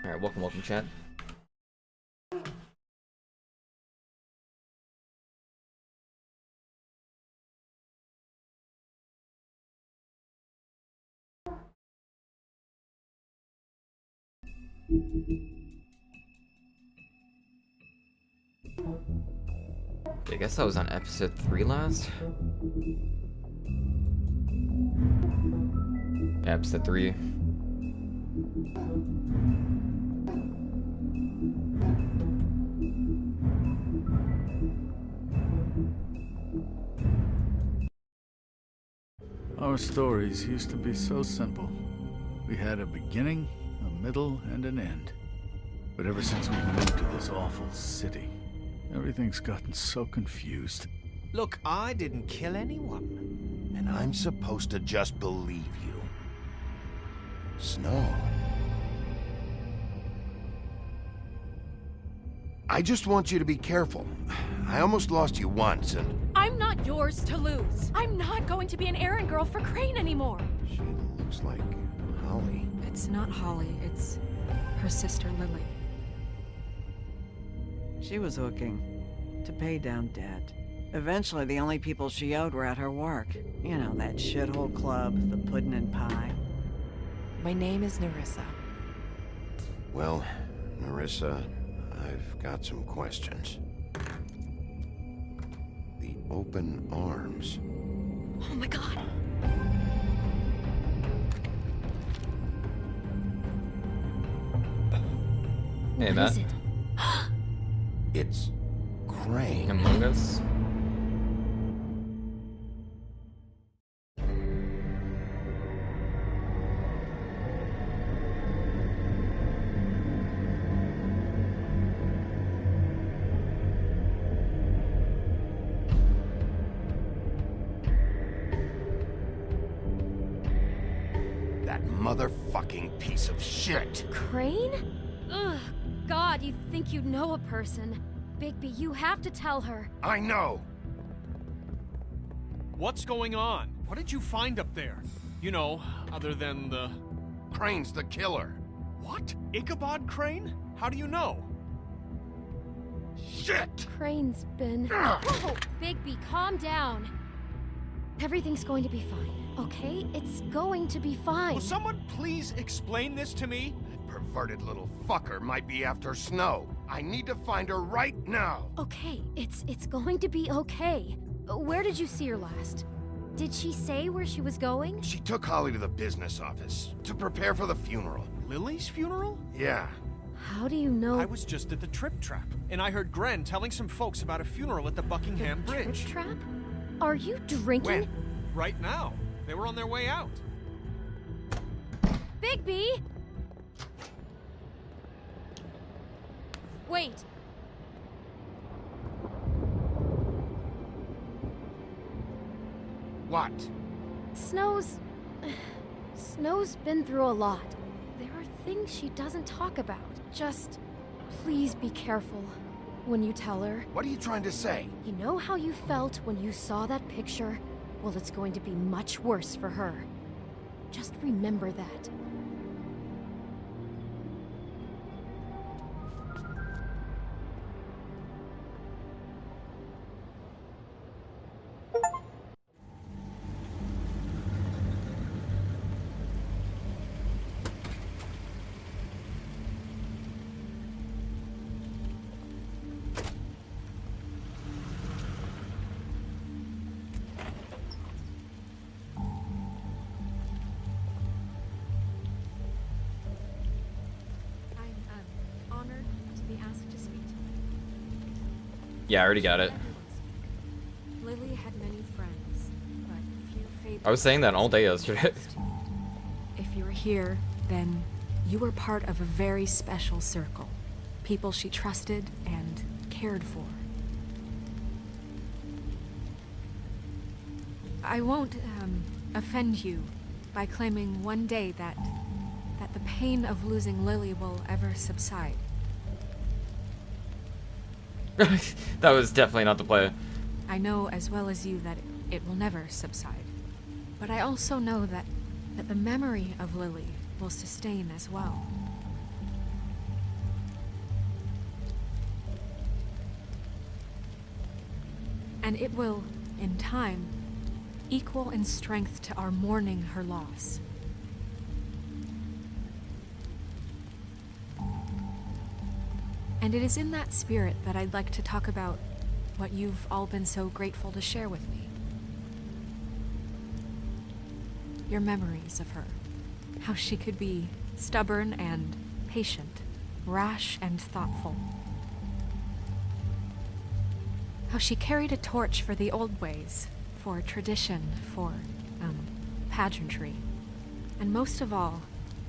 Alright, welcome, chat. I guess that was on episode 3 last? Yeah, episode 3. Our stories used to be so simple. We had a beginning, a middle, and an end. But ever since we moved to this awful city, everything's gotten so confused. Look, I didn't kill anyone. And I'm supposed to just believe you. Snow. I just want you to be careful. I almost lost you once, and... I'm not yours to lose. I'm not going to be an errand girl for Crane anymore. She looks like Holly. It's not Holly, it's her sister Lily. She was hooking to pay down debt. Eventually, the only people she owed were at her work. You know, that shithole club, the puddin' and pie. My name is Nerissa. Well, Nerissa, I've got some questions. The open arms. Oh my god. Hey, What Matt. is it? It's Crane. Among Us. That motherfucking piece of shit. Crane? Ugh. God, you think you know a person. Bigby, you have to tell her. I know. What's going on? What did you find up there? You know, other than the... Crane's the killer. What? Ichabod Crane? How do you know? Shit! Crane's been... Whoa! Bigby, calm down. Everything's going to be fine, okay? It's going to be fine. Will someone please explain this to me? Perverted little fucker might be after Snow. I need to find her right now. Okay, it's going to be okay. Where did you see her last? Did she say where she was going? She took Holly to the business office to prepare for the funeral. Lily's funeral? Yeah. How do you know? I was just at the Trip Trap, and I heard Gren telling some folks about a funeral at the Buckingham Bridge. Trip trap? Are you drinking? When? Right now. They were on their way out. Bigby! Wait. What? Snow's been through a lot. There are things she doesn't talk about. Just please be careful when you tell her. What are you trying to say? You know how you felt when you saw that picture? Well, it's going to be much worse for her. Just remember that. I'm honored to be asked to speak to you. Yeah, I already got it. Lily had many friends, but few fabled. I was saying that all day yesterday. If you were here, then you were part of a very special circle. People she trusted and cared for. I won't offend you by claiming one day that the pain of losing Lily will ever subside. That was definitely not the play. I know as well as you that it will never subside. But I also know that the memory of Lily will sustain as well. And it will, in time, equal in strength to our mourning her loss. And it is in that spirit that I'd like to talk about what you've all been so grateful to share with me. Your memories of her. How she could be stubborn and patient, rash and thoughtful. How she carried a torch for the old ways, for tradition, for, pageantry. And most of all,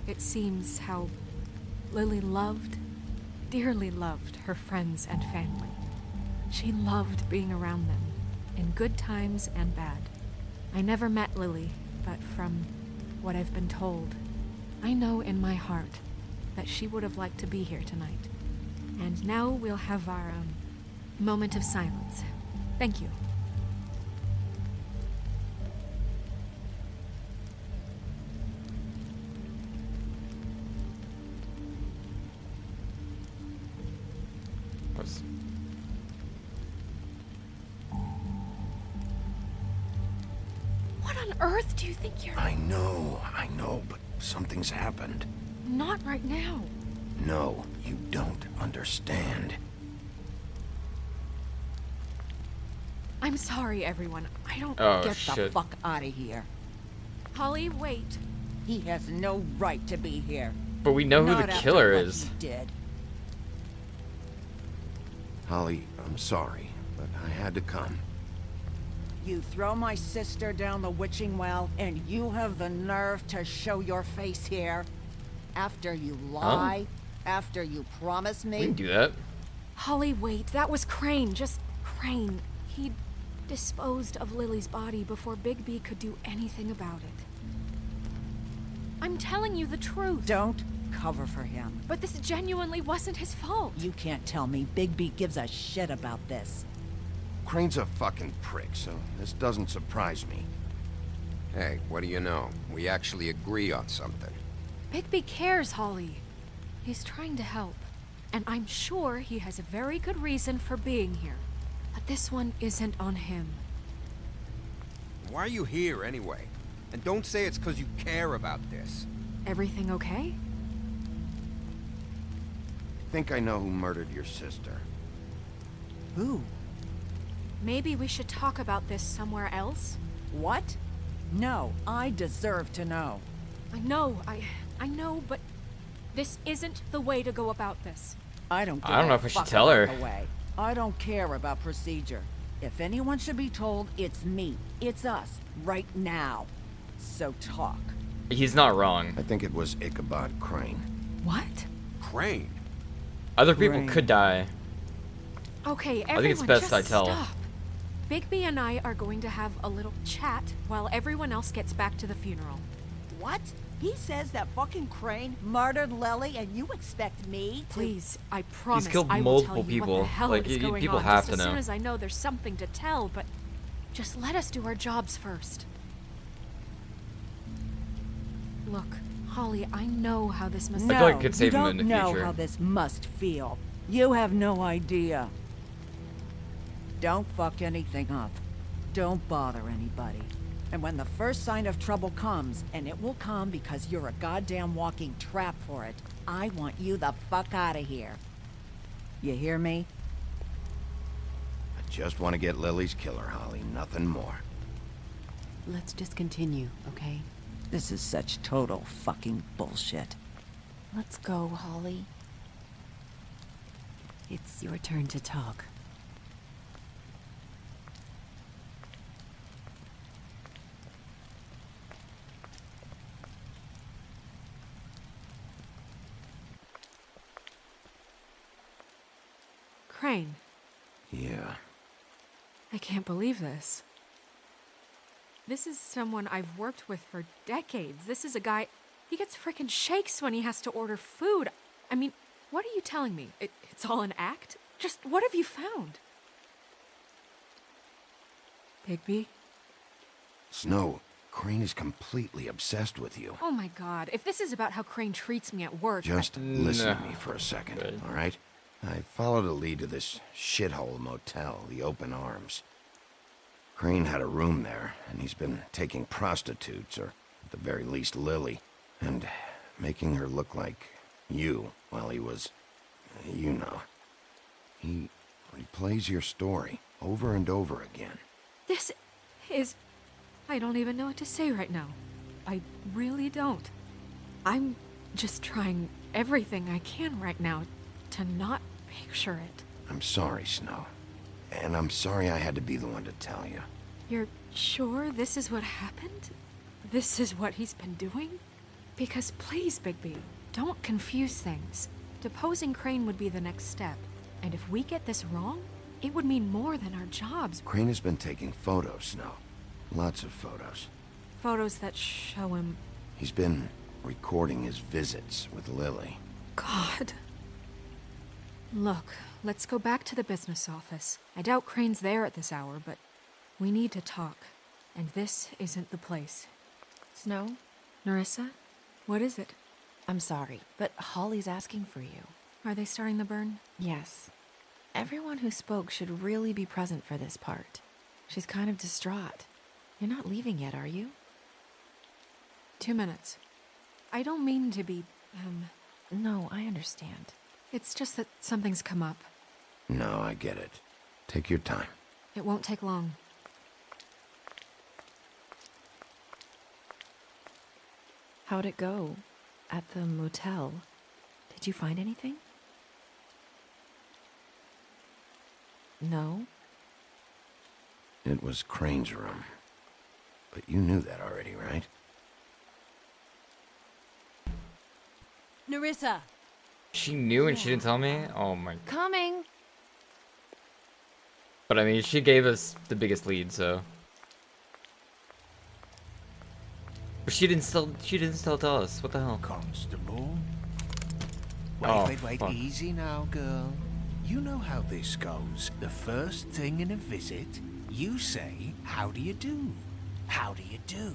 it seems how Lily loved, dearly loved her friends and family. She loved being around them, in good times and bad. I never met Lily, but from what I've been told, I know in my heart that she would have liked to be here tonight. And now we'll have our moment of silence. Thank you. Oops. What on earth do you think you're... I know, but something's happened. Not right now. No, you don't understand. I'm sorry, everyone. I don't... Oh, Get the shit. fuck out of here. Holly, wait. He has no right to be here. But we know who Not the after killer what is. he did. Holly, I'm sorry, but I had to come. You throw my sister down the witching well, and you have the nerve to show your face here? After you lie? After you promise We me? can do that. Holly, wait. That was Crane. Just Crane. He disposed of Lily's body before Bigby could do anything about it. I'm telling you the truth. Don't cover for him. But this genuinely wasn't his fault. You can't tell me Bigby gives a shit about this. Crane's a fucking prick, so this doesn't surprise me. Hey, what do you know? We actually agree on something. Bigby cares, Holly. He's trying to help. And I'm sure he has a very good reason for being here. But this one isn't on him. Why are you here anyway? And don't say it's because you care about this. Everything okay? I think I know who murdered your sister. Who? Maybe we should talk about this somewhere else? What? No, I deserve to know. I know, but this isn't the way to go about this. I don't give I don't know a if I should fuck tell her. about the way. I don't care about procedure. If anyone should be told, it's me. It's us. Right now. So talk. He's not wrong. I think it was Ichabod Crane. What? Crane. Other people Right. could die. Okay, everyone, think it's best just I tell. stop. Bigby and I are going to have a little chat while everyone else gets back to the funeral. What? He says that fucking Crane murdered Lily and you expect me to... Please, I promise killed I will tell multiple you people. what the hell Like, is going people on have just to as know. soon as I know there's something to tell, but just let us do our jobs first. Look, Holly, I know how this must I feel like it could save you him don't in the know future. how this must feel. You have no idea. Don't fuck anything up. Don't bother anybody. And when the first sign of trouble comes, and it will come because you're a goddamn walking trap for it, I want you the fuck out of here. You hear me? I just want to get Lily's killer, Holly. Nothing more. Let's just continue, okay? This is such total fucking bullshit. Let's go, Holly. It's your turn to talk. Crane, Yeah. I can't believe this. This is someone I've worked with for decades. This is a guy, he gets frickin' shakes when he has to order food. I mean, what are you telling me? It's all an act? Just what have you found? Bigby? Snow, Crane is completely obsessed with you. Oh my god, if this is about how Crane treats me at work... Just listen to No. me for a second, Good. all right? I followed a lead to this shithole motel, the Open Arms. Crane had a room there, and he's been taking prostitutes, or at the very least Lily, and making her look like you while he was, you know. He replays your story over and over again. This is... I don't even know what to say right now. I really don't. I'm just trying everything I can right now to not picture it. I'm sorry, Snow. And I'm sorry I had to be the one to tell you. You're sure this is what happened? This is what he's been doing? Because please, Bigby, don't confuse things. Deposing Crane would be the next step. And if we get this wrong, it would mean more than our jobs. Crane has been taking photos, Snow. Lots of photos. Photos that show him... He's been recording his visits with Lily. God. Look, let's go back to the business office. I doubt Crane's there at this hour, but we need to talk. And this isn't the place. Snow, Nerissa? What is it? I'm sorry, but Holly's asking for you. Are they starting the burn? Yes. Everyone who spoke should really be present for this part. She's kind of distraught. You're not leaving yet, are you? 2 minutes. I don't mean to be, No, I understand. It's just that something's come up. No, I get it. Take your time. It won't take long. How'd it go? At the motel? Did you find anything? No? It was Crane's room. But you knew that already, right? Nerissa! She knew and she didn't tell me? Oh my... Coming. But I mean, she gave us the biggest lead, so... But she didn't still tell us. What the hell? Constable? Oh, Wait, fuck. easy now, girl. You know how this goes. The first thing in a visit, you say, how do you do? How do you do?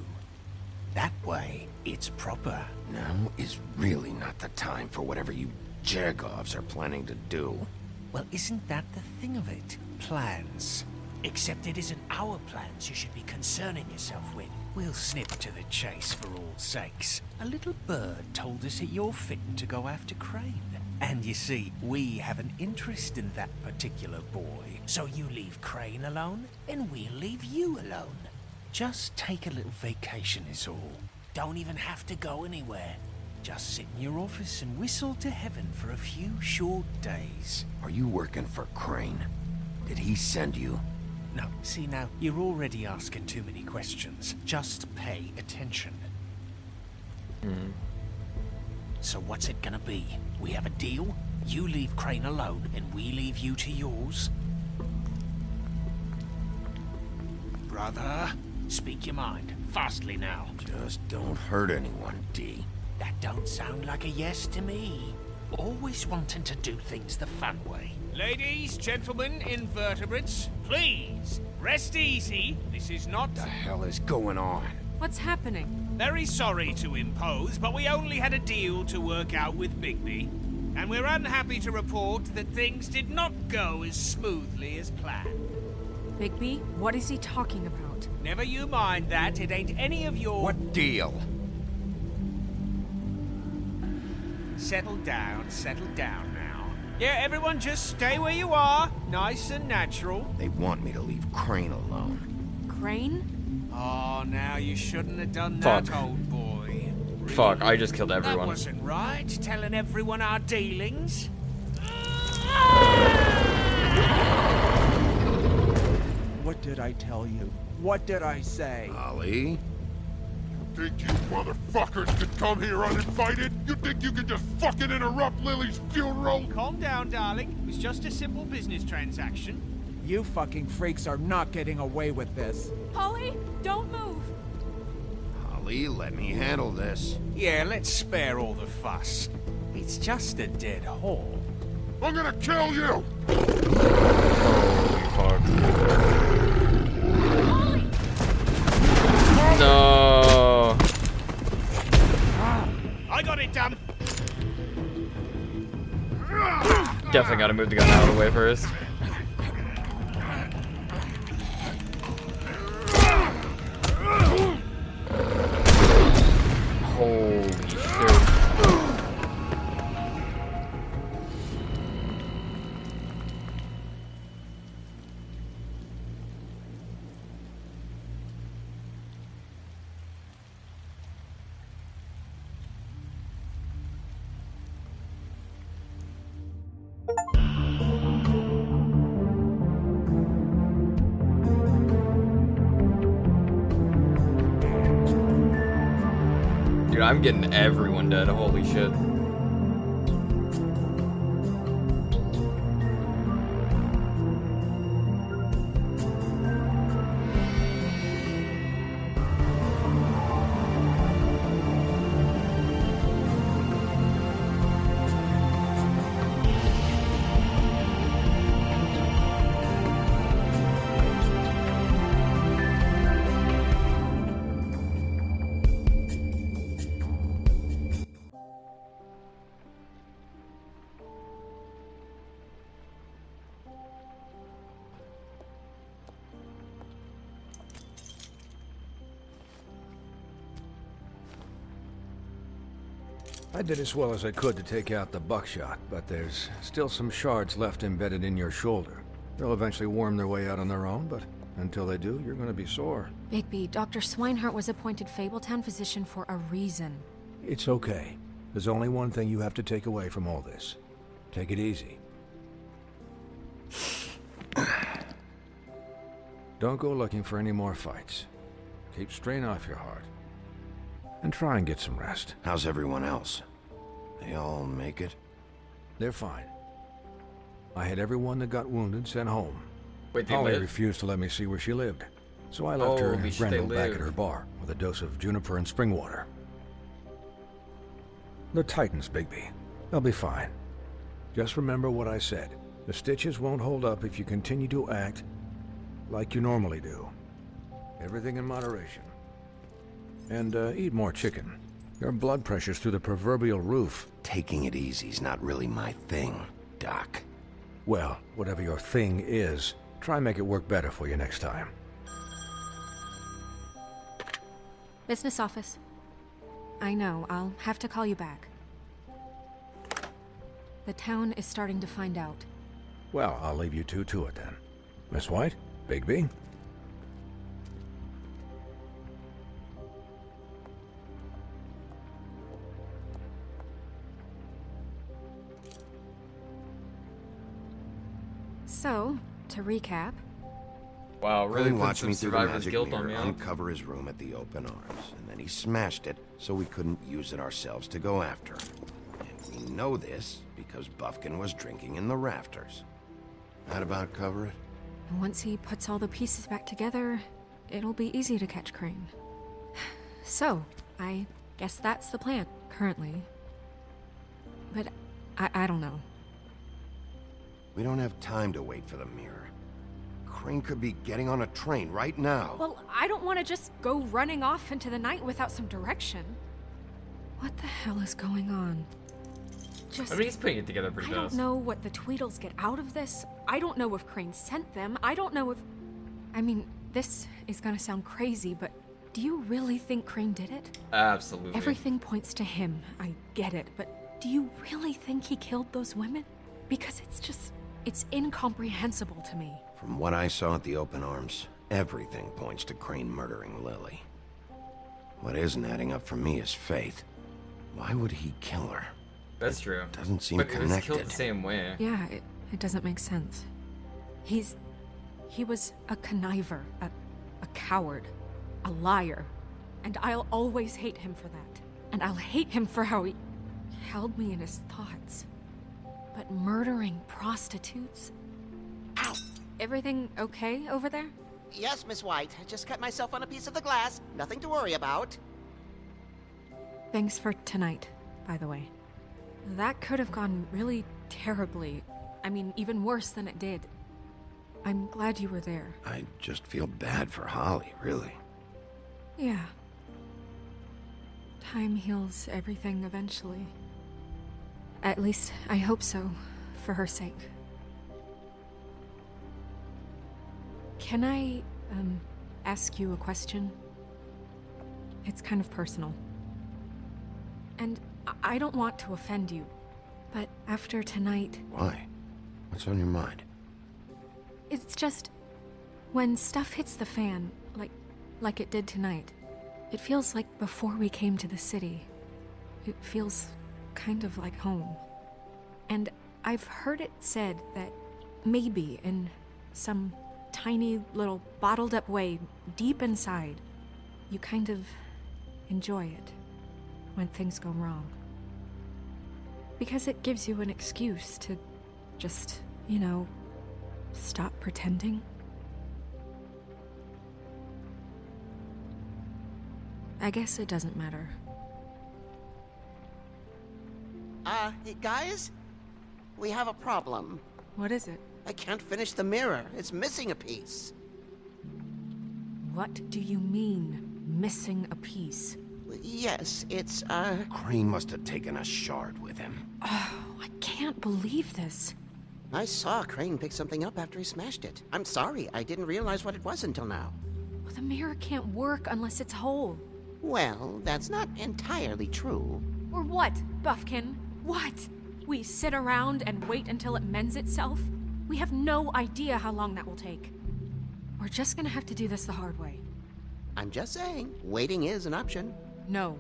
That way, it's proper. Now is really not the time for whatever you Jergovs are planning to do. Well, isn't that the thing of it? Plans. Except it isn't our plans you should be concerning yourself with. We'll snip to the chase for all sakes. A little bird told us that you're fitting to go after Crane. And you see, we have an interest in that particular boy. So you leave Crane alone, and we'll leave you alone. Just take a little vacation is all. Don't even have to go anywhere. Just sit in your office and whistle to heaven for a few short days. Are you working for Crane? Did he send you? No, see now, you're already asking too many questions. Just pay attention. So what's it gonna be? We have a deal? You leave Crane alone, and we leave you to yours? Brother, speak your mind. Fastly now. Just don't hurt anyone, D. That don't sound like a yes to me. Always wanting to do things the fun way. Ladies, gentlemen, invertebrates, please, rest easy. This is not... What the hell is going on? What's happening? Very sorry to impose, but we only had a deal to work out with Bigby. And we're unhappy to report that things did not go as smoothly as planned. Bigby, what is he talking about? Never you mind that, it ain't any of your... What deal? Settle down now. Yeah, everyone just stay where you are. Nice and natural. They want me to leave Crane alone. Crane? Oh, now you shouldn't have done that, Fuck. old boy. Fuck, I just killed That everyone. wasn't right, telling everyone our dealings. What did I tell you? What did I say? Ali? Think you motherfuckers could come here uninvited? You think you could just fucking interrupt Lily's funeral? Calm down, darling. It was just a simple business transaction. You fucking freaks are not getting away with this. Polly, don't move! Ali, let me handle this. Yeah, let's spare all the fuss. It's just a dead hole. I'm gonna kill you! Fuck. No. I got it done. Definitely gotta move the gun out of the way first. Holy shit. Dude, I'm getting everyone dead. Holy shit. I did as well as I could to take out the buckshot, but there's still some shards left embedded in your shoulder. They'll eventually worm their way out on their own, but until they do, you're gonna be sore. Bigby, Dr. Swinehart was appointed Fabletown physician for a reason. It's okay. There's only one thing you have to take away from all this. Take it easy. Don't go looking for any more fights. Keep strain off your heart. And try and get some rest. How's everyone else? They all make it? They're fine. I had everyone that got wounded sent home. Wait, they Holly live? refused to let me see where she lived. So I left her Holy and shit, they Brendel back live. at her bar with a dose of juniper and spring water. They're Titans, Bigby. They'll be fine. Just remember what I said. The stitches won't hold up if you continue to act like you normally do. Everything in moderation. And eat more chicken. Your blood pressure's through the proverbial roof. Taking it easy's not really my thing, Doc. Well, whatever your thing is, try and make it work better for you next time. Business office. I know, I'll have to call you back. The town is starting to find out. Well, I'll leave you two to it then. Miss White? Bigby? So, to recap... Wow, really Crane put watched some me through the survivor's magic guilt on mirror me, huh? uncover his room at the open arms, and then he smashed it so we couldn't use it ourselves to go after him. And we know this because Buffkin was drinking in the rafters. That about cover it? And once he puts all the pieces back together, it'll be easy to catch Crane. So, I guess that's the plan, currently. But I don't know. We don't have time to wait for the mirror. Crane could be getting on a train right now. Well, I don't want to just go running off into the night without some direction. What the hell is going on? I mean, he's putting it together pretty I fast. don't know what the Tweedles get out of this. I don't know if Crane sent them. I don't know if... I mean, this is gonna sound crazy, but do you really think Crane did it? Absolutely. Everything points to him. I get it, but do you really think he killed those women? Because it's incomprehensible to me. From what I saw at the open arms, everything points to Crane murdering Lily. What isn't adding up for me is Faith. Why would he kill her? That's true. Doesn't seem but connected. But killed the same way. Yeah, it doesn't make sense. He was a conniver, a coward, a liar. And I'll always hate him for that. And I'll hate him for how he held me in his thoughts. But murdering prostitutes? Ow! Everything okay over there? Yes, Miss White. I just cut myself on a piece of the glass. Nothing to worry about. Thanks for tonight, by the way. That could have gone really terribly. I mean, even worse than it did. I'm glad you were there. I just feel bad for Holly, really. Yeah. Time heals everything eventually. At least, I hope so, for her sake. Can I, ask you a question? It's kind of personal. And I don't want to offend you, but after tonight... Why? What's on your mind? It's just... when stuff hits the fan, like it did tonight, it feels like before we came to the city. It feels kind of like home. And I've heard it said that maybe in some tiny little bottled up way deep inside, you kind of enjoy it when things go wrong. Because it gives you an excuse to just, you know, stop pretending. I guess it doesn't matter. Guys? We have a problem. What is it? I can't finish the mirror. It's missing a piece. What do you mean, missing a piece? Yes, it's, Crane must have taken a shard with him. Oh, I can't believe this. I saw Crane pick something up after he smashed it. I'm sorry, I didn't realize what it was until now. Well, the mirror can't work unless it's whole. Well, that's not entirely true. Or what, Buffkin? What? We sit around and wait until it mends itself? We have no idea how long that will take. We're just gonna have to do this the hard way. I'm just saying, waiting is an option. No.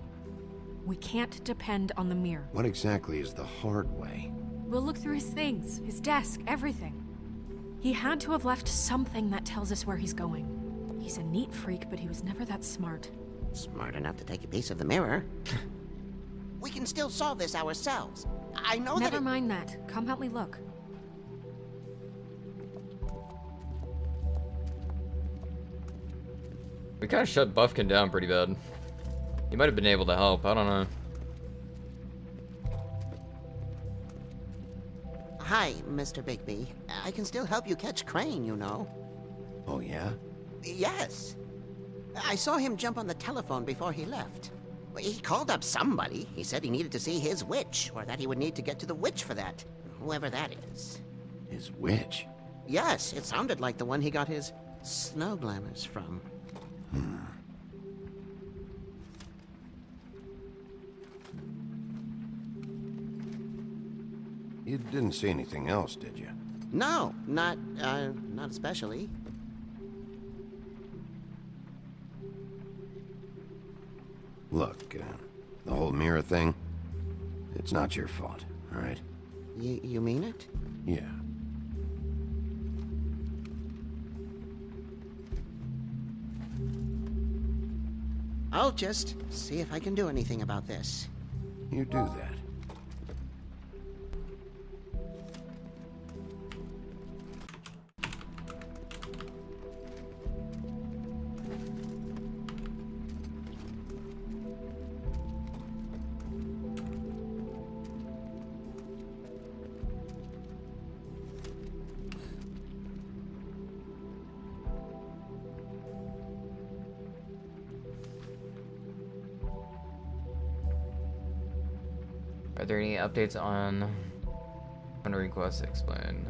We can't depend on the mirror. What exactly is the hard way? We'll look through his things, his desk, everything. He had to have left something that tells us where he's going. He's a neat freak, but he was never that smart. Smart enough to take a piece of the mirror. We can still solve this ourselves. I know Never mind that. Come help me look. We kind of shut Buffkin down pretty bad. He might have been able to help. I don't know. Hi, Mr. Bigby. I can still help you catch Crane, you know. Oh, yeah? Yes. I saw him jump on the telephone before he left. He called up somebody. He said he needed to see his witch, or that he would need to get to the witch for that. Whoever that is. His witch? Yes, it sounded like the one he got his snow glamours from. You didn't see anything else, did you? No, not especially. Look, the whole mirror thing, it's not your fault, all right? You mean it? Yeah. I'll just see if I can do anything about this. You do that. Are there any updates on request explain?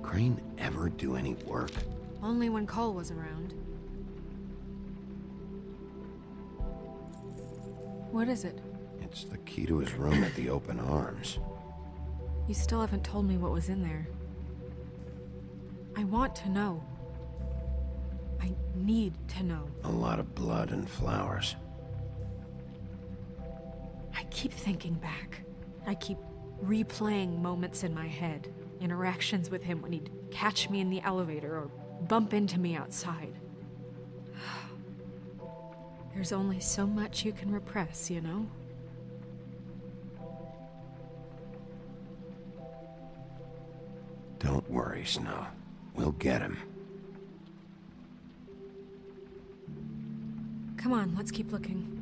Crane ever do any work? Only when Cole was around. What is it? It's the key to his room at the Open Arms. You still haven't told me what was in there. I want to know. I need to know. A lot of blood and flowers. I keep thinking back. I keep replaying moments in my head. Interactions with him when he'd catch me in the elevator or bump into me outside. There's only so much you can repress, you know? Don't worry, Snow. We'll get him. Come on, let's keep looking.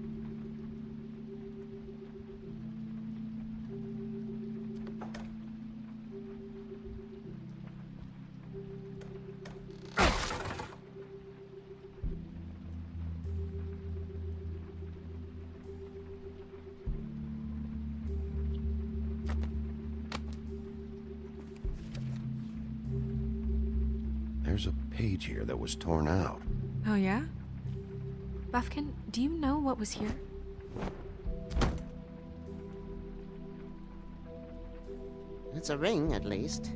There's a page here that was torn out. Oh yeah? Buffkin, do you know what was here? It's a ring, at least.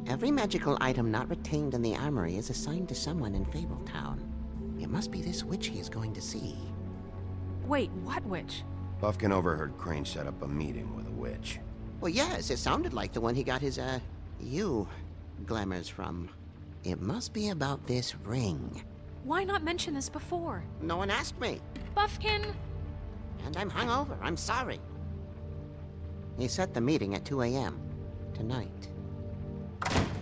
Every magical item not retained in the armory is assigned to someone in Fabletown. It must be this witch he is going to see. Wait, what witch? Buffkin overheard Crane set up a meeting with a witch. Well, yes, it sounded like the one he got his, glamours from. It must be about this ring. Why not mention this before? No one asked me. Buffkin! And I'm hungover, I'm sorry. He set the meeting at 2 a.m. tonight.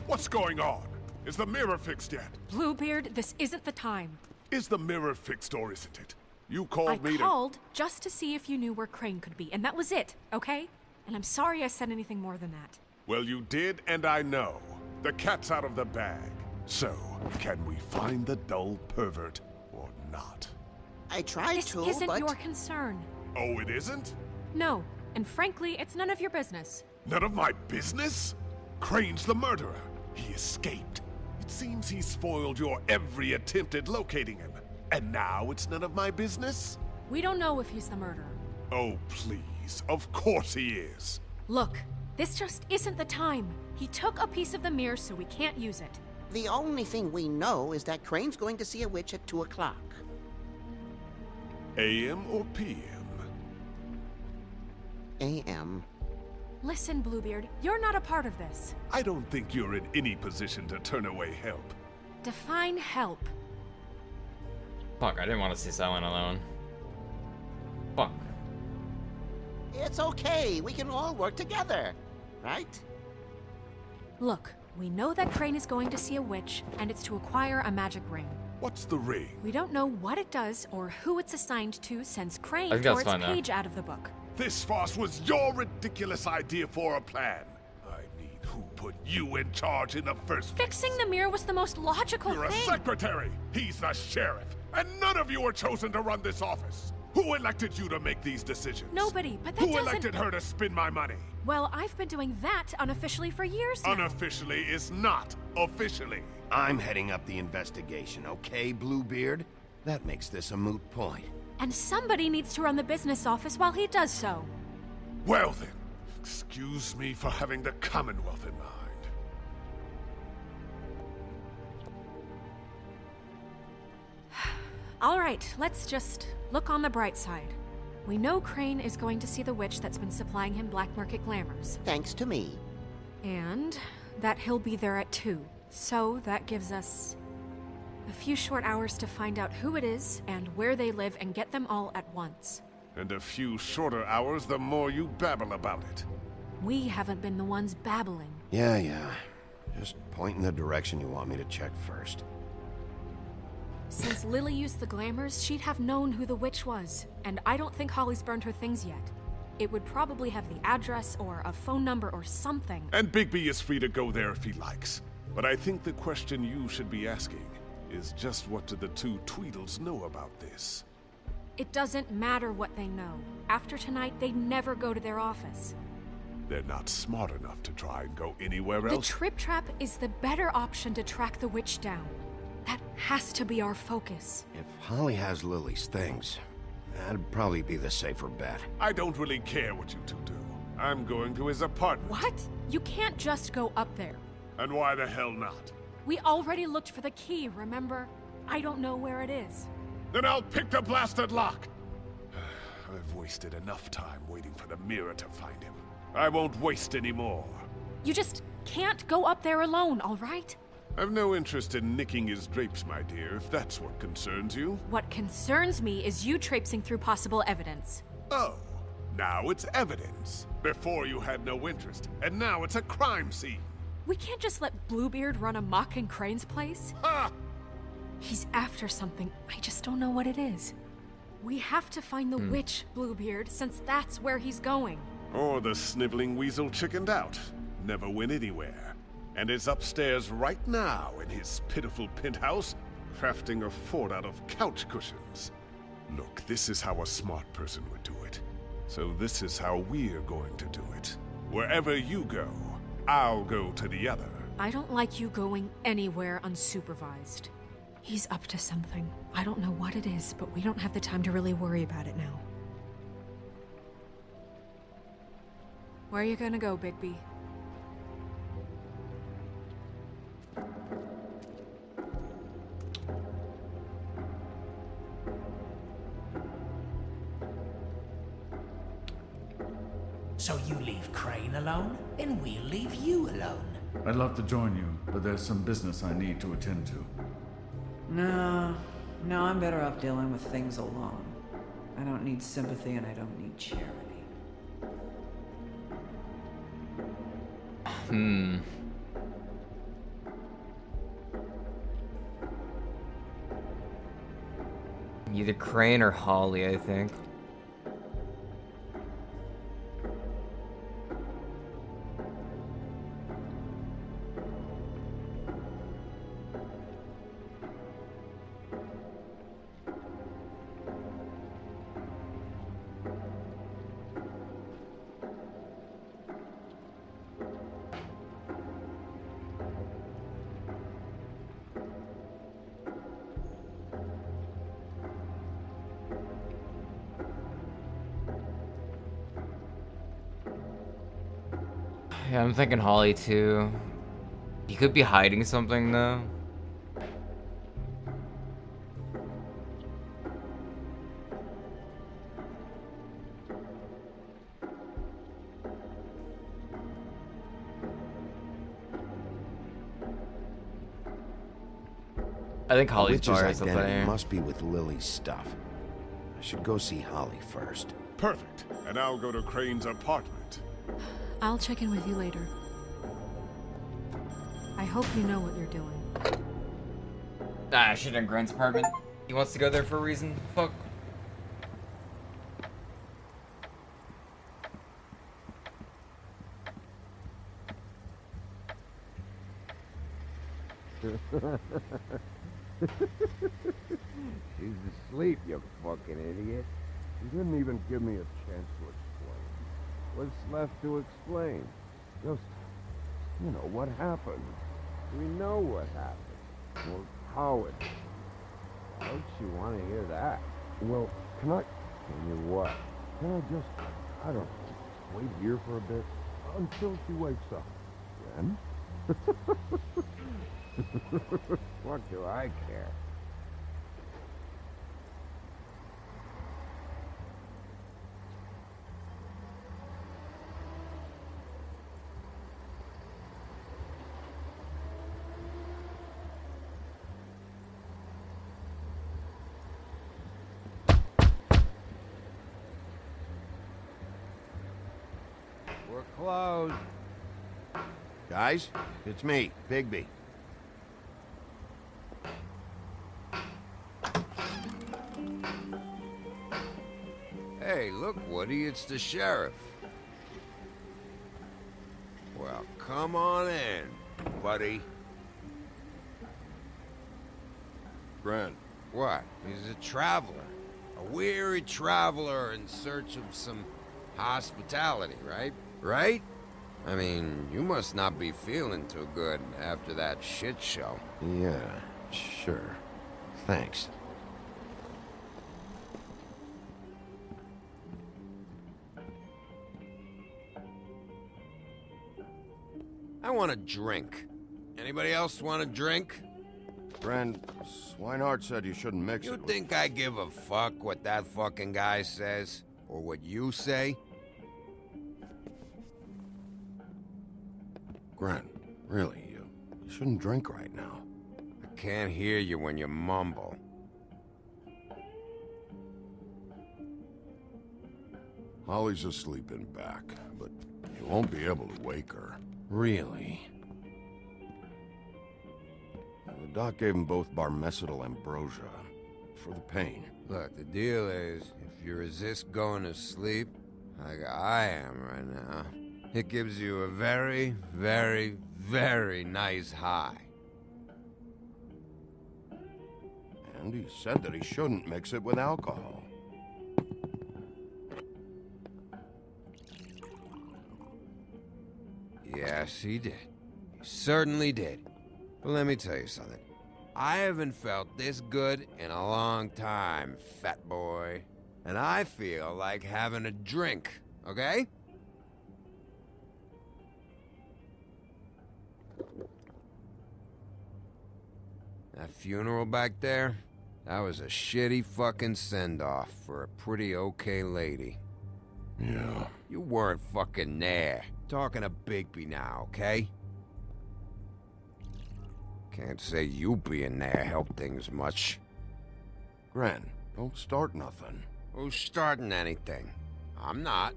What's going on? Is the mirror fixed yet? Bluebeard, this isn't the time. Is the mirror fixed or isn't it? You called me I called just to see if you knew where Crane could be, and that was it, okay? And I'm sorry I said anything more than that. Well, you did, and I know. The cat's out of the bag. So, can we find the dull pervert or not? I tried This to, isn't but... your concern. Oh, it isn't? No, and frankly, it's none of your business. None of my business? Crane's the murderer. He escaped. It seems he spoiled your every attempt at locating him. And now it's none of my business? We don't know if he's the murderer. Oh, please. Of course he is. Look, this just isn't the time. He took a piece of the mirror, so we can't use it. The only thing we know is that Crane's going to see a witch at 2 o'clock. AM or PM? AM. Listen, Bluebeard, you're not a part of this. I don't think you're in any position to turn away help. Define help. Fuck, I didn't want to see Silent alone. Fuck. It's okay. We can all work together, right? Look, we know that Crane is going to see a witch, and it's to acquire a magic ring. What's the ring? We don't know what it does or who it's assigned to since Crane I think tore that's its fine, though. page out of the book. This farce was your ridiculous idea for a plan. I need who put you in charge in the first place. Fixing the mirror was the most logical You're a thing. secretary. He's the sheriff. And none of you were chosen to run this office. Who elected you to make these decisions? Nobody, but that Who doesn't... elected her to spend my money? Well, I've been doing that unofficially for years now. Unofficially is not officially. I'm heading up the investigation, okay, Bluebeard? That makes this a moot point. And somebody needs to run the business office while he does so. Well then, excuse me for having the Commonwealth in mind. All right, let's just look on the bright side. We know Crane is going to see the witch that's been supplying him black market glamours. Thanks to me. And that he'll be there at 2. So that gives us a few short hours to find out who it is and where they live and get them all at once. And a few shorter hours the more you babble about it. We haven't been the ones babbling. Yeah. Just point in the direction you want me to check first. Since Lily used the glamours, she'd have known who the witch was. And I don't think Holly's burned her things yet. It would probably have the address or a phone number or something. And Bigby is free to go there if he likes. But I think the question you should be asking is just what do the two Tweedles know about this? It doesn't matter what they know. After tonight, they never go to their office. They're not smart enough to try and go anywhere The else. Trip Trap is the better option to track the witch down. That has to be our focus. If Holly has Lily's things, that'd probably be the safer bet. I don't really care what you two do. I'm going to his apartment. What? You can't just go up there. And why the hell not? We already looked for the key, remember? I don't know where it is. Then I'll pick the blasted lock! I've wasted enough time waiting for the mirror to find him. I won't waste any more. You just can't go up there alone, all right? I've no interest in nicking his drapes, my dear, if that's what concerns you. What concerns me is you traipsing through possible evidence. Oh, now it's evidence. Before you had no interest, and now it's a crime scene. We can't just let Bluebeard run amok in Crane's place. Ha! He's after something. I just don't know what it is. We have to find the witch, Bluebeard, since that's where he's going. Or the sniveling weasel chickened out. Never went anywhere. And is upstairs right now in his pitiful penthouse, crafting a fort out of couch cushions. Look, this is how a smart person would do it. So this is how we're going to do it. Wherever you go, I'll go to the other. I don't like you going anywhere unsupervised. He's up to something. I don't know what it is, but we don't have the time to really worry about it now. Where are you gonna go, Bigby? So you leave Crane alone, and we'll leave you alone. I'd love to join you, but there's some business I need to attend to. No, I'm better off dealing with things alone. I don't need sympathy and I don't need charity. Either Crane or Holly, I think. Yeah, I'm thinking Holly too. He could be hiding something though. I think The Holly's witch's bar is up identity there. must be with Lily's stuff. I should go see Holly first. Perfect. And I'll go to Crane's apartment. I'll check in with you later. I hope you know what you're doing. Ah, shit in Grant's apartment. He wants to go there for a reason. Fuck. She's asleep, you fucking idiot. You didn't even give me a chance to explain. What's left to explain? Just, you know, what happened. We know what happened. Well, how it happened. Why would she want to hear that? Well, can you what? Can I just, I don't know, wait here for a bit until she wakes up? Then? What do I care? We're closed. Guys, it's me, Bigby. Hey, look, Woody, it's the sheriff. Well, come on in, buddy. Grant. What? He's a traveler. A weary traveler in search of some hospitality, right? Right? I mean, you must not be feeling too good after that shit show. Yeah, sure. Thanks. I want a drink. Anybody else want a drink? Friend, Swinehart said you shouldn't mix You it with... think I give a fuck what that fucking guy says? Or what you say? Grant, really, you shouldn't drink right now. I can't hear you when you mumble. Holly's asleep in back, but you won't be able to wake her. Really? The doc gave them both barmecidal ambrosia for the pain. Look, the deal is, if you resist going to sleep, like I am right now, it gives you a very, very, very nice high. And he said that he shouldn't mix it with alcohol. Yes, he did. He certainly did. But let me tell you something. I haven't felt this good in a long time, fat boy. And I feel like having a drink, okay? That funeral back there, that was a shitty fucking send-off for a pretty okay lady. Yeah. You weren't fucking there. Talking to Bigby now, okay? Can't say you being there helped things much. Grant, don't start nothing. Who's starting anything? I'm not.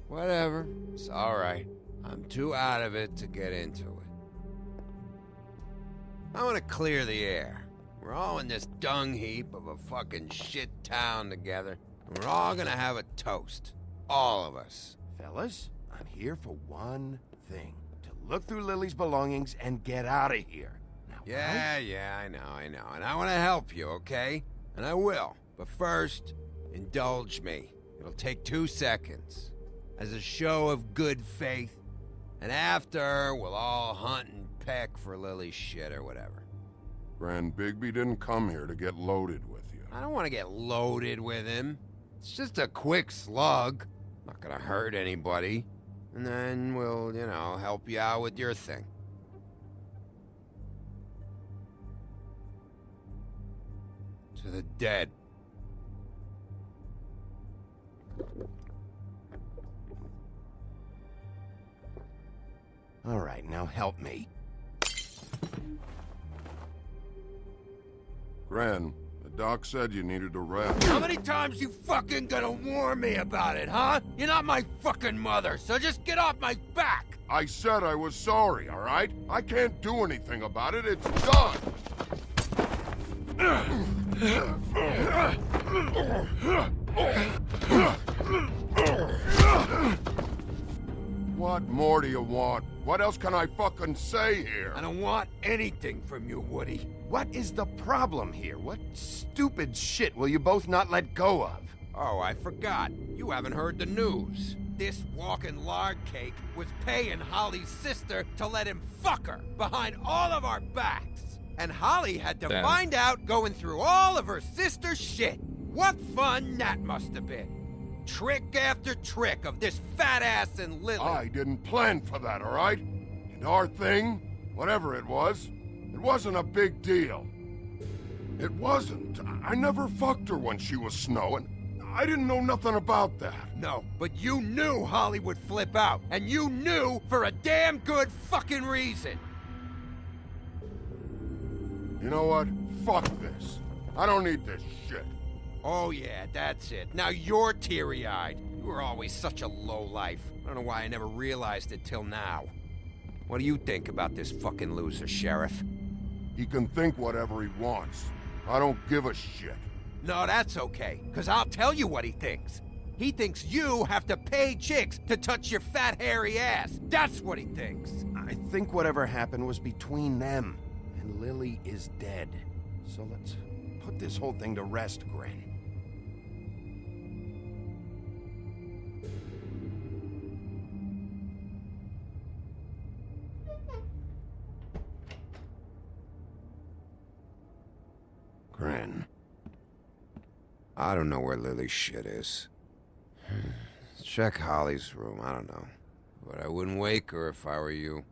Whatever. It's alright. I'm too out of it to get into it. I want to clear the air. We're all in this dung heap of a fucking shit town together, and we're all gonna have a toast. All of us. Fellas, I'm here for one thing. To look through Lily's belongings and get out of here. Now, Yeah, I know. And I want to help you, okay? And I will. But first, indulge me. It'll take 2 seconds. As a show of good faith. And after, we'll all hunt and peck for Lily's shit or whatever. Grant, Bigby didn't come here to get loaded with you. I don't want to get loaded with him. It's just a quick slug. Not gonna hurt anybody. And then we'll, help you out with your thing. To the dead. All right, now help me. Gran, the doc said you needed a rest. How many times you fucking gonna warn me about it, huh? You're not my fucking mother, so just get off my back! I said I was sorry, all right? I can't do anything about it. It's done. What more do you want? What else can I fucking say here? I don't want anything from you, Woody. What is the problem here? What stupid shit will you both not let go of? Oh, I forgot. You haven't heard the news. This walking lard cake was paying Holly's sister to let him fuck her behind all of our backs. And Holly had to find out going through all of her sister's shit. What fun that must have been. Trick after trick of this fat ass and Lily. I didn't plan for that, all right? And our thing, whatever it wasn't a big deal. It wasn't. I never fucked her when she was snowing. I didn't know nothing about that. No, but you knew Holly would flip out. And you knew for a damn good fucking reason. You know what? Fuck this. I don't need this shit. Oh yeah, that's it. Now you're teary-eyed. You were always such a lowlife. I don't know why I never realized it till now. What do you think about this fucking loser, Sheriff? He can think whatever he wants. I don't give a shit. No, that's okay, because I'll tell you what he thinks. He thinks you have to pay chicks to touch your fat, hairy ass. That's what he thinks. I think whatever happened was between them, and Lily is dead. So let's put this whole thing to rest, Gren. Gren. I don't know where Lily's shit is. Check Holly's room, I don't know. But I wouldn't wake her if I were you.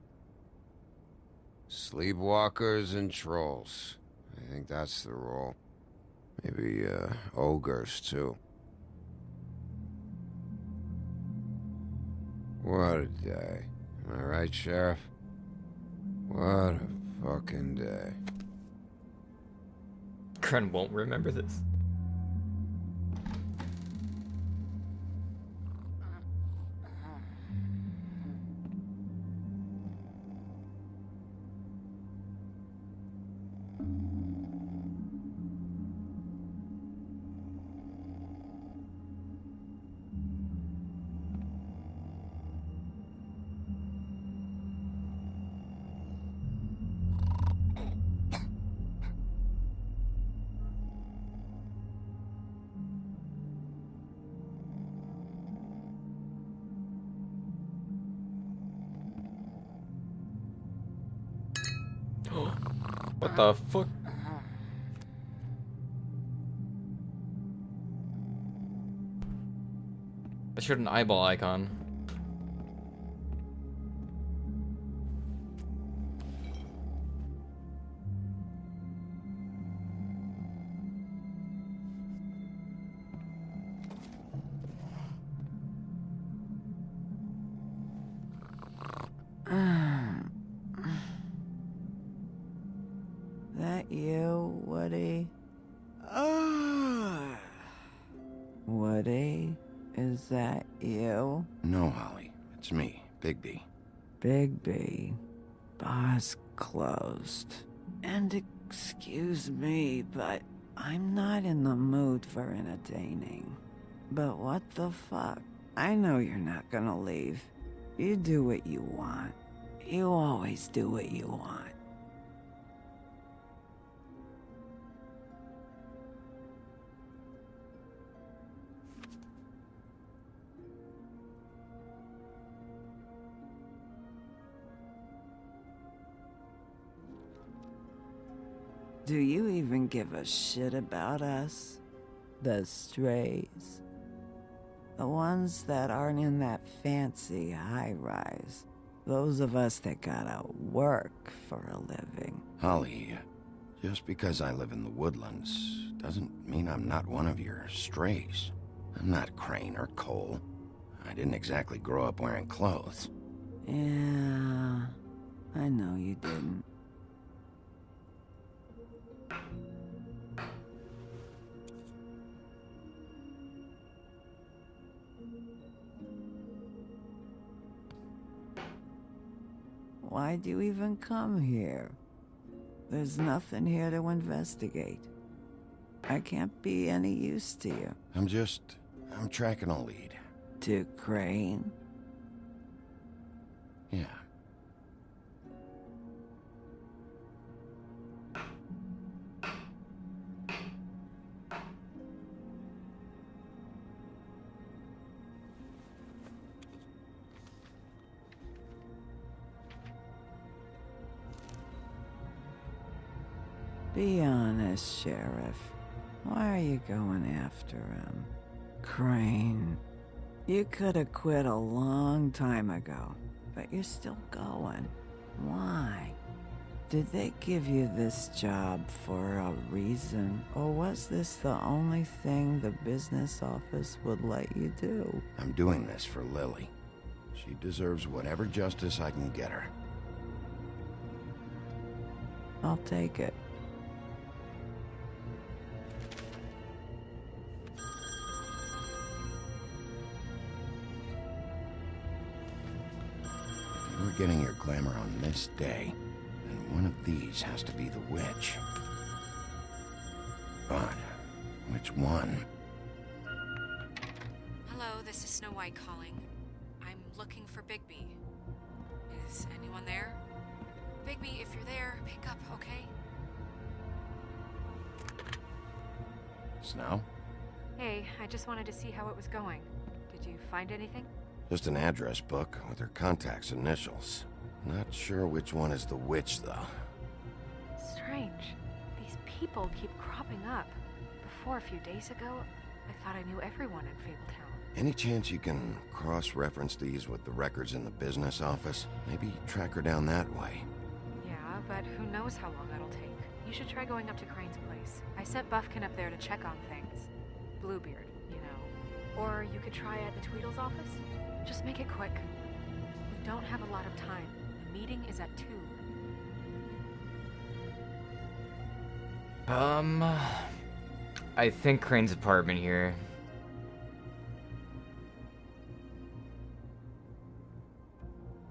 Sleepwalkers and trolls. I think that's the rule. Maybe, ogres, too. What a day. Am I right, Sheriff? What a fucking day. Gren won't remember this. What the fuck? I showed an eyeball icon. That you, Woody? Woody, is that you? No, Holly. It's me, Bigby. Bigby. Bar's closed. And excuse me, but I'm not in the mood for entertaining. But what the fuck? I know you're not gonna leave. You do what you want. You always do what you want. Do you even give a shit about us? The strays? The ones that aren't in that fancy high-rise. Those of us that gotta work for a living. Holly, just because I live in the woodlands doesn't mean I'm not one of your strays. I'm not Crane or Cole. I didn't exactly grow up wearing clothes. Yeah, I know you didn't. Why'd you even come here? There's nothing here to investigate. I can't be any use to you. I'm tracking a lead. To Crane? Yeah. Be honest, Sheriff. Why are you going after him? Crane. You could have quit a long time ago, but you're still going. Why? Did they give you this job for a reason, or was this the only thing the business office would let you do? I'm doing this for Lily. She deserves whatever justice I can get her. I'll take it. We're getting your glamour on this day, and one of these has to be the witch. But which one? Hello, this is Snow White calling. I'm looking for Bigby. Is anyone there? Bigby, if you're there, pick up, okay? Snow? Hey, I just wanted to see how it was going. Did you find anything? Just an address book with her contact's initials. Not sure which one is the witch, though. Strange. These people keep cropping up. Before, a few days ago, I thought I knew everyone in Fabletown. Any chance you can cross-reference these with the records in the business office? Maybe track her down that way. Yeah, but who knows how long that'll take. You should try going up to Crane's place. I sent Buffkin up there to check on things. Bluebeard, you know. Or you could try at the Tweedle's office. Just make it quick. We don't have a lot of time. The meeting is at 2. I think Crane's apartment here.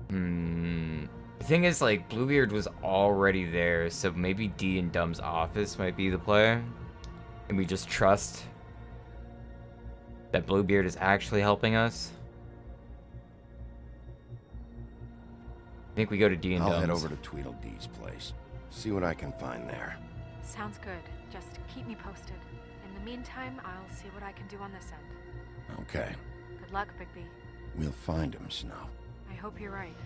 The thing is, like, Bluebeard was already there, so maybe D and Dumb's office might be the play. And we just trust that Bluebeard is actually helping us. I think we go to D and Dumb's. I'll head over to Tweedledee's place. See what I can find there. Sounds good. Just keep me posted. In the meantime, I'll see what I can do on this end. Okay. Good luck, Bigby. We'll find him, Snow. I hope you're right.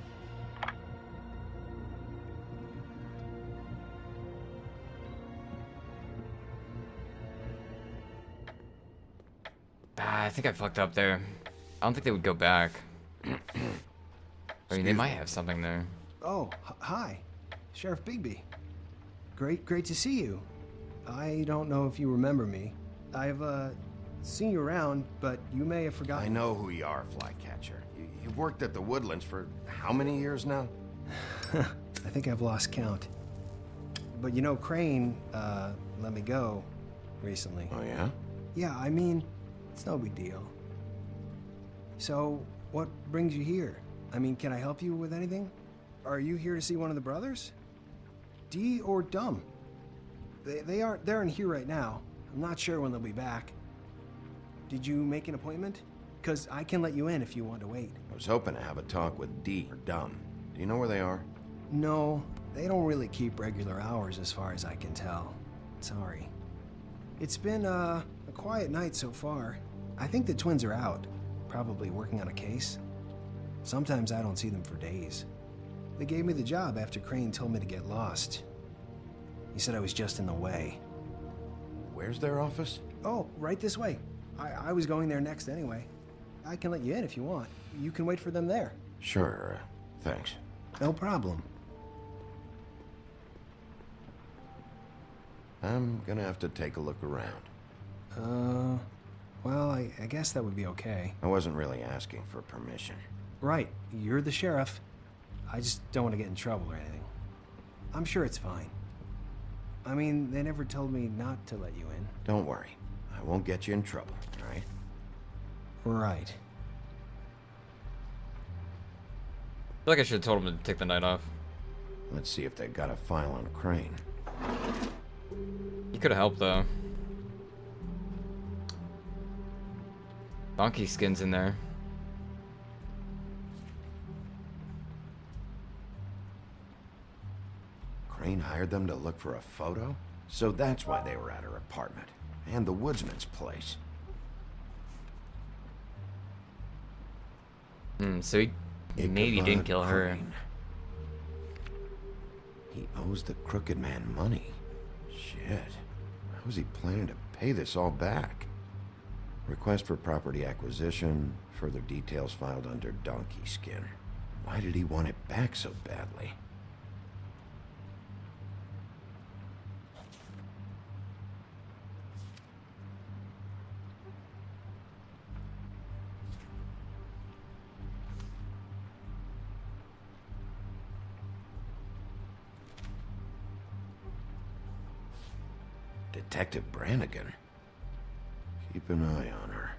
I think I fucked up there. I don't think they would go back. I mean, they might have something there. Oh, hi. Sheriff Bigby. Great to see you. I don't know if you remember me. I've, seen you around, but you may have forgotten. I know who you are, Flycatcher. You've worked at the Woodlands for how many years now? I think I've lost count. But you know, Crane, let me go recently. Oh, yeah? Yeah, I mean, it's no big deal. So, what brings you here? I mean, can I help you with anything? Are you here to see one of the brothers? D or Dumb? They're in here right now. I'm not sure when they'll be back. Did you make an appointment? Because I can let you in if you want to wait. I was hoping to have a talk with D or Dumb. Do you know where they are? No, they don't really keep regular hours as far as I can tell. Sorry. It's been, a quiet night so far. I think the twins are out, probably working on a case. Sometimes I don't see them for days. They gave me the job after Crane told me to get lost. He said I was just in the way. Where's their office? Oh, right this way. I was going there next anyway. I can let you in if you want. You can wait for them there. Sure, thanks. No problem. I'm gonna have to take a look around. Well, I guess that would be okay. I wasn't really asking for permission. Right, you're the sheriff. I just don't want to get in trouble or anything. I'm sure it's fine. I mean, they never told me not to let you in. Don't worry. I won't get you in trouble, all right? Right. I feel like I should have told him to take the night off. Let's see if they got a file on Crane. He could have helped, though. Donkey skin's in there. Crane hired them to look for a photo? So that's why they were at her apartment. And the woodsman's place. So he maybe didn't kill her. Crane. He owes the crooked man money. Shit. How is he planning to pay this all back? Request for property acquisition. Further details filed under donkey skin. Why did he want it back so badly? Detective Brannigan. Keep an eye on her.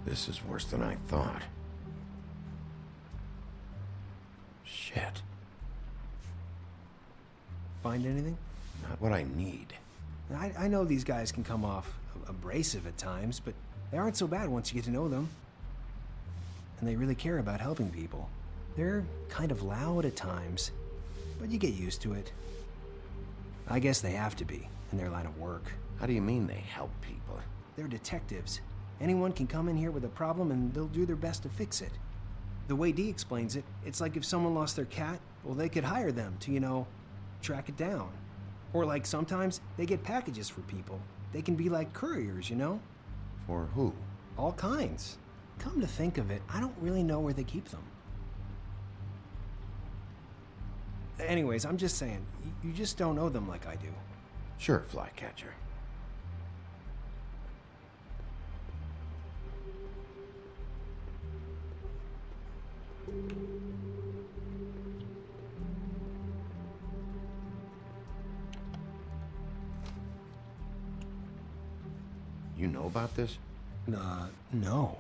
This is worse than I thought. Shit. Find anything? Not what I need. I know these guys can come off abrasive at times, but they aren't so bad once you get to know them. And they really care about helping people. They're kind of loud at times, but you get used to it. I guess they have to be, in their line of work. How do you mean they help people? They're detectives. Anyone can come in here with a problem and they'll do their best to fix it. The way Dee explains it, it's like if someone lost their cat, well, they could hire them to, you know, track it down. Or like sometimes they get packages for people. They can be like couriers, you know? For who? All kinds. Come to think of it, I don't really know where they keep them. Anyways, I'm just saying, you just don't know them like I do. Sure, Flycatcher. You know about this? No.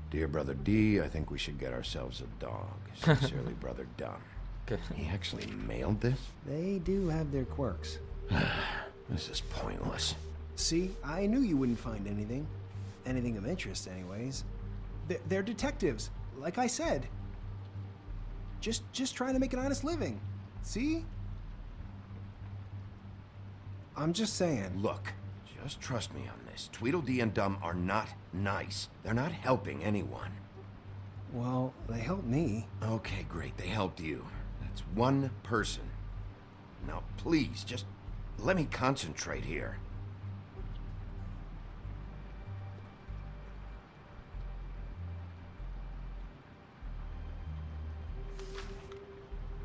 Dear Brother D, I think we should get ourselves a dog. Sincerely, Brother Dunn. He actually mailed this? They do have their quirks. This is pointless. See, I knew you wouldn't find anything. Anything of interest, anyways. They're detectives, like I said. Just trying to make an honest living. See? I'm just saying. Look, just trust me on this. Tweedledee and Dum are not nice. They're not helping anyone. Well, they helped me. Okay, great. They helped you. That's one person. Now, please, just let me concentrate here.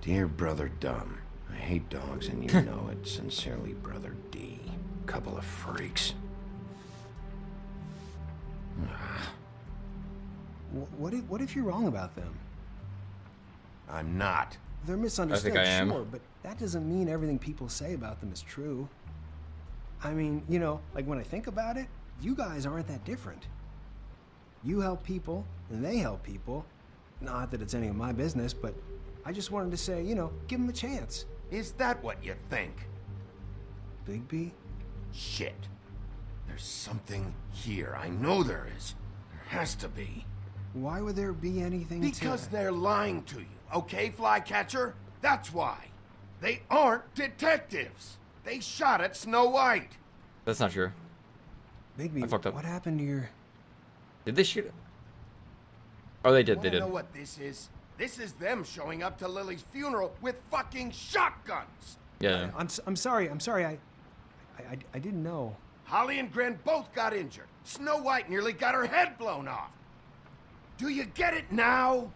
Dear Brother Dum, I hate dogs and you know it. Sincerely, Brother D. Couple of freaks. What if you're wrong about them? I'm not. They're misunderstood, I am. sure, but that doesn't mean everything people say about them is true. I mean, you know, like when I think about it, you guys aren't that different. You help people, and they help people. Not that it's any of my business, but I just wanted to say, you know, give them a chance. Is that what you think? Bigby? Shit. There's something here. I know there is. There has to be. Why would there be anything Because they're lying to you, okay, Flycatcher? That's why. They aren't detectives. They shot at Snow White. That's not true. Bigby, I fucked up. what happened to your... Did they shoot it? Oh, they did. They Wanna did. know what this is? This is them showing up to Lily's funeral with fucking shotguns. Yeah. I'm sorry. I didn't know. Holly and Gren both got injured. Snow White nearly got her head blown off. Do you get it now?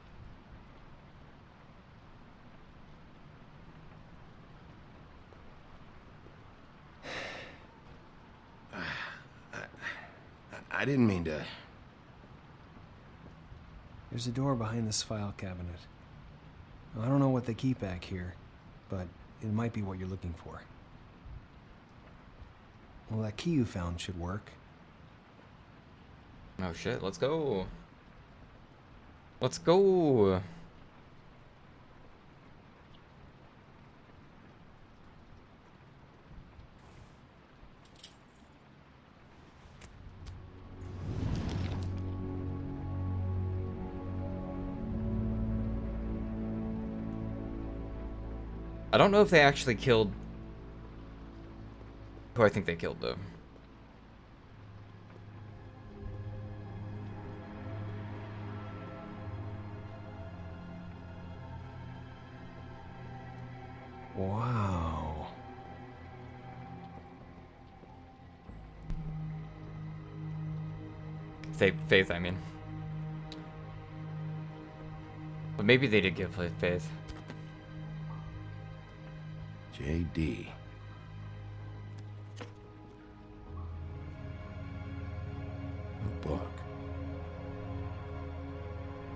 I didn't mean to... There's a door behind this file cabinet. I don't know what they keep back here, but it might be what you're looking for. Well, that key you found should work. Oh shit, let's go. Let's go. I don't know if they actually killed who I think they killed, though. Wow. Faith, I mean. But maybe they did give Faith. JD. A book.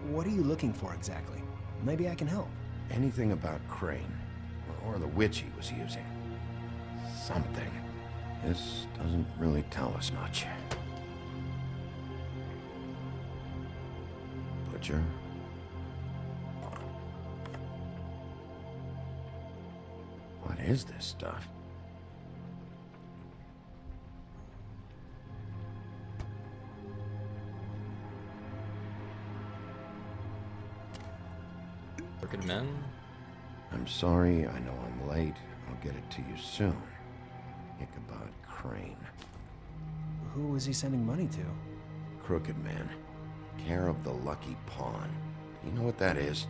What are you looking for exactly? Maybe I can help. Anything about Crane, or the witch he was using. Something. This doesn't really tell us much. Butcher. What is this stuff? Crooked Men. I'm sorry, I know I'm late. I'll get it to you soon. Ichabod Crane. Who was he sending money to? Crooked Man. Care of the Lucky Pawn. You know what that is?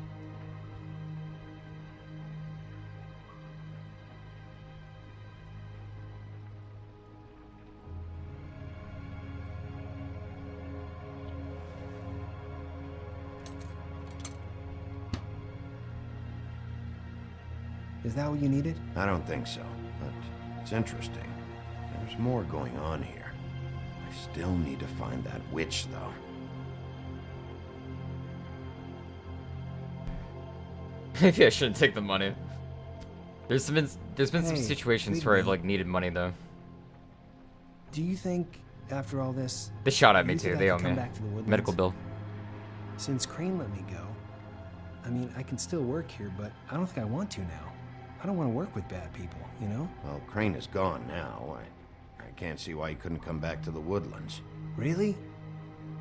Is that what you needed? I don't think so, but it's interesting. There's more going on here. I still need to find that witch, though. Maybe I shouldn't take the money. There's been some Hey, situations Bigby. where I've like needed money though. Do you think, after all this... They shot at do me you think too. I They could owe come me. back to the Woodlands? Medical bill. Since Crane let me go, I mean, I can still work here, but I don't think I want to now. I don't want to work with bad people, you know? Well, Crane is gone now. I can't see why he couldn't come back to the Woodlands. Really?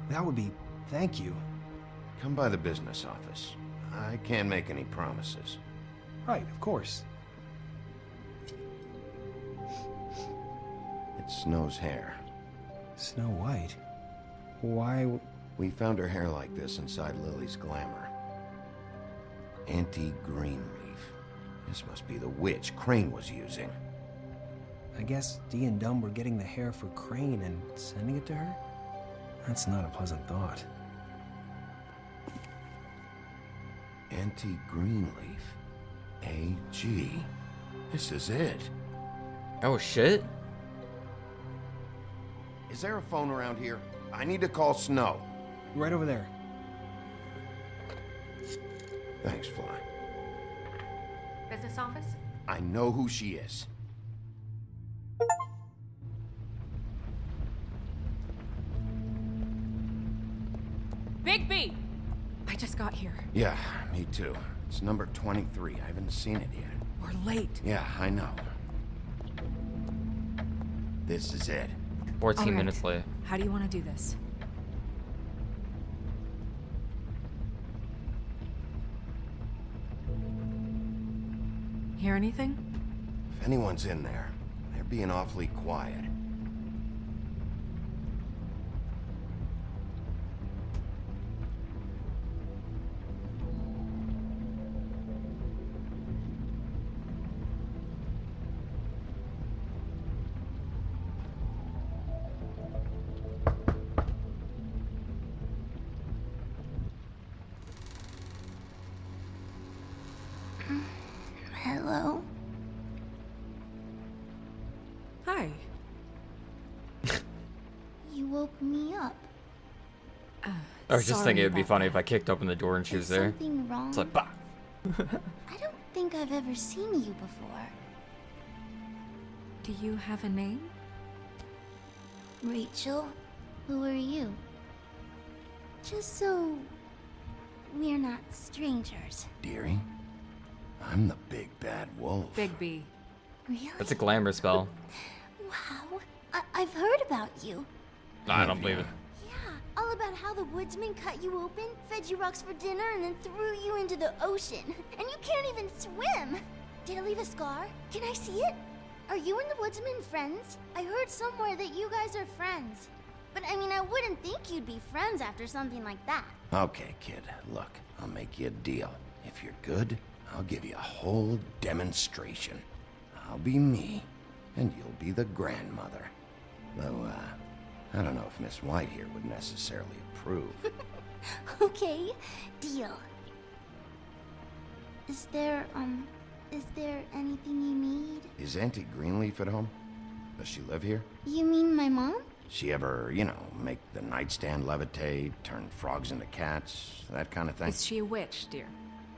That would be... thank you. Come by the business office. I can't make any promises. Right, of course. It's Snow's hair. Snow White? Why... We found her hair like this inside Lily's glamour. Anti-Greenleaf. This must be the witch Crane was using. I guess Dee and Dumb were getting the hair for Crane and sending it to her? That's not a pleasant thought. Anti-Greenleaf. AG. This is it. Oh shit. Is there a phone around here? I need to call Snow. Right over there. Thanks, Fly. Business office? I know who she is. Bigby! I just got here. Yeah, me too. It's number 23. I haven't seen it yet. We're late. Yeah, I know. This is it. 14 All right. minutes late. How do you want to do this? Hear anything? If anyone's in there, they're being awfully quiet. I was just Sorry thinking it'd be about funny if I kicked open the door and she was there. Something wrong? It's like, bah! I don't think I've ever seen you before. Do you have a name? Rachel, who are you? Just so we're not strangers. Dearie, I'm the big bad wolf. Bigby. Really? That's a glamour spell. Wow. I've heard about you. No, I don't believe it. Yeah, all about how the woodsman cut you open, fed you rocks for dinner, and then threw you into the ocean. And you can't even swim. Did it leave a scar? Can I see it? Are you and the woodsman friends? I heard somewhere that you guys are friends. But I mean, I wouldn't think you'd be friends after something like that. Okay, kid, look, I'll make you a deal. If you're good, I'll give you a whole demonstration. I'll be me, and you'll be the grandmother. Though, I don't know if Miss White here would necessarily approve. Okay, deal. Is there anything you need? Is Auntie Greenleaf at home? Does she live here? You mean my mom? She ever, make the nightstand levitate, turn frogs into cats, that kind of thing? Is she a witch, dear?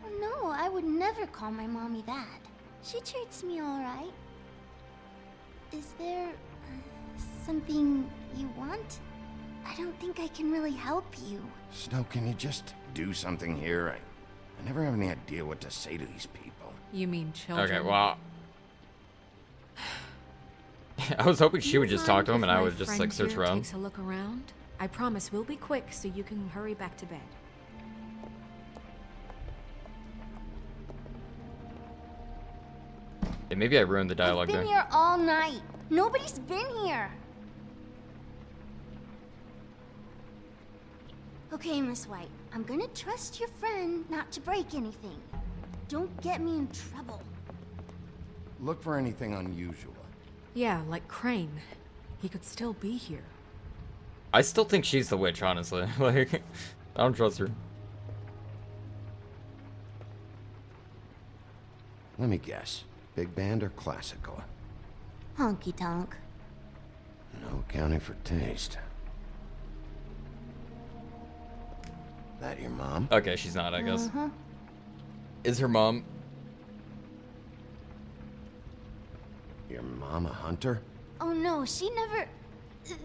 Oh, no, I would never call my mommy that. She treats me all right. Is there something you want? I don't think I can really help you. Snow, can you just do something here? I never have any idea what to say to these people. You mean children? Okay, well... I was hoping she would just talk to him and I would just, like, search around. Takes a look around. I promise we'll be quick so you can hurry back to bed. Yeah, maybe I ruined the dialogue I've been there. here all night. Nobody's been here. Okay, Miss White. I'm gonna trust your friend not to break anything. Don't get me in trouble. Look for anything unusual. Yeah, like Crane. He could still be here. I still think she's the witch, honestly. Like, I don't trust her. Let me guess. Big band or classical? Honky tonk. No accounting for taste. That your mom? Okay, she's not, I guess. Uh-huh. Is her mom? Your mom a hunter? Oh no, she never...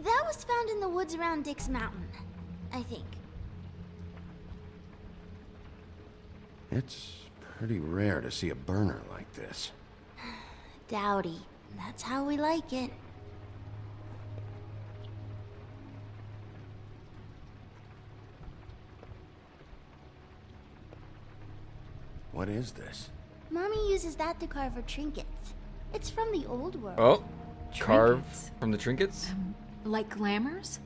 That was found in the woods around Dick's Mountain, I think. It's pretty rare to see a burner like this. Dowdy. That's how we like it. What is this? Mommy uses that to carve her trinkets. It's from the old world. Oh, carved Trinkets. from the trinkets? Like glamours?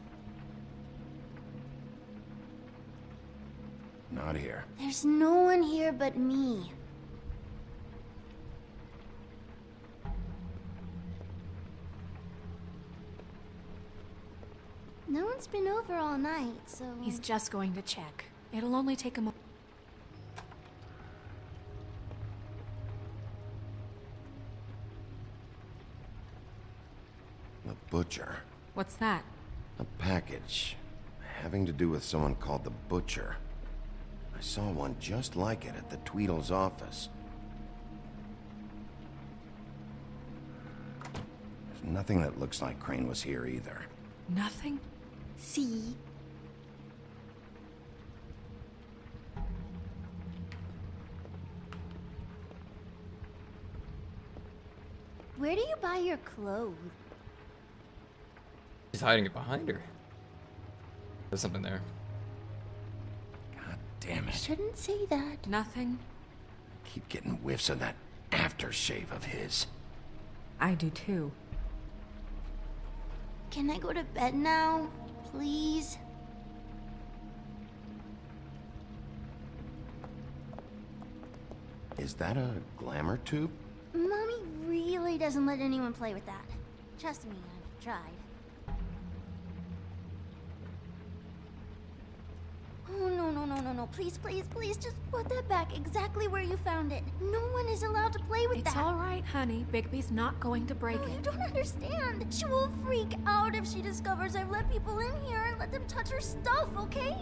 Not here. There's no one here but me. No one's been over all night, so... He's just going to check. It'll only take a moment. The butcher. What's that? A package. Having to do with someone called the Butcher. I saw one just like it at the Tweedle's office. There's nothing that looks like Crane was here either. Nothing? See? Where do you buy your clothes? She's hiding it behind her. There's something there. God damn I it. shouldn't say that. Nothing? Keep getting whiffs of that aftershave of his. I do too. Can I go to bed now? Please? Is that a glamour tube? Mommy really doesn't let anyone play with that. Trust me, I've tried. Oh, no, no, no, no, no. please, please, please, just put that back exactly where you found it. No one is allowed to play with that. It's all right, honey. Bigby's not going to break No, it. you don't understand. She will freak out if she discovers I've let people in here and let them touch her stuff, okay?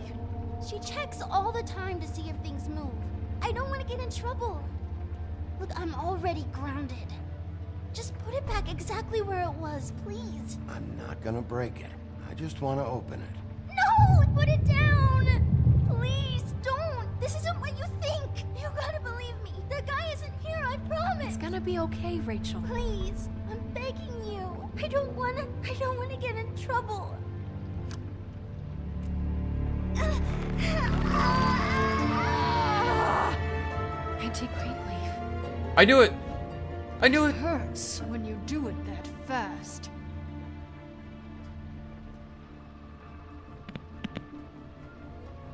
She checks all the time to see if things move. I don't want to get in trouble. Look, I'm already grounded. Just put it back exactly where it was, please. I'm not gonna break it. I just want to open it. No! Put it down! Please, don't! This isn't what you think! You gotta believe me! The guy isn't here, I promise! It's gonna be okay, Rachel. Please, I'm begging you. I don't wanna get in trouble. Auntie Greenleaf. I knew it! I knew it! Hurts when you do it that fast.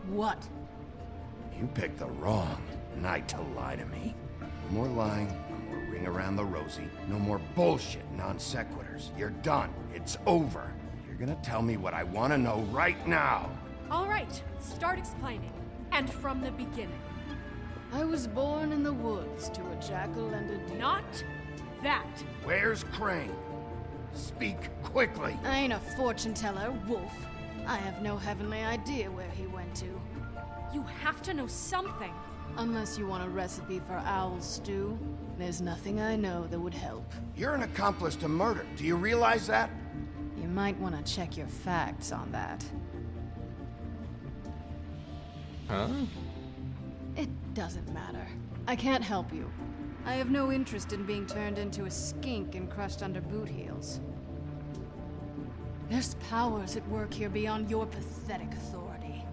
What? You picked the wrong night to lie to me. No more lying, no more ring around the rosy, no more bullshit non sequiturs. You're done. It's over. You're gonna tell me what I want to know right now. All right, start explaining. And from the beginning. I was born in the woods to a jackal and a deer. Not that. Where's Crane? Speak quickly. I ain't a fortune teller, Wolf. I have no heavenly idea where he went to. You have to know something. Unless you want a recipe for owl stew, there's nothing I know that would help. You're an accomplice to murder. Do you realize that? You might want to check your facts on that. Huh? It doesn't matter. I can't help you. I have no interest in being turned into a skink and crushed under boot heels. There's powers at work here beyond your pathetic authority.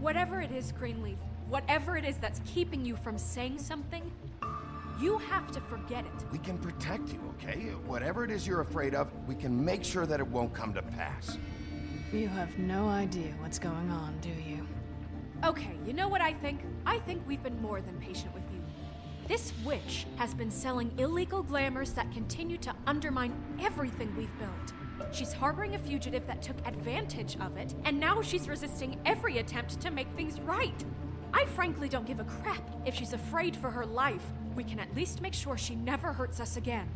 Whatever it is, Greenleaf, whatever it is that's keeping you from saying something, you have to forget it. We can protect you, okay? Whatever it is you're afraid of, we can make sure that it won't come to pass. You have no idea what's going on, do you? Okay, you know what I think? I think we've been more than patient with you. This witch has been selling illegal glamours that continue to undermine everything we've built. She's harboring a fugitive that took advantage of it, and now she's resisting every attempt to make things right. I frankly don't give a crap if she's afraid for her life. We can at least make sure she never hurts us again.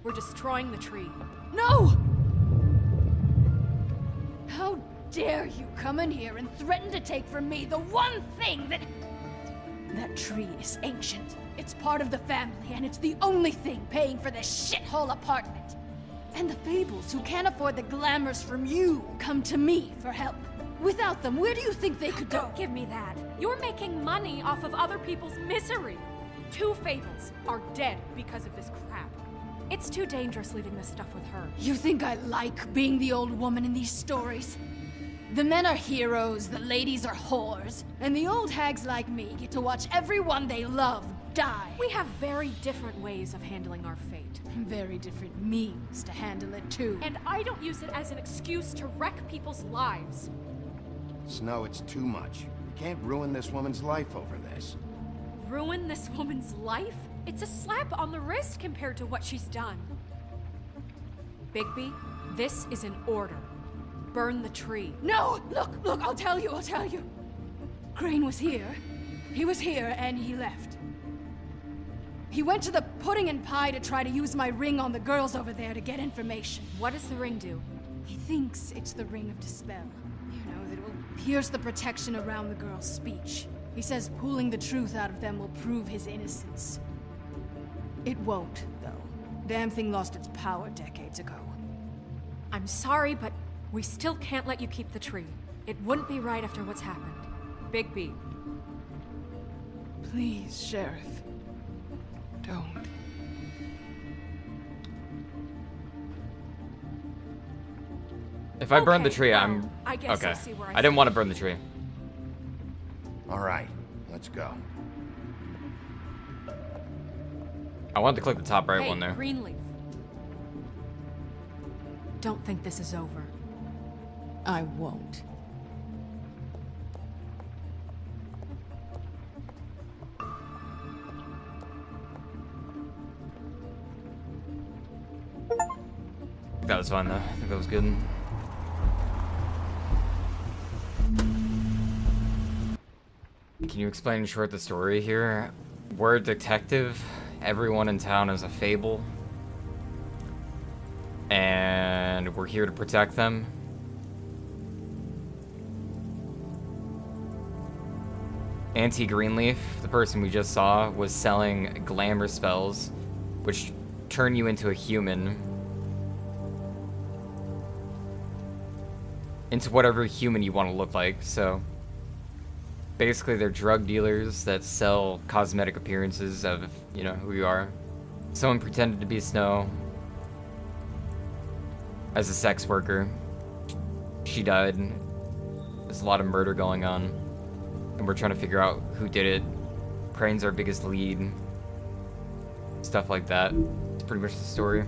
We're destroying the tree. No! How dare you come in here and threaten to take from me the one thing that... That tree is ancient. It's part of the family, and it's the only thing paying for this shithole apartment. And the Fables, who can't afford the glamours from you, come to me for help. Without them, where do you think they could go? Don't give me that. You're making money off of other people's misery. 2 Fables are dead because of this crap. It's too dangerous leaving this stuff with her. You think I like being the old woman in these stories? The men are heroes, the ladies are whores, and the old hags like me get to watch everyone they love die. We have very different ways of handling our fate. Very different means to handle it, too. And I don't use it as an excuse to wreck people's lives. Snow, it's too much. You can't ruin this woman's life over this. Ruin this woman's life? It's a slap on the wrist compared to what she's done. Bigby, this is an order. Burn the tree. No! Look, I'll tell you. Crane was here. He was here, and he left. He went to the pudding and pie to try to use my ring on the girls over there to get information. What does the ring do? He thinks it's the ring of dispel. You know, that it will pierce the protection around the girls' speech. He says pulling the truth out of them will prove his innocence. It won't, though. Damn thing lost its power decades ago. I'm sorry, but we still can't let you keep the tree. It wouldn't be right after what's happened. Bigby. Please, Sheriff. Don't. If I burn the tree, I'm... I guess okay. I'll see where I didn't want to burn the tree. All right, let's go. I wanted to click the top right Hey, one there. Greenleaf. Don't think this is over. I won't. That was fun though. I think that was good. Can you explain in short the story here? We're a detective. Everyone in town is a fable. And we're here to protect them. Auntie Greenleaf, the person we just saw, was selling glamour spells, which turn you into a human. Into whatever human you want to look like, so... Basically, they're drug dealers that sell cosmetic appearances of, you know, who you are. Someone pretended to be Snow as a sex worker. She died. There's a lot of murder going on. And we're trying to figure out who did it. Crane's our biggest lead. Stuff like that. It's pretty much the story.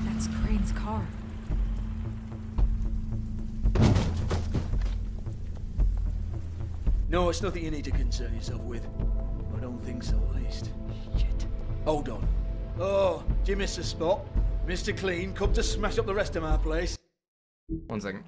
That's Crane's car. No, it's nothing you need to concern yourself with. I don't think so, at least. Shit. Hold on. Oh, do you miss a spot? Mr. Clean, come to smash up the rest of my place. 1 second.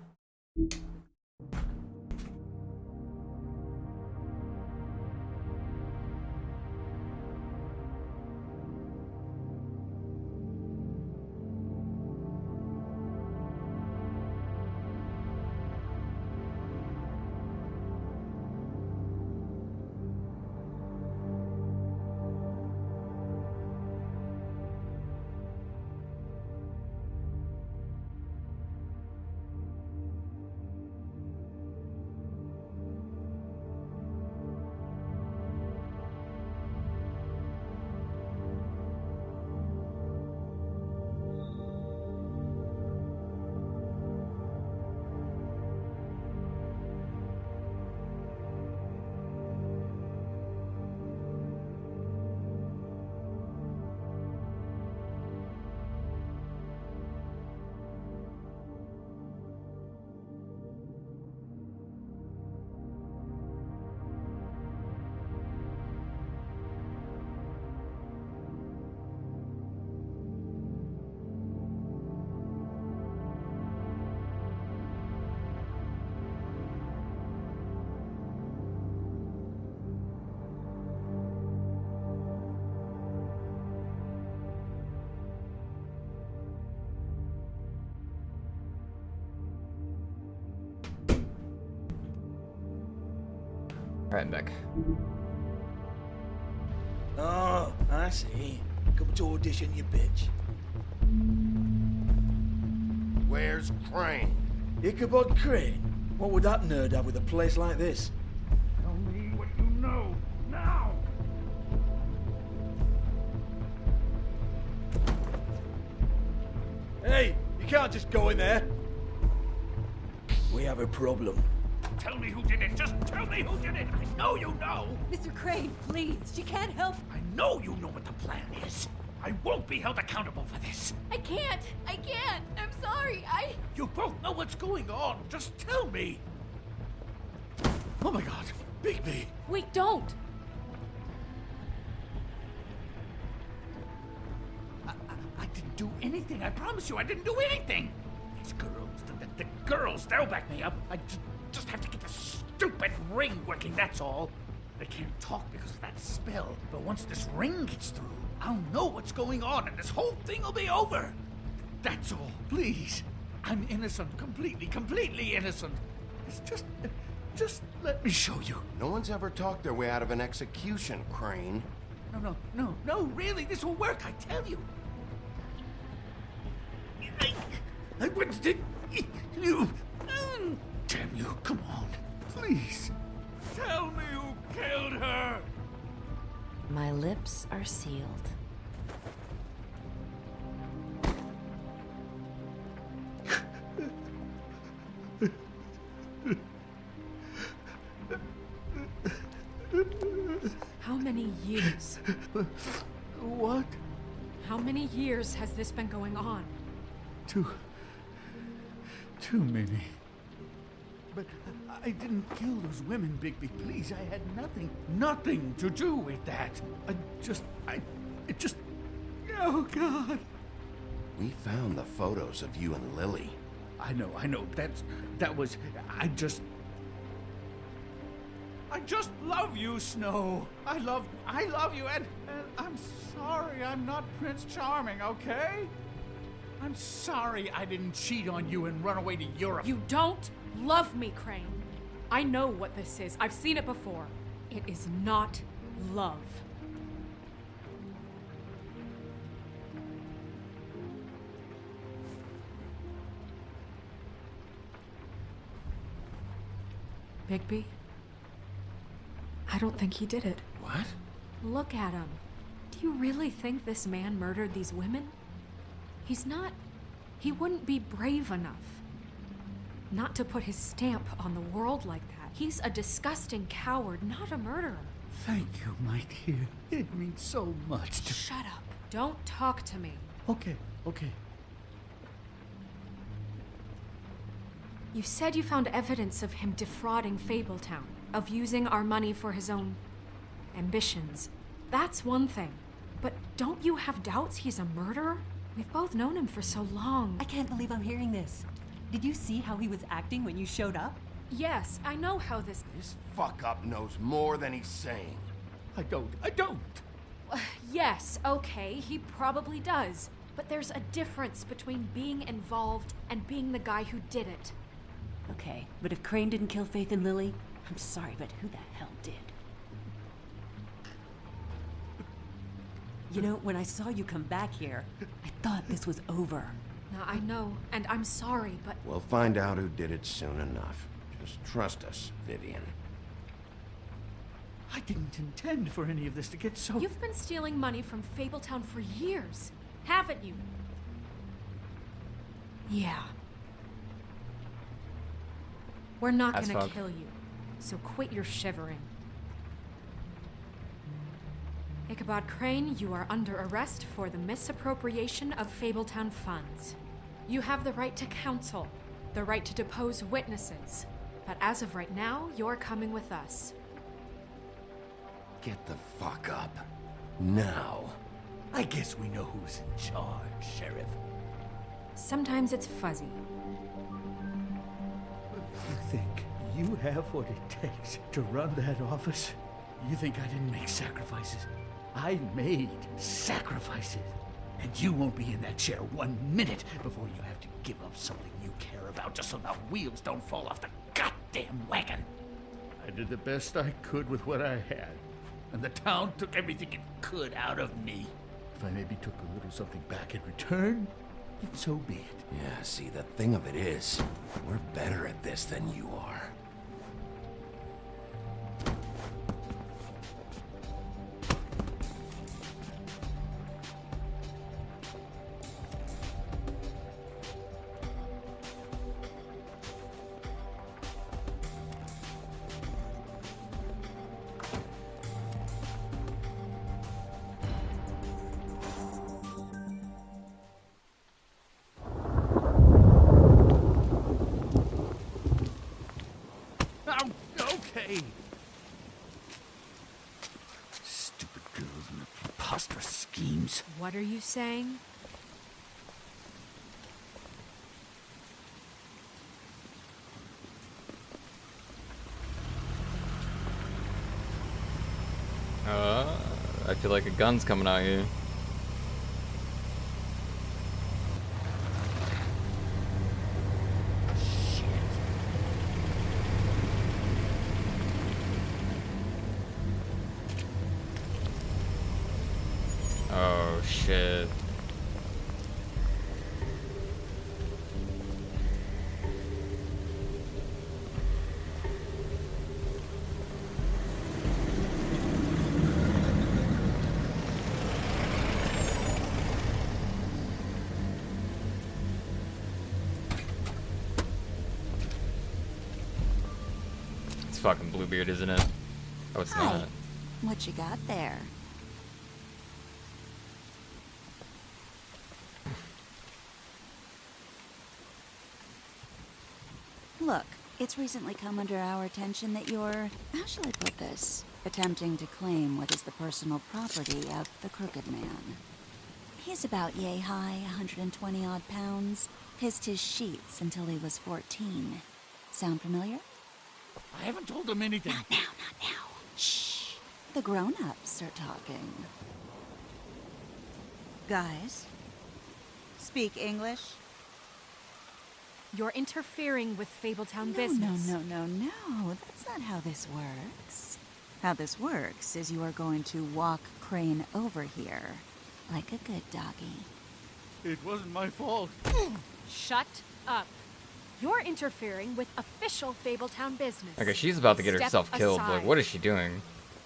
Alright, I'm back. Oh, I see. Come to audition, you bitch. Where's Crane? Ichabod Crane? What would that nerd have with a place like this? Tell me what you know, now! Hey, you can't just go in there. We have a problem. Tell me who did it. Just tell me who did it. I know you know. Mr. Crane, please. She can't help. I know you know what the plan is. I won't be held accountable for this. I can't. I'm sorry. You both know what's going on. Just tell me. Oh my god. Bigby. Wait, don't. I didn't do anything. I promise you, I didn't do anything. These girls, the girls, they'll back me up. I just have to get the stupid ring working, that's all. They can't talk because of that spell, but once this ring gets through, I'll know what's going on and this whole thing will be over. That's all, please. I'm innocent, completely innocent. It's just let me show you. No one's ever talked their way out of an execution, Crane. No, really, this will work, I tell you. I wouldn't did you. Damn you, come on, please. Tell me who killed her. My lips are sealed. How many years? What? How many years has this been going on? Too many. But I didn't kill those women, Bigby. Please, I had nothing to do with that. It just, oh God. We found the photos of you and Lily. I know. That was... I just love you, Snow. I love you, and I'm sorry I'm not Prince Charming, okay? I'm sorry I didn't cheat on you and run away to Europe. You don't love me, Crane. I know what this is. I've seen it before. It is not love. Bigby? I don't think he did it. What? Look at him. Do you really think this man murdered these women? He's not... He wouldn't be brave enough. Not to put his stamp on the world like that. He's a disgusting coward, not a murderer. Thank you, my dear. It means so much to... Shut up. Don't talk to me. Okay. You said you found evidence of him defrauding Fabletown, of using our money for his own ambitions. That's one thing. But don't you have doubts he's a murderer? We've both known him for so long. I can't believe I'm hearing this. Did you see how he was acting when you showed up? Yes, I know how this... This fuck-up knows more than he's saying. I don't. Yes, okay, he probably does. But there's a difference between being involved and being the guy who did it. Okay, but if Crane didn't kill Faith and Lily, I'm sorry, but who the hell did? You know, when I saw you come back here, I thought this was over. Now, I know, and I'm sorry, but... We'll find out who did it soon enough. Just trust us, Vivian. I didn't intend for any of this to get so... You've been stealing money from Fabletown for years, haven't you? Yeah. We're not gonna kill you, so quit your shivering. Ichabod Crane, you are under arrest for the misappropriation of Fabletown funds. You have the right to counsel, the right to depose witnesses, but as of right now, you're coming with us. Get the fuck up. Now. I guess we know who's in charge, Sheriff. Sometimes it's fuzzy. You think you have what it takes to run that office? You think I didn't make sacrifices? I made sacrifices. And you won't be in that chair 1 minute before you have to give up something you care about just so the wheels don't fall off the goddamn wagon. I did the best I could with what I had. And the town took everything it could out of me. If I maybe took a little something back in return, then so be it. Yeah, see, the thing of it is, we're better at this than you are. Okay. Stupid girls and their preposterous schemes. What are you saying? I feel like a gun's coming out here. Oh shit. It's fucking Bluebeard, isn't it? Oh, it's Hi. not. What you got there? Look, it's recently come under our attention that you're, how shall I put this, attempting to claim what is the personal property of the Crooked Man. He's about yay high, 120 odd pounds. Pissed his sheets until he was 14. Sound familiar? I haven't told him anything. Not now. Shh. The grown-ups are talking. Guys, speak English? You're interfering with Fabletown business. No. That's not how this works. How this works is you are going to walk Crane over here, like a good doggy. It wasn't my fault. Shut up. You're interfering with official Fabletown business. Okay, she's about to get Step herself killed. aside. Like, what is she doing?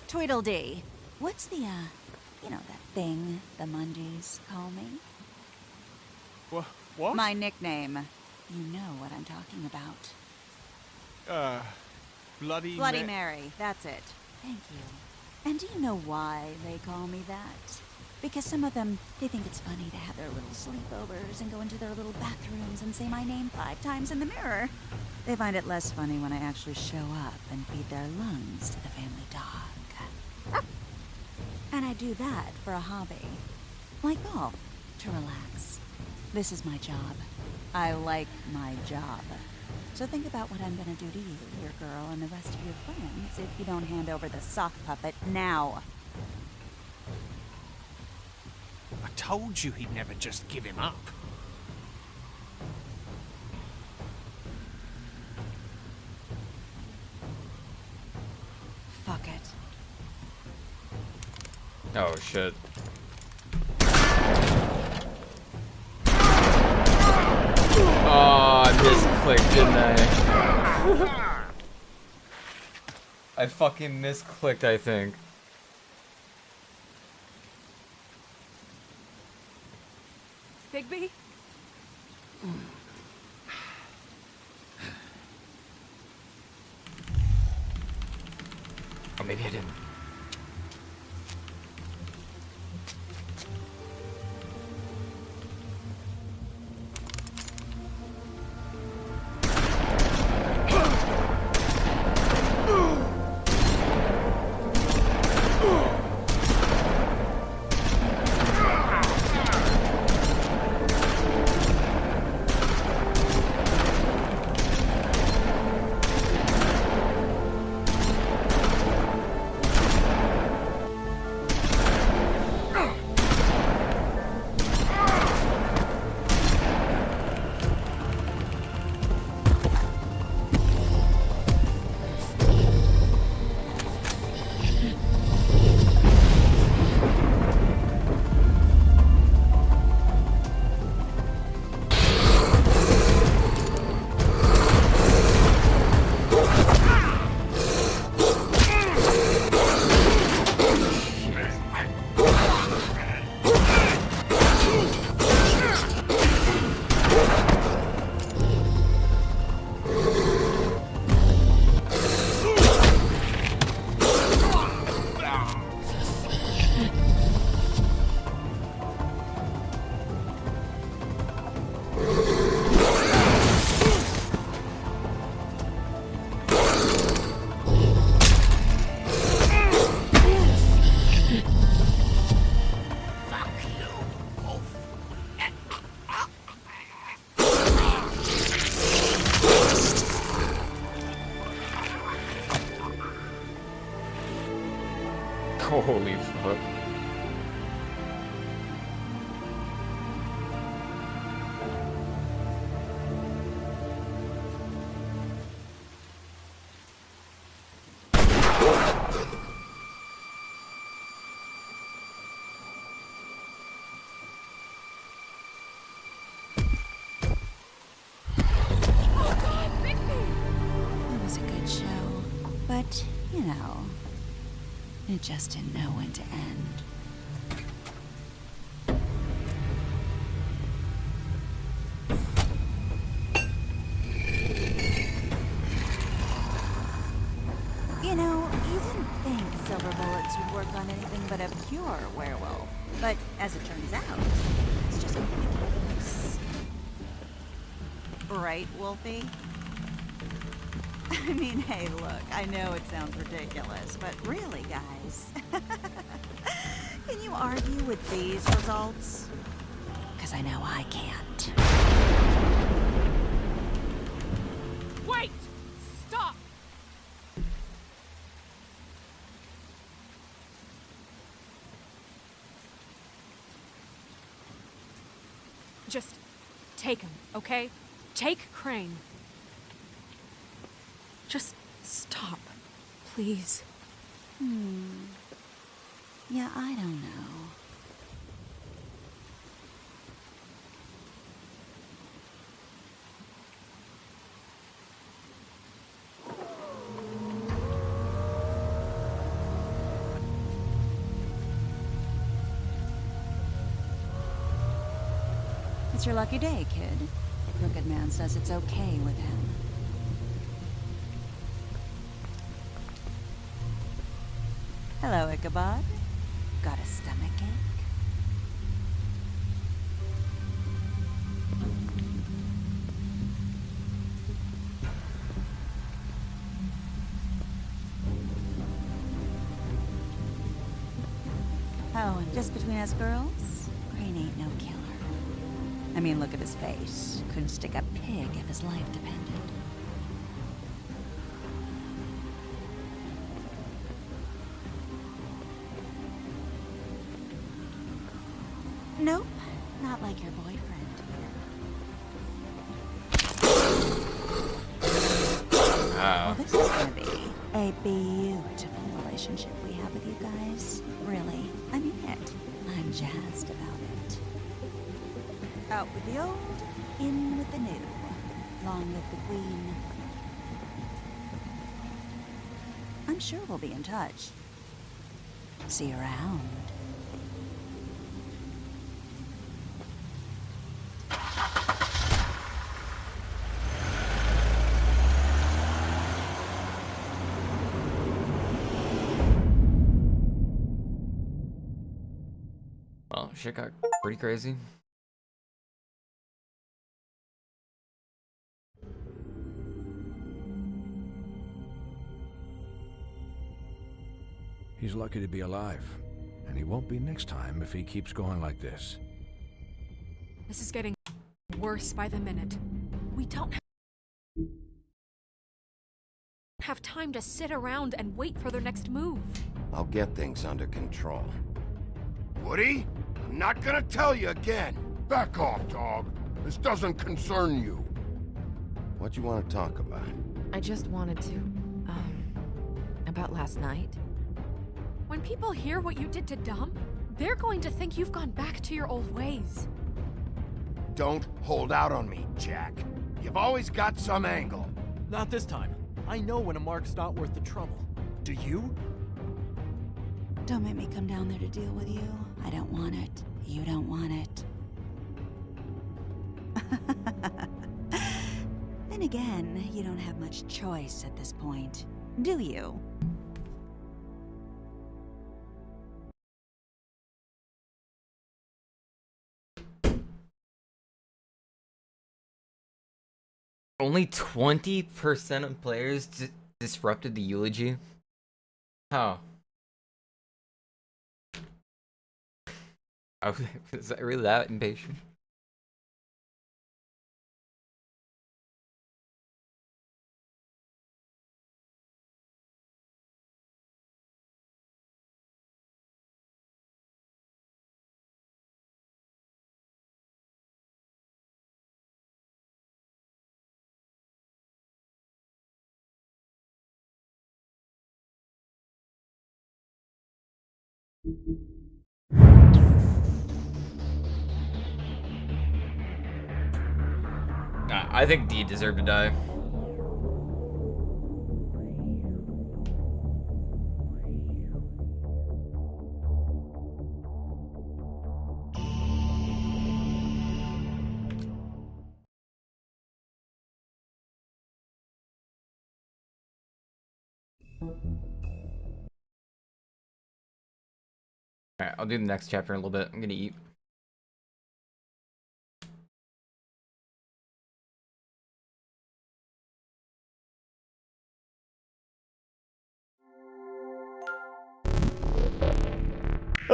Tweedledee. What's the, you know, that thing the Mundies call me? What? My nickname. You know what I'm talking about. Bloody Mary, that's it. Thank you. And do you know why they call me that? Because some of them, they think it's funny to have their little sleepovers and go into their little bathrooms and say my name 5 times in the mirror. They find it less funny when I actually show up and feed their lungs to the family dog. And I do that for a hobby. Like golf, to relax. This is my job. I like my job. So think about what I'm gonna do to you, your girl, and the rest of your friends if you don't hand over the sock puppet now. I told you he'd never just give him up. Fuck it. Oh shit. Oh, I misclicked, didn't I? I fucking misclicked, I think. Bigby? Oh, maybe I didn't. Holy fuck. It was a good show, but, you know, it just didn't know when to end. You know, you didn't think silver bullets would work on anything but a pure werewolf. But as it turns out, it's just ridiculous. Right, Wolfie? I mean, hey, look, I know it sounds ridiculous, but really, guys, can you argue with these results? because I know I can't. Wait! Stop! Just take him, okay? Take Crane. Just stop, please. Yeah, I don't know. It's your lucky day, kid. The Crooked Man says it's okay with him. Hello, Ichabod. Got a stomachache? Oh, and just between us girls, Crane ain't no killer. I mean, look at his face. Couldn't stick a pig if his life depended. Nope, not like your boyfriend. Well, this is gonna be a beautiful relationship we have with you guys. Really, I mean it. I'm jazzed about it. Out with the old, in with the new. Long live the Queen. I'm sure we'll be in touch. See you around. Well, shit got pretty crazy. He's lucky to be alive, and he won't be next time if he keeps going like this. This is getting worse by the minute. We don't have time to sit around and wait for their next move. I'll get things under control. Woody? I'm not gonna tell you again. Back off, dog. This doesn't concern you. What you want to talk about? I just wanted to, about last night. When people hear what you did to Dom, they're going to think you've gone back to your old ways. Don't hold out on me, Jack. You've always got some angle. Not this time. I know when a mark's not worth the trouble. Do you? Don't make me come down there to deal with you. I don't want it. You don't want it. Then again, you don't have much choice at this point, do you? Only 20% of players disrupted the eulogy? How? Was I really that impatient? I think D deserved to die. Alright, I'll do the next chapter in a little bit. I'm gonna eat.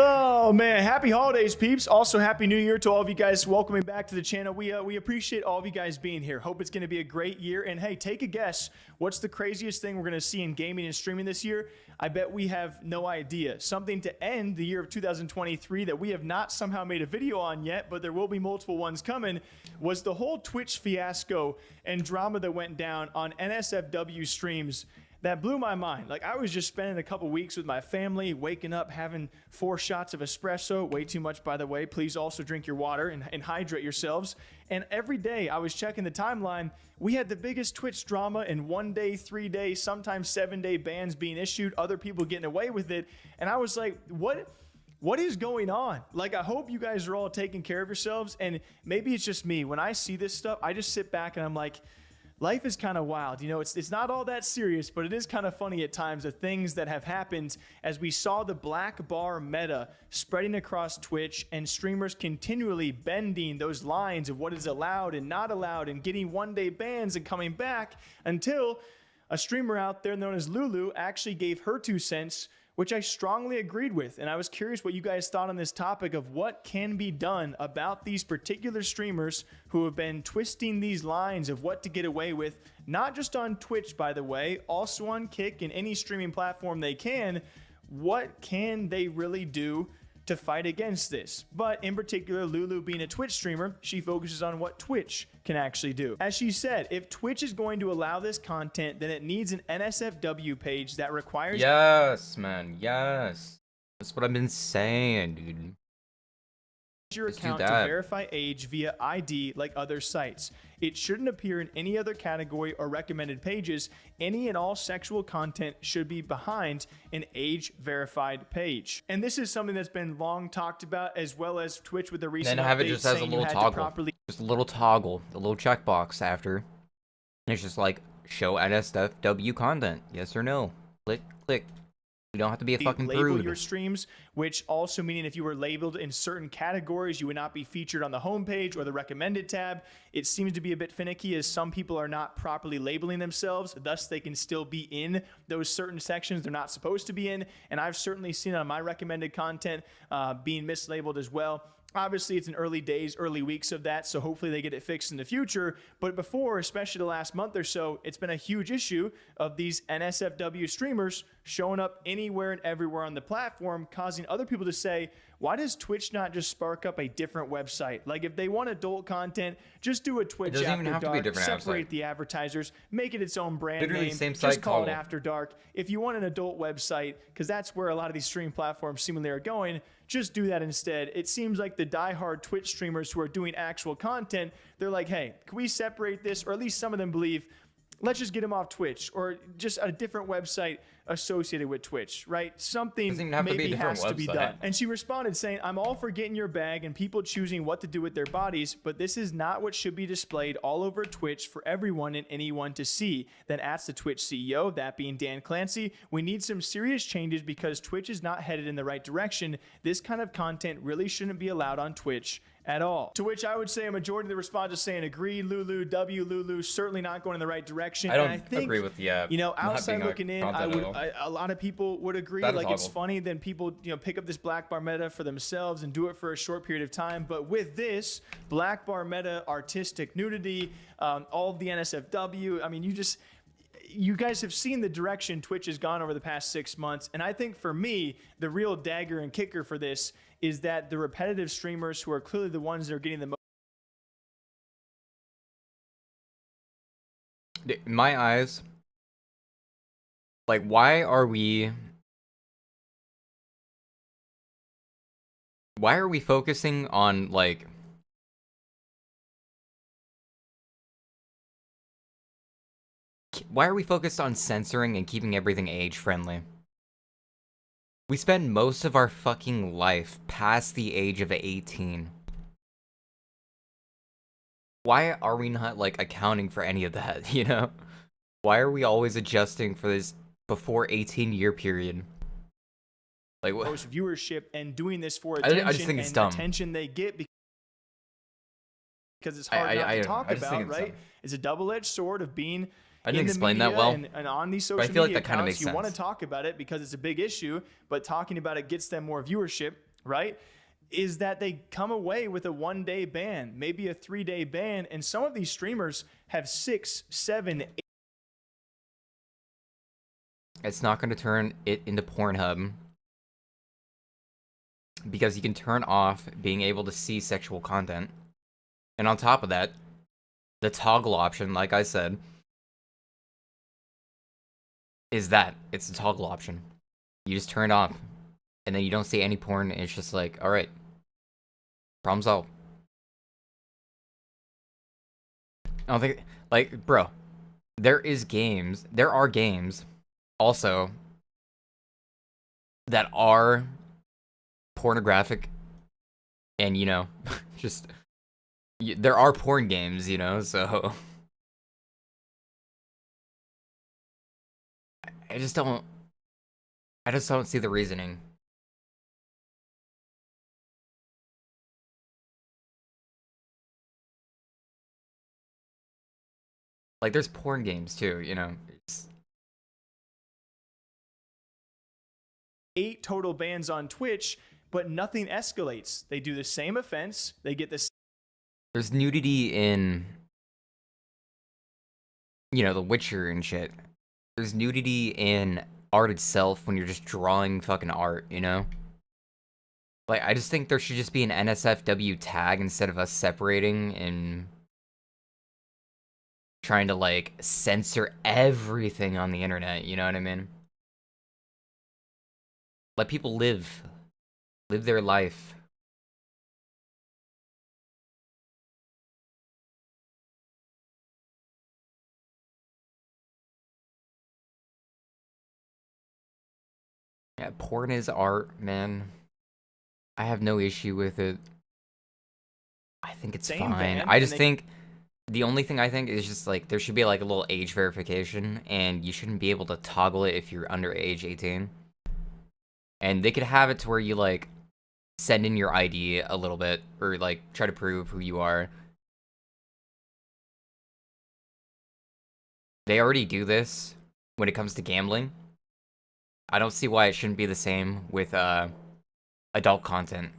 Oh man, happy holidays, peeps. Also, happy new year to all of you guys welcoming back to the channel. We appreciate all of you guys being here. Hope it's going to be a great year. And hey, take a guess. What's the craziest thing we're going to see in gaming and streaming this year? I bet we have no idea. Something to end the year of 2023 that we have not somehow made a video on yet, but there will be multiple ones coming, was the whole Twitch fiasco and drama that went down on NSFW streams. That blew my mind. Like, I was just spending a couple weeks with my family, waking up, having 4 shots of espresso, way too much, by the way. Please also drink your water and hydrate yourselves. And every day I was checking the timeline. We had the biggest Twitch drama in 1 day, 3 days, sometimes 7-day bans being issued, other people getting away with it. And I was like, what is going on? Like, I hope you guys are all taking care of yourselves. And maybe it's just me. When I see this stuff, I just sit back and I'm like, life is kind of wild. You know, it's not all that serious, but it is kind of funny at times, the things that have happened as we saw the black bar meta spreading across Twitch and streamers continually bending those lines of what is allowed and not allowed and getting 1-day bans and coming back until a streamer out there known as Lulu actually gave her 2 cents, which I strongly agreed with. And I was curious what you guys thought on this topic of what can be done about these particular streamers who have been twisting these lines of what to get away with, not just on Twitch, by the way, also on Kick and any streaming platform they can. What can they really do to fight against this? But in particular, Lulu being a Twitch streamer, she focuses on what Twitch can actually do. As she said, if Twitch is going to allow this content, then it needs an NSFW page that requires— Yes, man, yes. That's what I've been saying, dude. your account to verify age via ID like other sites. It shouldn't appear in any other category or recommended pages. Any and all sexual content should be behind an age-verified page. And this is something that's been long talked about, as well as Twitch with the recent then have it update just as a saying you little had to toggle. properly— Just a little toggle, a little checkbox after. And it's just like, show NSFW content, yes or no. Click, click. You don't have to be a fucking label prude. your streams, which also meaning if you were labeled in certain categories, you would not be featured on the homepage or the recommended tab. It seems to be a bit finicky as some people are not properly labeling themselves, thus they can still be in those certain sections they're not supposed to be in. And I've certainly seen it on my recommended content being mislabeled as well. Obviously, it's in early days, early weeks of that, so hopefully they get it fixed in the future. But before, especially the last month or so, it's been a huge issue of these NSFW streamers showing up anywhere and everywhere on the platform, causing other people to say, why does Twitch not just spark up a different website? Like, if they want adult content, just do a Twitch doesn't After even have to Dark, be a different separate website. the advertisers, make it its own brand Literally name, same just site call it toggle. After Dark. If you want an adult website, because that's where a lot of these stream platforms seemingly are going, just do that instead. It seems like the diehard Twitch streamers who are doing actual content, they're like, hey, can we separate this? Or at least some of them believe, let's just get them off Twitch, or just a different website associated with Twitch, right? Something maybe has to be done. And she responded saying, I'm all for getting your bag and people choosing what to do with their bodies, but this is not what should be displayed all over Twitch for everyone and anyone to see. Then asks the Twitch CEO, that being Dan Clancy, we need some serious changes because Twitch is not headed in the right direction. This kind of content really shouldn't be allowed on Twitch at all. To which I would say a majority of the respondents saying agree, Lulu, Lulu, certainly not going in the right direction. I don't and I think, agree with the, you know, not outside being looking in, content at all. a lot of people would agree. That is Like, it's awful. funny, then people, you know, pick up this black bar meta for themselves and do it for a short period of time. But with this black bar meta, artistic nudity, all of the NSFW, I mean, you guys have seen the direction Twitch has gone over the past 6 months. And I think for me, the real dagger and kicker for this is that the repetitive streamers who are clearly the ones that are getting the most. In my eyes, like, why are we focusing on, like, why are we focused on censoring and keeping everything age friendly? We spend most of our fucking life past the age of 18. Why are we not, like, accounting for any of that, you know? Why are we always adjusting for this before 18-year period? Like, what? Most viewership and doing this for I attention just think it's and dumb. attention they get because it's hard not to talk I just think about, it's right? dumb. It's a double-edged sword of being I didn't in the explain that media well, and on these but I social feel like media that kinda accounts. makes You want to sense. talk about it because it's a big issue, but talking about it gets them more viewership. right, is that they come away with a 1-day ban, maybe a 3-day ban, and some of these streamers have 6, 7, 8. It's not going to turn it into Pornhub, because you can turn off being able to see sexual content. And on top of that, the toggle option, like I said, is that it's a toggle option. You just turn it off, and then you don't see any porn, and it's just like, all right, problem solved. I don't think, like, bro, there are games also that are pornographic, and, you know, just, there are porn games, you know, so I just don't see the reasoning. Like, there's porn games too, you know. It's... 8 total bans on Twitch, but nothing escalates. They do the same offense. They get this. There's nudity in, you know, The Witcher and shit. There's nudity in art itself when you're just drawing fucking art, you know? Like, I just think there should just be an NSFW tag instead of us separating and trying to, like, censor everything on the internet, you know what I mean? Let people live their life. Yeah, porn is art, man. I have no issue with it. I think it's Same fine. ban, I and just they- think the only thing I think is just like there should be like a little age verification, and you shouldn't be able to toggle it if you're under age 18. And they could have it to where you like send in your ID a little bit, or like try to prove who you are. They already do this when it comes to gambling. I don't see why it shouldn't be the same with adult content.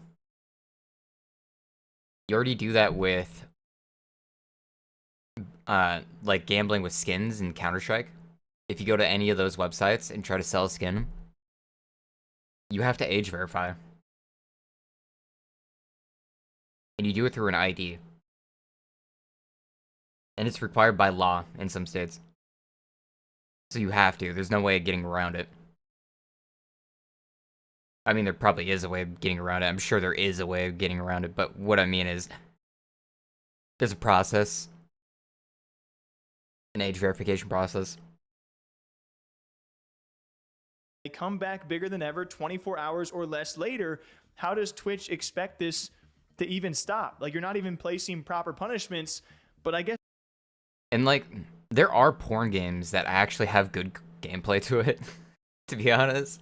You already do that with like gambling with skins in Counter-Strike. If you go to any of those websites and try to sell a skin, you have to age verify. And you do it through an ID. And it's required by law in some states. So you have to. There's no way of getting around it. I mean, there probably is a way of getting around it. I'm sure there is a way of getting around it. But what I mean is, there's a process. An age verification process. They come back bigger than ever 24 hours or less later. How does Twitch expect this to even stop? Like, you're not even placing proper punishments, but I guess. And like, there are porn games that actually have good gameplay to it, to be honest.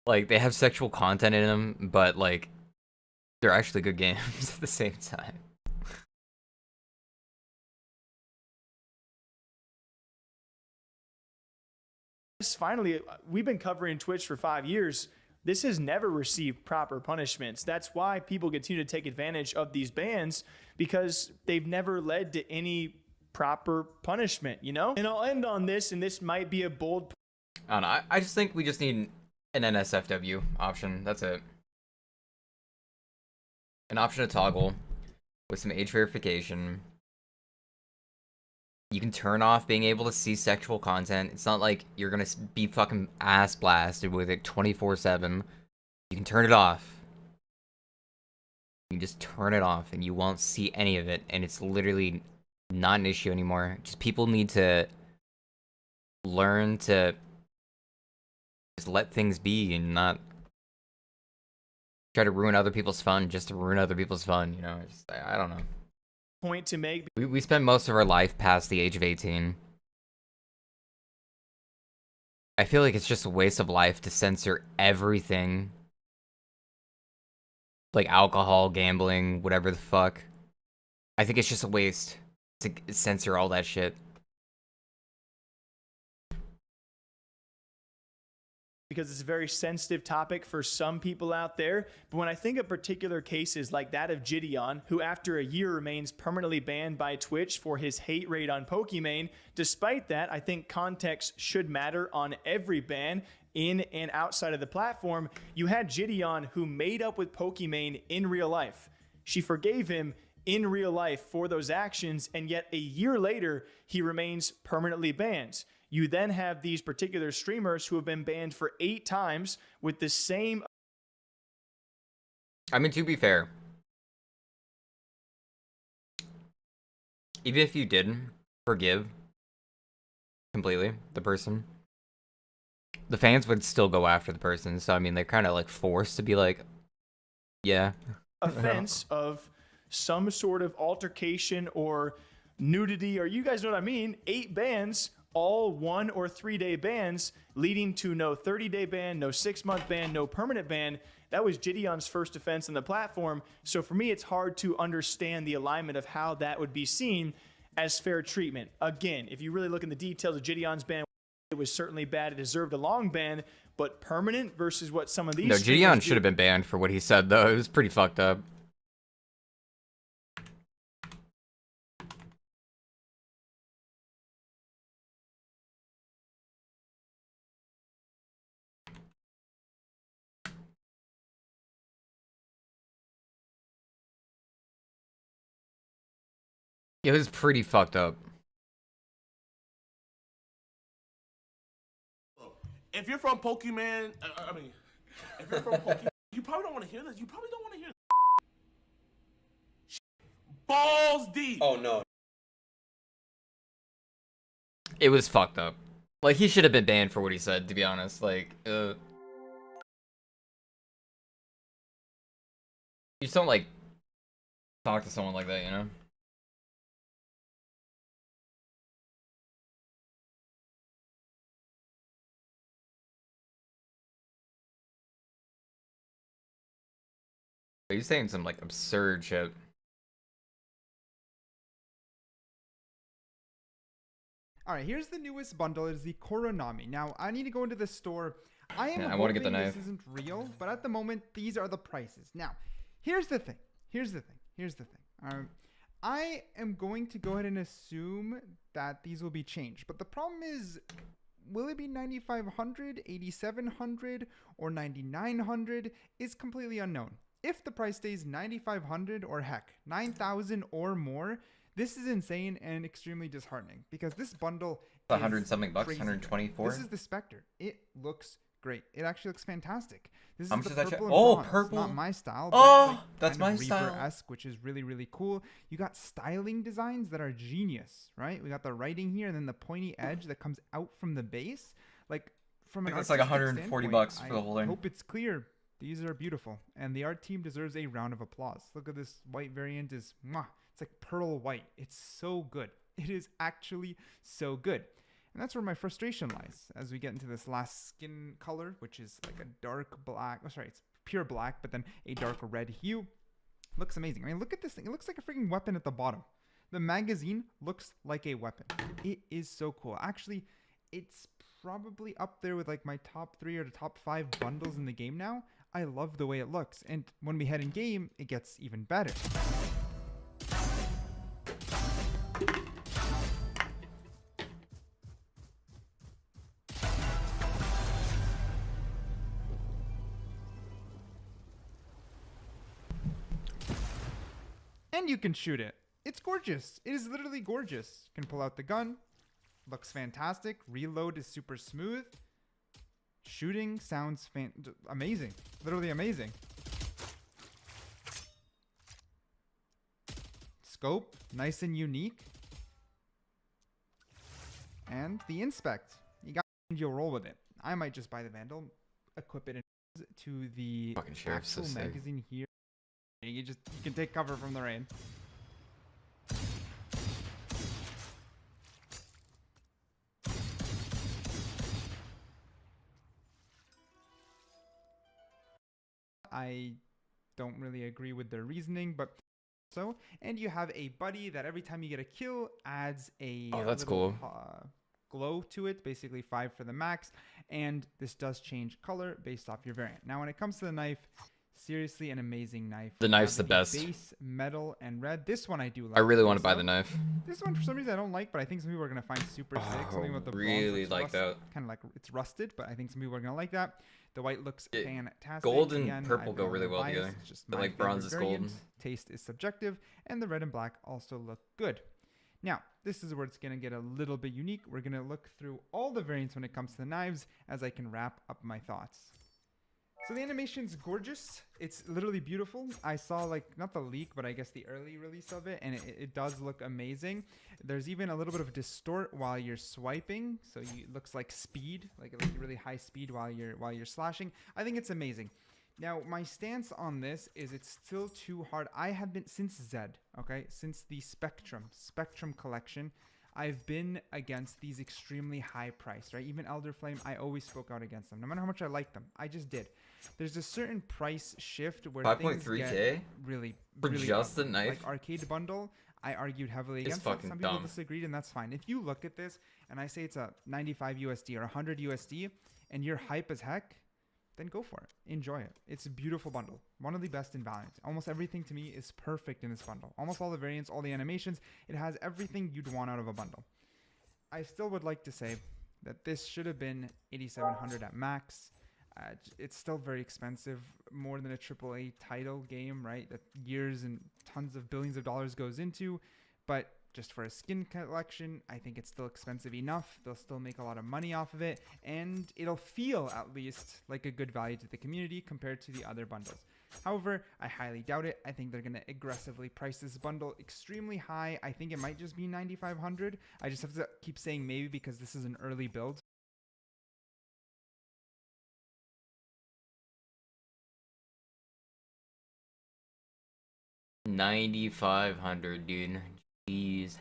Like, they have sexual content in them, but like, they're actually good games at the same time. Finally, we've been covering Twitch for 5 years. This has never received proper punishments. That's why people continue to take advantage of these bans, because they've never led to any proper punishment, you know? And I'll end on this, and this might be a bold. I don't know. I just think we just need an NSFW option. That's it. An option to toggle with some age verification. You can turn off being able to see sexual content. It's not like you're gonna be fucking ass blasted with it 24/7. You can turn it off. You can just turn it off and you won't see any of it, and it's literally not an issue anymore. Just people need to learn to just let things be and not try to ruin other people's fun just to ruin other people's fun, you know? I don't know. Point to make. We spend most of our life past the age of 18. I feel like it's just a waste of life to censor everything. Like alcohol, gambling, whatever the fuck. I think it's just a waste to censor all that shit. because it's a very sensitive topic for some people out there. But when I think of particular cases like that of Gideon, who after a year remains permanently banned by Twitch for his hate raid on Pokimane, despite that, I think context should matter on every ban in and outside of the platform. You had Gideon, who made up with Pokimane in real life. She forgave him in real life for those actions, and yet a year later, he remains permanently banned. You then have these particular streamers who have been banned for 8 times with the same... I mean, to be fair, even if you didn't forgive completely the person, the fans would still go after the person. So, I mean, they're kind of like forced to be like, yeah. offense of some sort of altercation or nudity, or you guys know what I mean, 8 bans, all 1 or 3 day bans, leading to no 30-day ban, no 6-month ban, no permanent ban. That was Gideon's first offense on the platform. So for me, it's hard to understand the alignment of how that would be seen as fair treatment. Again, if you really look in the details of Gideon's ban, it was certainly bad. It deserved a long ban, but permanent versus what some of these... No, Gideon should have been banned for what he said, though. It was pretty fucked up. It was pretty fucked up. If you're from Pokemon, I mean, if you're from Pokemon, you probably don't want to hear this. You probably don't want to hear this. Balls deep. Oh, no. It was fucked up. Like, he should have been banned for what he said, to be honest. Like, you just don't, like, talk to someone like that, you know? He's saying some, like, absurd shit. Alright, here's the newest bundle. It is the Koronami. Now, I need to go into the store. I am I want to get the hoping knife. this isn't real, but at the moment, these are the prices. Now, here's the thing. I am going to go ahead and assume that these will be changed. But the problem is, will it be 9,500, 8,700, or 9,900 is completely unknown. If the price stays 9,500 or heck, 9,000 or more, this is insane and extremely disheartening because this bundle 100 something bucks, crazy. 124. This is the Spectre. It looks great. It actually looks fantastic. This How is much the is that purple shit? and Oh, bronze. purple. Not my style. Oh, but it's like that's kind my of style. Reaper-esque, which is really, really cool. You got styling designs that are genius, right? We got the writing here and then the pointy edge that comes out from the base. Like from I an think it's like artistic 140 standpoint, bucks for the whole I thing. hope it's clear. These are beautiful, and the art team deserves a round of applause. Look at this white variant is, mwah, it's like pearl white. It's so good. It is actually so good. And that's where my frustration lies as we get into this last skin color, which is like a dark black. Oh, sorry, it's pure black, but then a dark red hue. Looks amazing. I mean, look at this thing. It looks like a freaking weapon at the bottom. The magazine looks like a weapon. It is so cool. Actually, it's probably up there with like my top 3 or the top 5 bundles in the game now. I love the way it looks. And when we head in game, it gets even better. And you can shoot it. It's gorgeous. It is literally gorgeous. You can pull out the gun. Looks fantastic. Reload is super smooth. Shooting sounds amazing. Literally amazing. Scope, nice and unique. And the inspect. You got your roll with it. I might just buy the Vandal, equip it to the Fucking sheriff's so actual sick. magazine here. You can take cover from the rain. I don't really agree with their reasoning, but so, and you have a buddy that every time you get a kill adds a Oh, that's little, cool. glow to it, basically 5 for the max, and this does change color based off your variant. Now when it comes to the knife, seriously an amazing knife. The knife's the best. Base, metal, and red. This one I do like. I really want to buy the knife. This one for some reason I don't like, but I think some people are going to find super sick. Something about the bronze really like that. Kind of like it's rusted, but I think some people are going to like that. The white looks fantastic. Gold and Again, purple I've go been really well biased. together. It's just But my like bronze is favorite gold. variant. Taste is subjective, and the red and black also look good. Now, this is where it's going to get a little bit unique. We're going to look through all the variants when it comes to the knives as I can wrap up my thoughts. So the animation's gorgeous. It's literally beautiful. I saw like, not the leak, but I guess the early release of it, and it does look amazing. There's even a little bit of distort while you're swiping. So it looks like speed, like really high speed while you're slashing. I think it's amazing. Now, my stance on this is it's still too hard. I have been, since Zed, okay, since the Spectrum collection, I've been against these extremely high price, right? Even Elder Flame, I always spoke out against them, no matter how much I liked them. I just did. There's a certain price shift where 5.3K really for just the knife. Like Arcade Bundle, I argued heavily It's against it. fucking Some people dumb. disagreed, and that's fine. If you look at this and I say it's a 95 USD or 100 USD, and you're hype as heck, then go for it. Enjoy it. It's a beautiful bundle. One of the best in Valiant. Almost everything to me is perfect in this bundle. Almost all the variants, all the animations, it has everything you'd want out of a bundle. I still would like to say that this should have been 8,700 at max. It's still very expensive, more than a AAA title game, right? That years and tons of billions of dollars goes into, but just for a skin collection, I think it's still expensive enough. They'll still make a lot of money off of it, and it'll feel at least like a good value to the community compared to the other bundles. However, I highly doubt it. I think they're going to aggressively price this bundle extremely high. I think it might just be 9,500. I just have to keep saying maybe because this is an early build. $9,500, dude. Jeez.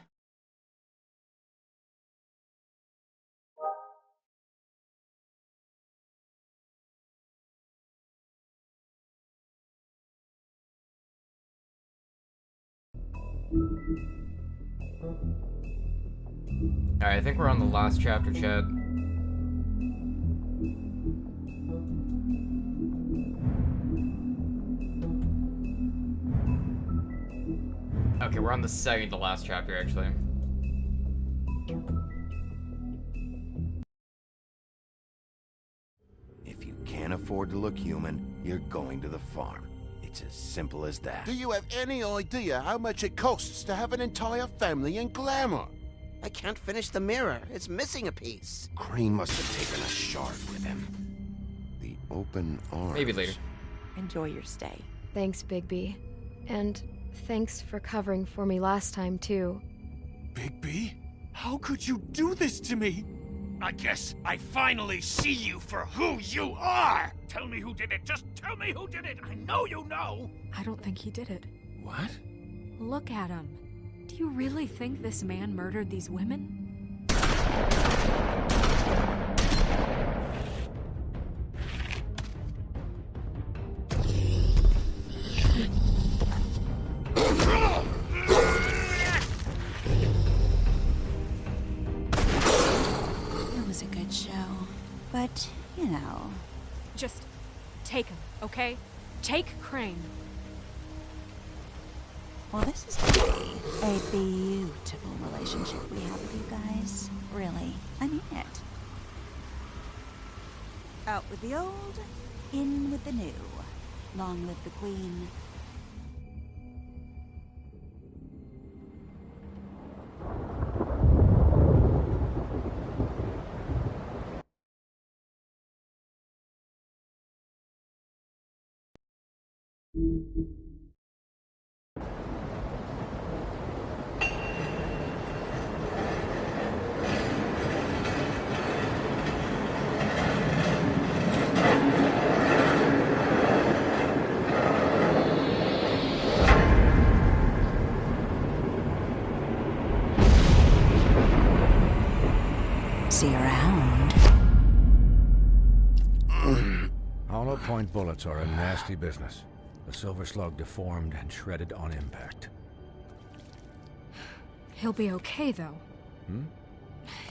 Alright, I think we're on the last chapter, Chad. Okay, we're on the second to last chapter, actually. If you can't afford to look human, you're going to the farm. It's as simple as that. Do you have any idea how much it costs to have an entire family in glamour? I can't finish the mirror. It's missing a piece. Crane must have taken a shard with him. The open arms. Maybe later. Enjoy your stay. Thanks, Bigby. And thanks for covering for me last time, too. Bigby? How could you do this to me? I guess I finally see you for who you are! Tell me who did it. Just tell me who did it. I know you know. I don't think he did it. What? Look at him. Do you really think this man murdered these women? It was a good show. But, you know. Just take him, okay? Take Crane. Well, this is gonna be a beautiful relationship we have with you guys. Really. I mean it. Out with the old, in with the new. Long live the Queen. See you around. Hollow point bullets are a nasty business. The Silver Slug deformed and shredded on impact. He'll be okay, though.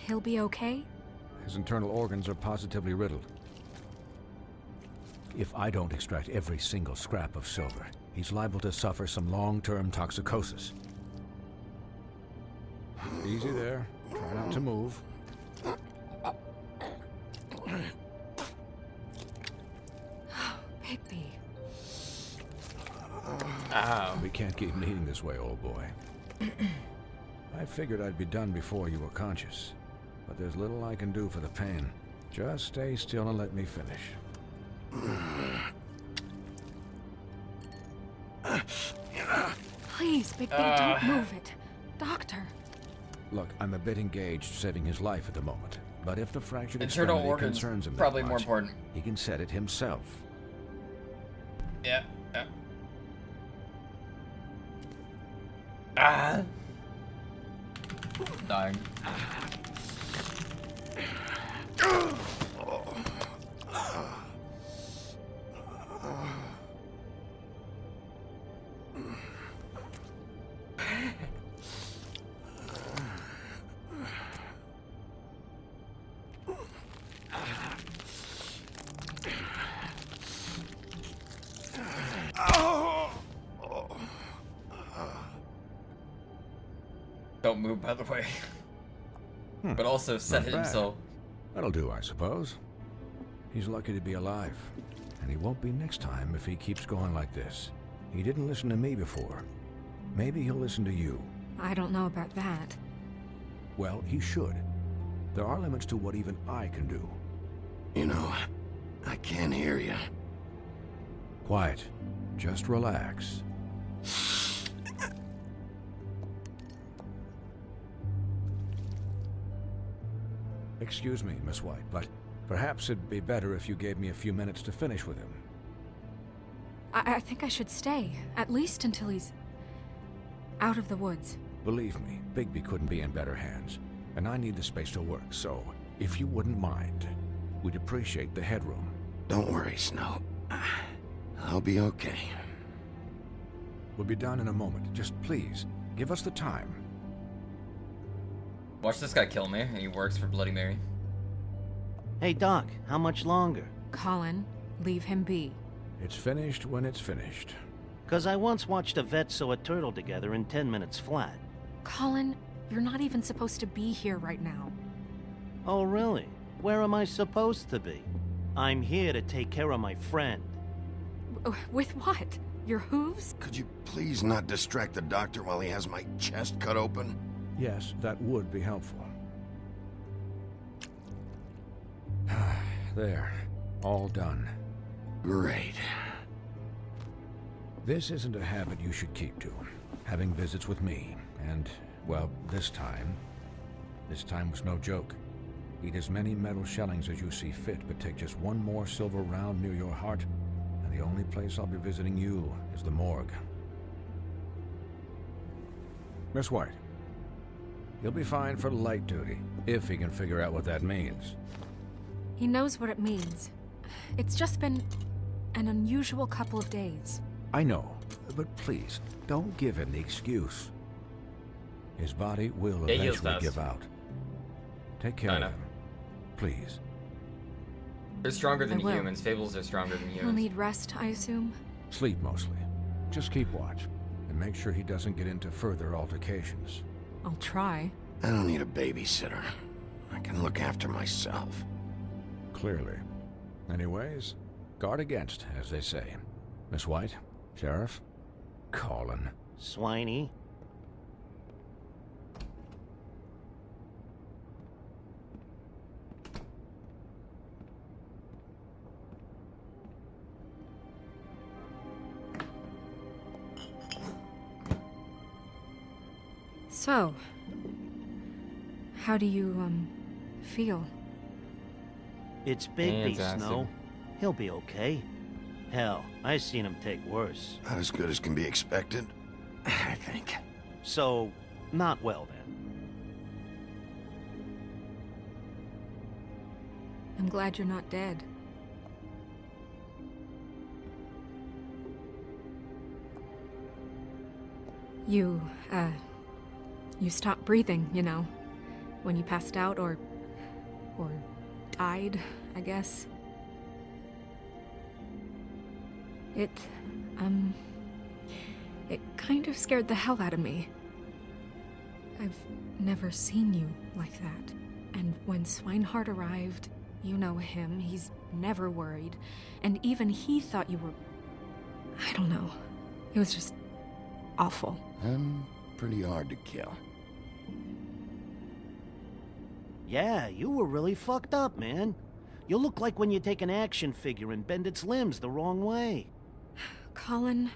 He'll be okay? His internal organs are positively riddled. If I don't extract every single scrap of silver, he's liable to suffer some long-term toxicosis. Easy there. Try not to move. Bigby. Ow. We can't keep bleeding this way, old boy. I figured I'd be done before you were conscious, but there's little I can do for the pain. Just stay still and let me finish. Please, Bigby, don't move it. Doctor. Look, I'm a bit engaged saving his life at the moment, but if the fractured Internal extremity organs, concerns him probably that more much, important. he can set it himself. Yeah. Ah. Dying. Don't move, by the way. But also set Not it bad. himself. That'll do, I suppose. He's lucky to be alive, and he won't be next time if he keeps going like this. He didn't listen to me before. Maybe he'll listen to you. I don't know about that. Well, he should. There are limits to what even I can do. You know, I can't hear you. Quiet. Just relax. Excuse me, Miss White, but perhaps it'd be better if you gave me a few minutes to finish with him. I think I should stay, at least until he's out of the woods. Believe me, Bigby couldn't be in better hands, and I need the space to work, so if you wouldn't mind, we'd appreciate the headroom. Don't worry, Snow. I'll be okay. We'll be done in a moment. Just please, give us the time. Watch this guy kill me, and he works for Bloody Mary. Hey, Doc, how much longer? Colin, leave him be. It's finished when it's finished. 'Cause I once watched a vet sew a turtle together in 10 minutes flat. Colin, you're not even supposed to be here right now. Oh, really? Where am I supposed to be? I'm here to take care of my friend. With what? Your hooves? Could you please not distract the doctor while he has my chest cut open? Yes, that would be helpful. There. All done. Great. This isn't a habit you should keep to. Having visits with me. And, well, this time was no joke. Eat as many metal shellings as you see fit, but take just one more silver round near your heart, and the only place I'll be visiting you is the morgue. Miss White. He'll be fine for light duty, if he can figure out what that means. He knows what it means. It's just been an unusual couple of days. I know, but please, don't give him the excuse. His body will Yeah, he heals eventually fast. give out. Take care I of know. him. Please. They're stronger than I will. humans. Fables are stronger than He'll humans. need rest, I assume. Sleep mostly. Just keep watch, and make sure he doesn't get into further altercations. I'll try. I don't need a babysitter. I can look after myself. Clearly. Anyways, guard against, as they say. Miss White, Sheriff, Colin. Swiney. So, how do you, feel? It's Bigby, Fantastic. Snow. He'll be okay. Hell, I seen him take worse. Not as good as can be expected, I think. So, not well then. I'm glad you're not dead. You stopped breathing, you know. when you passed out or died, I guess. It kind of scared the hell out of me. I've never seen you like that. And when Swinehart arrived, you know him, he's never worried. And even he thought you were... I don't know. It was just awful. Pretty hard to kill. Yeah, you were really fucked up, man. You look like when you take an action figure and bend its limbs the wrong way. Colin...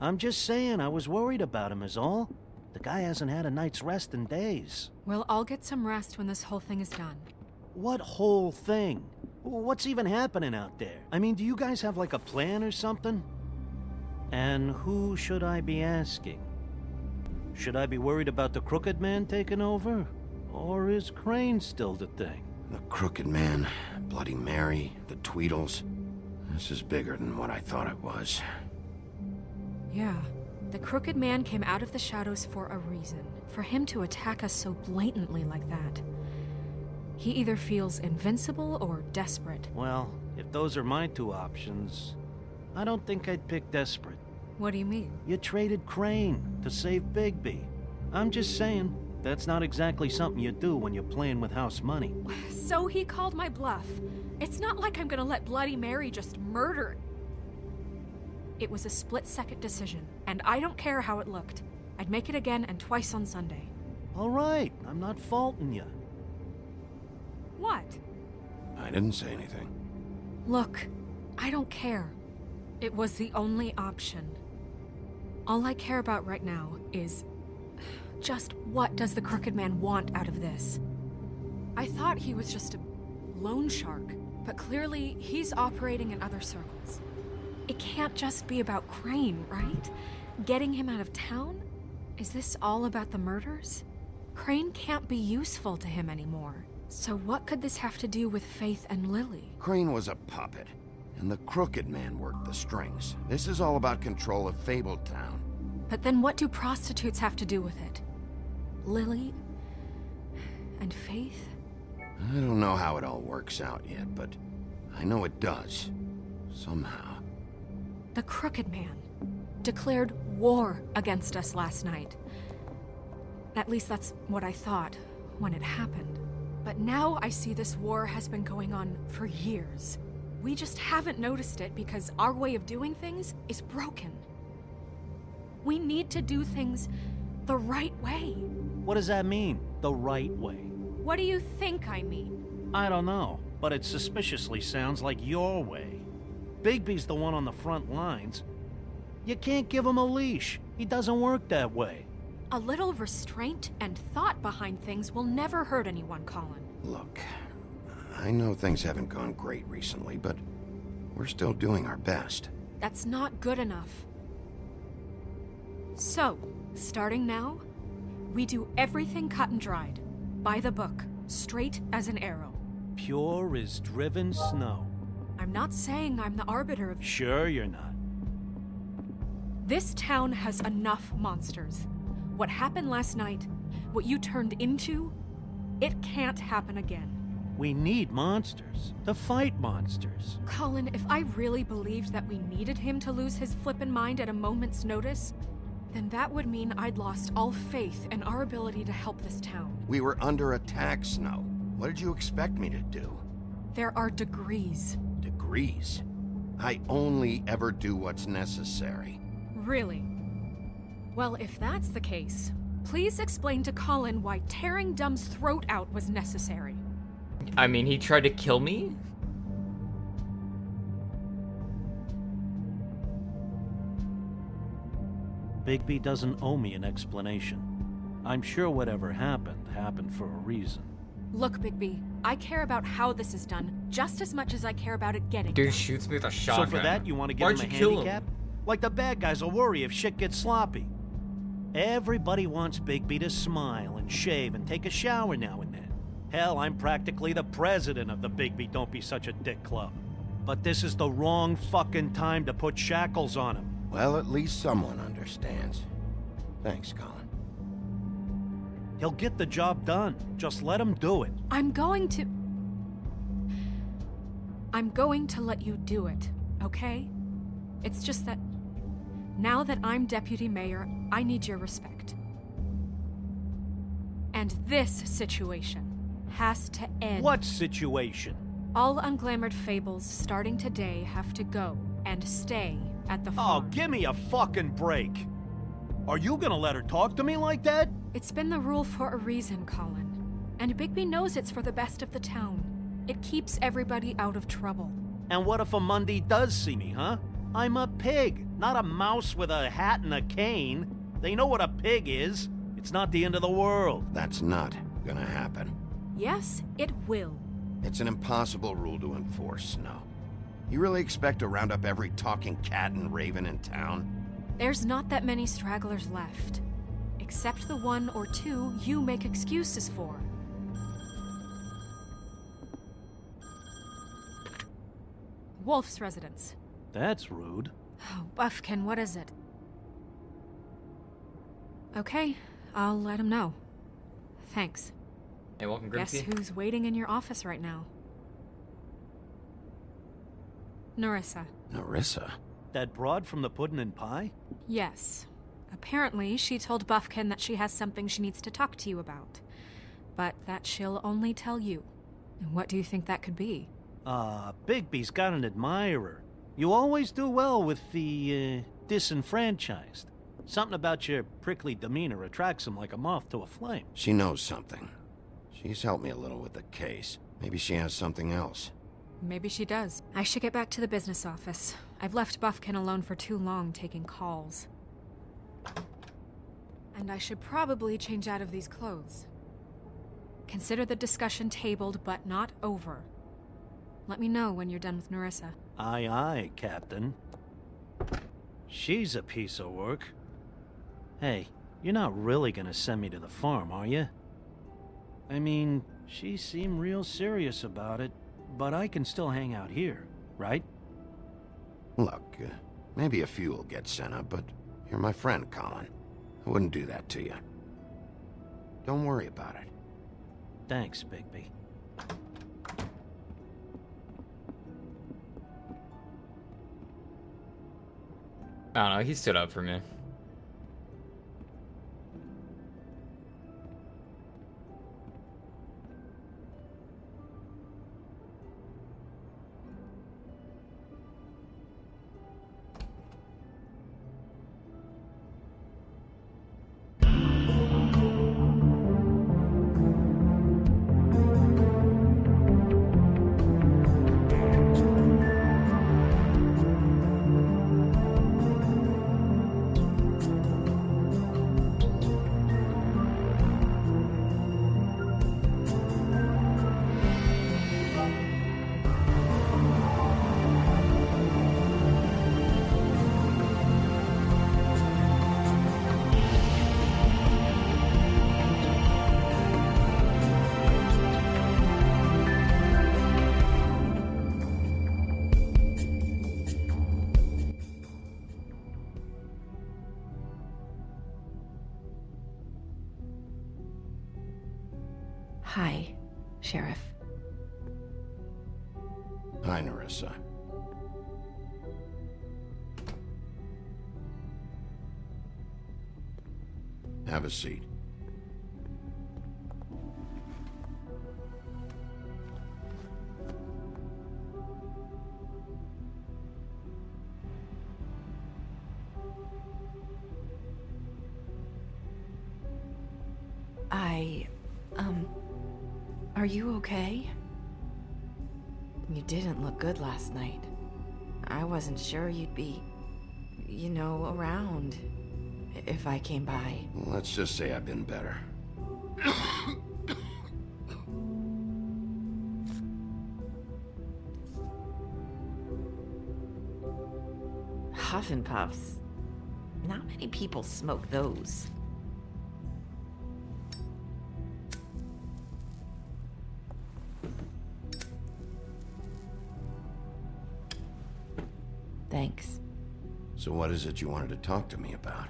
I'm just saying, I was worried about him is all. The guy hasn't had a night's rest in days. We'll all get some rest when this whole thing is done. What whole thing? What's even happening out there? I mean, do you guys have like a plan or something? And who should I be asking? Should I be worried about the Crooked Man taking over? Or is Crane still the thing? The Crooked Man, Bloody Mary, the Tweedles. This is bigger than what I thought it was. Yeah. The Crooked Man came out of the shadows for a reason. For him to attack us so blatantly like that. He either feels invincible or desperate. Well, if those are my two options, I don't think I'd pick desperate. What do you mean? You traded Crane to save Bigby. I'm just saying, that's not exactly something you do when you're playing with house money. So he called my bluff. It's not like I'm gonna let Bloody Mary just murder. It was a split-second decision, and I don't care how it looked. I'd make it again and twice on Sunday. All right, I'm not faulting you. What? I didn't say anything. Look, I don't care. It was the only option. All I care about right now is... just what does the Crooked Man want out of this? I thought he was just a loan shark, but clearly he's operating in other circles. It can't just be about Crane, right? Getting him out of town? Is this all about the murders? Crane can't be useful to him anymore. So what could this have to do with Faith and Lily? Crane was a puppet, and the Crooked Man worked the strings. This is all about control of Fabletown. But then what do prostitutes have to do with it? Lily? And Faith? I don't know how it all works out yet, but I know it does. Somehow. The Crooked Man declared war against us last night. At least that's what I thought when it happened. But now I see this war has been going on for years. We just haven't noticed it because our way of doing things is broken. We need to do things the right way. What does that mean, the right way? What do you think I mean? I don't know, but it suspiciously sounds like your way. Bigby's the one on the front lines. You can't give him a leash. He doesn't work that way. A little restraint and thought behind things will never hurt anyone, Colin. Look, I know things haven't gone great recently, but we're still doing our best. That's not good enough. So, starting now, we do everything cut and dried. By the book, straight as an arrow. Pure as driven snow. I'm not saying I'm the arbiter of... Sure you're not. This town has enough monsters. What happened last night, what you turned into, it can't happen again. We need monsters. To fight monsters. Colin, if I really believed that we needed him to lose his flippin' mind at a moment's notice, then that would mean I'd lost all faith in our ability to help this town. We were under attack, Snow. What did you expect me to do? There are degrees. Degrees? I only ever do what's necessary. Really? Well, if that's the case, please explain to Colin why tearing Dumb's throat out was necessary. I mean, he tried to kill me? Bigby doesn't owe me an explanation. I'm sure whatever happened, happened for a reason. Look, Bigby, I care about how this is done just as much as I care about it getting Dude done. shoots me with a shotgun. So for that, you want to give Why'd him a you kill handicap? him? Like the bad guys will worry if shit gets sloppy. Everybody wants Bigby to smile and shave and take a shower now and then. Hell, I'm practically the president of the Bigby Don't Be Such a Dick Club. But this is the wrong fucking time to put shackles on him. Well, at least someone understands. Thanks, Colin. He'll get the job done. Just let him do it. I'm going to let you do it, okay? It's just that now that I'm deputy mayor, I need your respect. And this situation has to end. What situation? All unglamored fables starting today have to go and stay at the farm. Oh, give me a fucking break. Are you gonna let her talk to me like that? It's been the rule for a reason, Colin. And Bigby knows it's for the best of the town. It keeps everybody out of trouble. And what if a Mundy does see me, huh? I'm a pig, not a mouse with a hat and a cane. They know what a pig is. It's not the end of the world. That's not gonna happen. Yes, it will. It's an impossible rule to enforce, Snow. You really expect to round up every talking cat and raven in town? There's not that many stragglers left. Except the one or two you make excuses for. Wolf's residence. That's rude. Oh, Buffkin, what is it? Okay, I'll let him know. Thanks. Hey, welcome, Guess Grimsey. who's waiting in your office right now? Narissa. Narissa? That broad from the puddin' and pie? Yes. Apparently, she told Buffkin that she has something she needs to talk to you about. But that she'll only tell you. And what do you think that could be? Bigby's got an admirer. You always do well with the, disenfranchised. Something about your prickly demeanor attracts him like a moth to a flame. She knows something. She's helped me a little with the case. Maybe she has something else. Maybe she does. I should get back to the business office. I've left Buffkin alone for too long taking calls. And I should probably change out of these clothes. Consider the discussion tabled, but not over. Let me know when you're done with Narissa. Aye, aye, Captain. She's a piece of work. Hey, you're not really gonna send me to the farm, are you? I mean, she seemed real serious about it, but I can still hang out here, right? Look, maybe a few will get sent up, but you're my friend, Colin. I wouldn't do that to you. Don't worry about it. Thanks, Bigby. I don't know, he stood up for me. Hi, Sheriff. Hi, Narissa. Have a seat. Are you okay? You didn't look good last night. I wasn't sure you'd be, you know, around if I came by. Let's just say I've been better. Huff and Puffs. Not many people smoke those. Thanks. So what is it you wanted to talk to me about?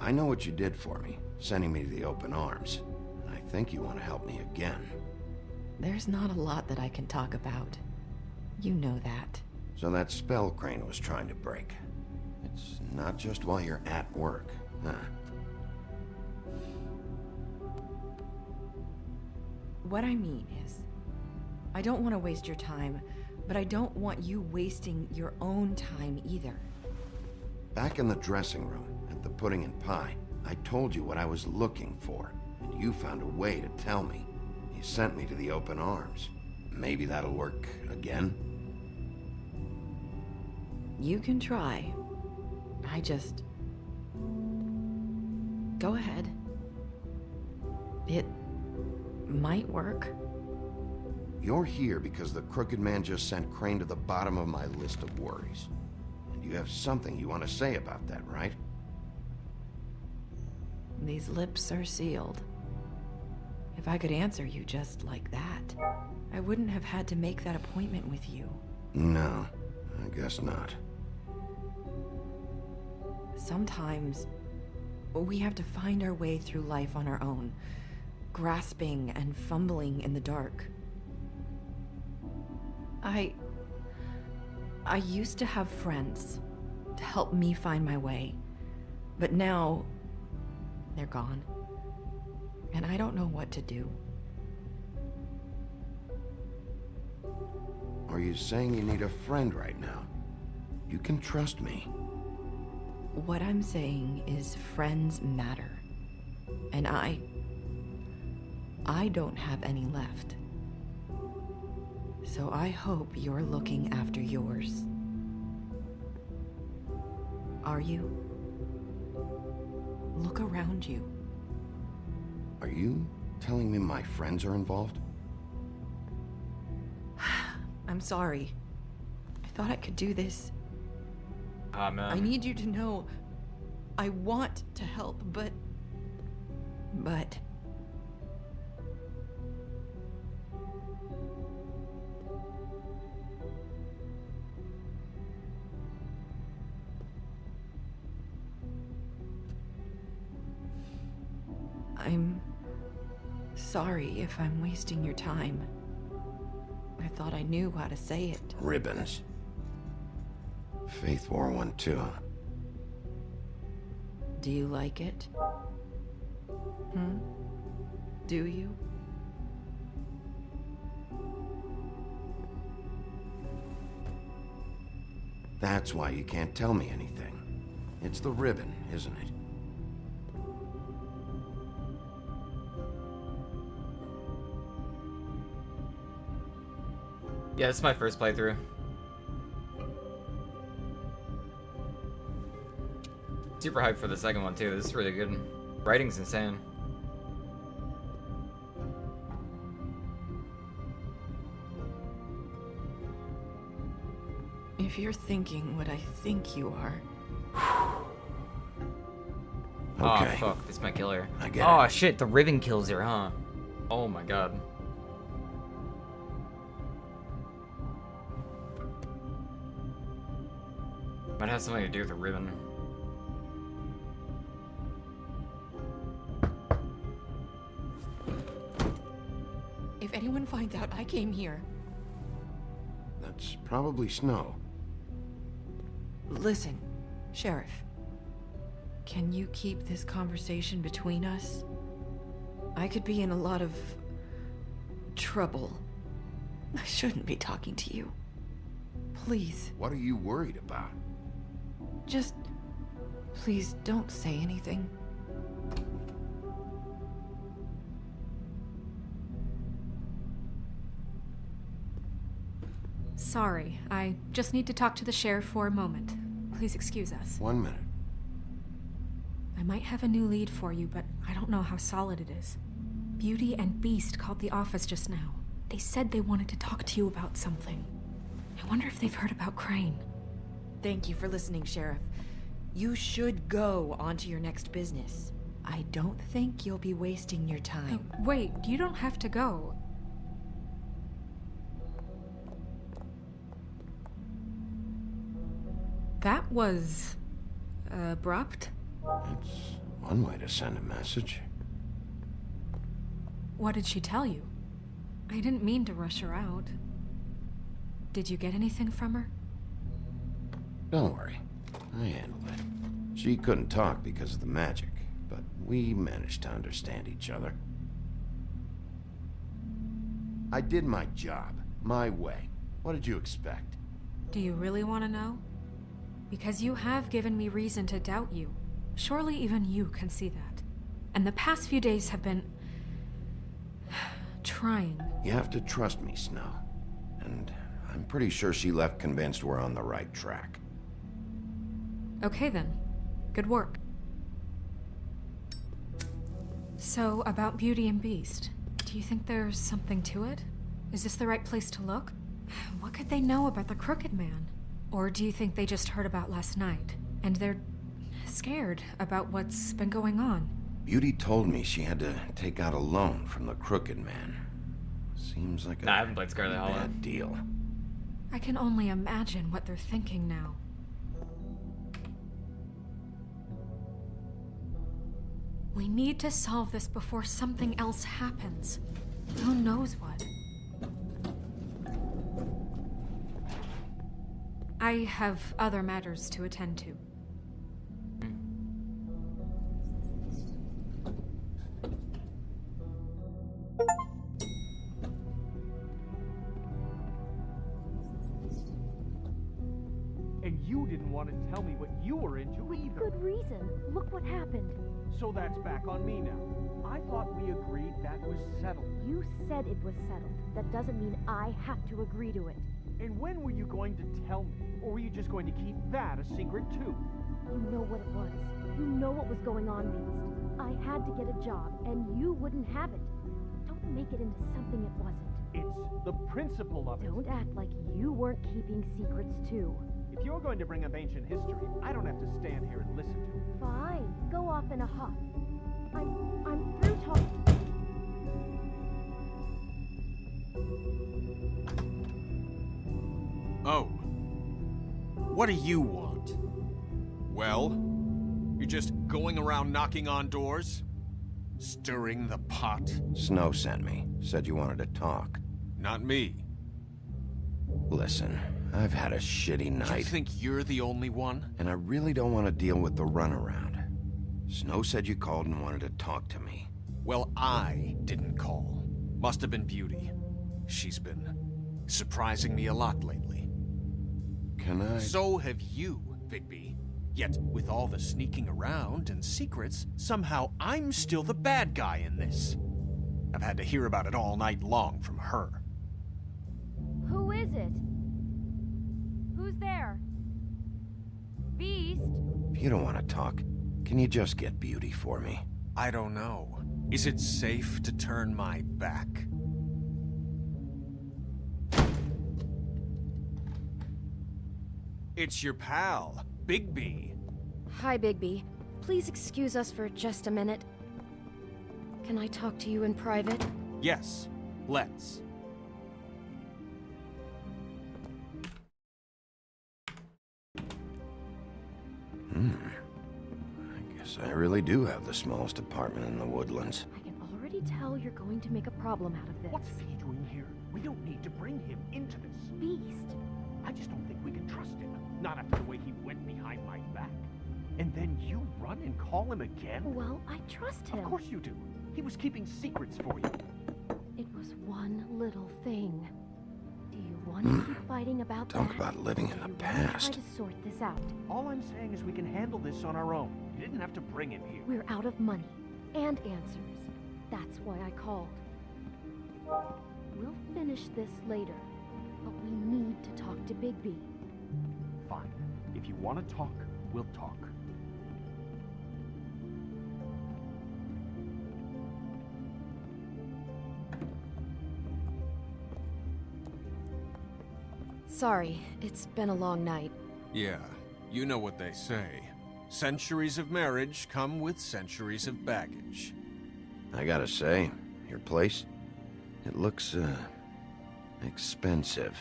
I know what you did for me, sending me to the open arms. And I think you want to help me again. There's not a lot that I can talk about. You know that. So that spell Crane was trying to break. It's not just while you're at work, huh? What I mean is, I don't want to waste your time, but I don't want you wasting your own time either. Back in the dressing room, at the pudding and pie, I told you what I was looking for, and you found a way to tell me. You sent me to the open arms. Maybe that'll work again? You can try. I just... Go ahead. It might work. You're here because the Crooked Man just sent Crane to the bottom of my list of worries. And you have something you want to say about that, right? These lips are sealed. If I could answer you just like that, I wouldn't have had to make that appointment with you. No, I guess not. Sometimes, we have to find our way through life on our own, grasping and fumbling in the dark. I used to have friends to help me find my way, but now they're gone, and I don't know what to do. Are you saying you need a friend right now? You can trust me. What I'm saying is friends matter, and I don't have any left. So I hope you're looking after yours. Are you? Look around you. Are you telling me my friends are involved? I'm sorry. I thought I could do this. Man. I need you to know I want to help, but... I'm sorry if I'm wasting your time. I thought I knew how to say it. Ribbons. Faith wore one too, huh? Do you like it? Do you? That's why you can't tell me anything. It's the ribbon, isn't it? Yeah, this is my first playthrough. Super hyped for the second one too. This is really good. Writing's insane. If you're thinking what I think you are... Okay. Oh fuck, this might kill her. I get Oh it. shit, the ribbon kills her, huh? Oh my god. Might have something to do with the ribbon. If anyone finds out I came here... That's probably Snow. Listen, Sheriff. Can you keep this conversation between us? I could be in a lot of... trouble. I shouldn't be talking to you. Please. What are you worried about? Just... please don't say anything. Sorry, I just need to talk to the sheriff for a moment. Please excuse us. 1 minute. I might have a new lead for you, but I don't know how solid it is. Beauty and Beast called the office just now. They said they wanted to talk to you about something. I wonder if they've heard about Crane. Thank you for listening, Sheriff. You should go on to your next business. I don't think you'll be wasting your time. Wait, you don't have to go. That was... abrupt? It's one way to send a message. What did she tell you? I didn't mean to rush her out. Did you get anything from her? Don't worry, I handled it. She couldn't talk because of the magic, but we managed to understand each other. I did my job, my way. What did you expect? Do you really want to know? Because you have given me reason to doubt you. Surely even you can see that. And the past few days have been... trying. You have to trust me, Snow. And I'm pretty sure she left convinced we're on the right track. Okay then. Good work. So, about Beauty and Beast. Do you think there's something to it? Is this the right place to look? What could they know about the Crooked Man? Or do you think they just heard about last night, and they're scared about what's been going on? Beauty told me she had to take out a loan from the Crooked Man. Seems like I haven't played Scarlet Hollow. bad deal. I can only imagine what they're thinking now. We need to solve this before something else happens. Who knows what? I have other matters to attend to. And you didn't want to tell me what you were into either. Good reason. Look what happened. So that's back on me now. I thought we agreed that was settled. You said it was settled. That doesn't mean I have to agree to it. And when were you going to tell me? Or were you just going to keep that a secret too? You know what it was. You know what was going on, Beast. I had to get a job, and you wouldn't have it. Don't make it into something it wasn't. It's the principle of it. Don't act like you weren't keeping secrets too. If you're going to bring up ancient history, I don't have to stand here and listen to it. Fine. Go off in a huff. I'm through talking. Oh. What do you want? Well? You're just going around knocking on doors? Stirring the pot? Snow sent me. Said you wanted to talk. Not me. Listen, I've had a shitty night. You think you're the only one? And I really don't want to deal with the runaround. Snow said you called and wanted to talk to me. Well, I didn't call. Must have been Beauty. She's been surprising me a lot lately. Can I? So have you, Bigby. Yet, with all the sneaking around and secrets, somehow I'm still the bad guy in this. I've had to hear about it all night long from her. Who is it? Who's there? Beast? If you don't want to talk, can you just get Beauty for me? I don't know. Is it safe to turn my back? It's your pal, Bigby. Hi, Bigby. Please excuse us for just a minute. Can I talk to you in private? Yes, let's. I guess I really do have the smallest apartment in the woodlands. I can already tell you're going to make a problem out of this. What's he doing here? We don't need to bring him into this. Beast. I just don't think we can trust him. Not after the way he went behind my back. And then you run and call him again? Well, I trust him. Of course you do. He was keeping secrets for you. It was one little thing. Do you want to keep fighting about Talk that? about living in the Try past. to sort this out. All I'm saying is we can handle this on our own. You didn't have to bring him here. We're out of money and answers. That's why I called. We'll finish this later, but we need to talk to Bigby. Fine. If you want to talk, we'll talk. Sorry, it's been a long night. Yeah, you know what they say. Centuries of marriage come with centuries of baggage. I gotta say, your place, it looks, expensive.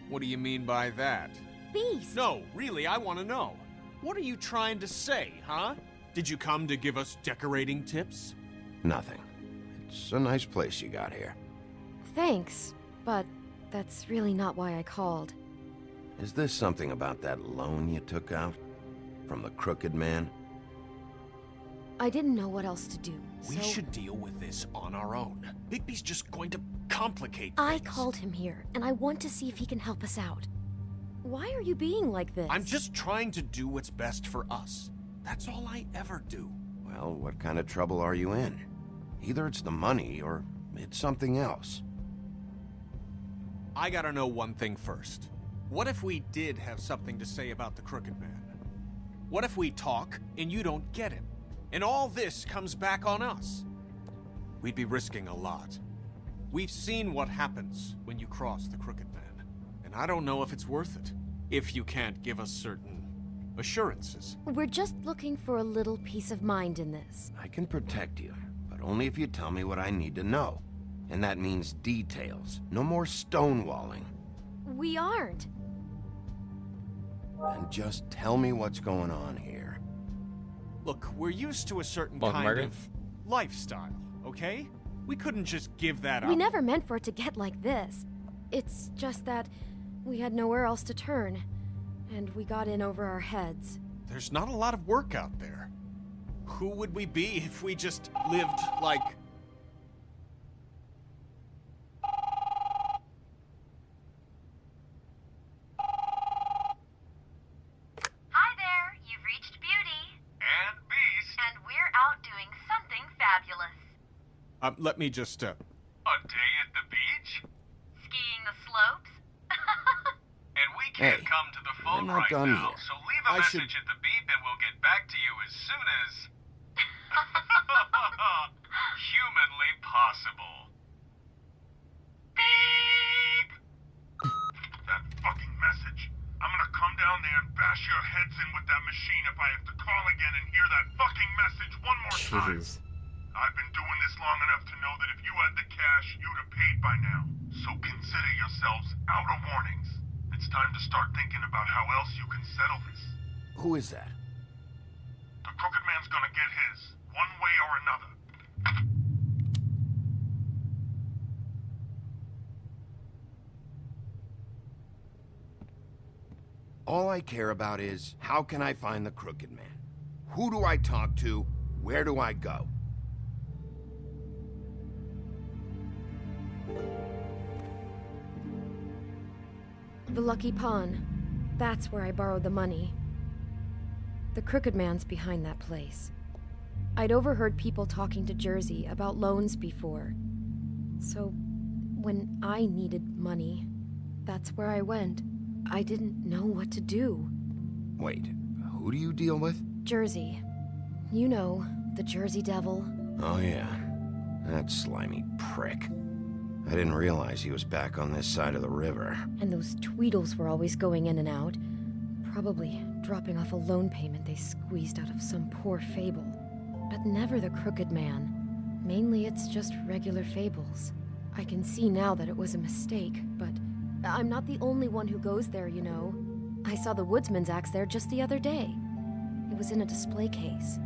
What do you mean by that? Beast! No, really, I want to know. What are you trying to say, huh? Did you come to give us decorating tips? Nothing. It's a nice place you got here. Thanks, but that's really not why I called. Is this something about that loan you took out? From the Crooked Man? I didn't know what else to do, We so should deal with this on our own. Bigby's just going to complicate I things. called him here, and I want to see if he can help us out. Why are you being like this? I'm just trying to do what's best for us. That's all I ever do. Well, what kind of trouble are you in? Either it's the money, or it's something else. I gotta know one thing first. What if we did have something to say about the Crooked Man? What if we talk, and you don't get him? And all this comes back on us? We'd be risking a lot. We've seen what happens when you cross the Crooked Man, and I don't know if it's worth it, if you can't give us certain assurances. We're just looking for a little peace of mind in this. I can protect you, but only if you tell me what I need to know. And that means details. No more stonewalling. We aren't. And just tell me what's going on here. Look, we're used to a certain Welcome, kind Margaret. of lifestyle, okay? We couldn't just give that up. We never meant for it to get like this. It's just that we had nowhere else to turn, and we got in over our heads. There's not a lot of work out there. Who would we be if we just lived like... Hi there, you've reached Beauty. And Beast. And we're out doing something fabulous. let me just, A day at the beach? Skiing the slopes? And we can't Hey, come to the phone we're not right done now, yet. so leave a I should- message at the beep and we'll get back to you as soon as... humanly possible. Beep! That fucking message. I'm gonna come down there and bash your heads in with that machine if I have to call again and hear that fucking message one more time. Jeez. I've been doing this long enough to know that if you had the cash, you'd have paid by now. So consider yourselves out of warnings. It's time to start thinking about how else you can settle this. Who is that? The Crooked Man's gonna get his, one way or another. All I care about is, how can I find the Crooked Man? Who do I talk to? Where do I go? The Lucky Pawn. That's where I borrowed the money. The Crooked Man's behind that place. I'd overheard people talking to Jersey about loans before. So, when I needed money, that's where I went. I didn't know what to do. Wait, who do you deal with? Jersey. You know, the Jersey Devil. Oh yeah, that slimy prick. I didn't realize he was back on this side of the river. And those Tweedles were always going in and out. Probably dropping off a loan payment they squeezed out of some poor fable. But never the Crooked Man. Mainly it's just regular fables. I can see now that it was a mistake, but I'm not the only one who goes there, you know. I saw the woodsman's axe there just the other day. It was in a display case.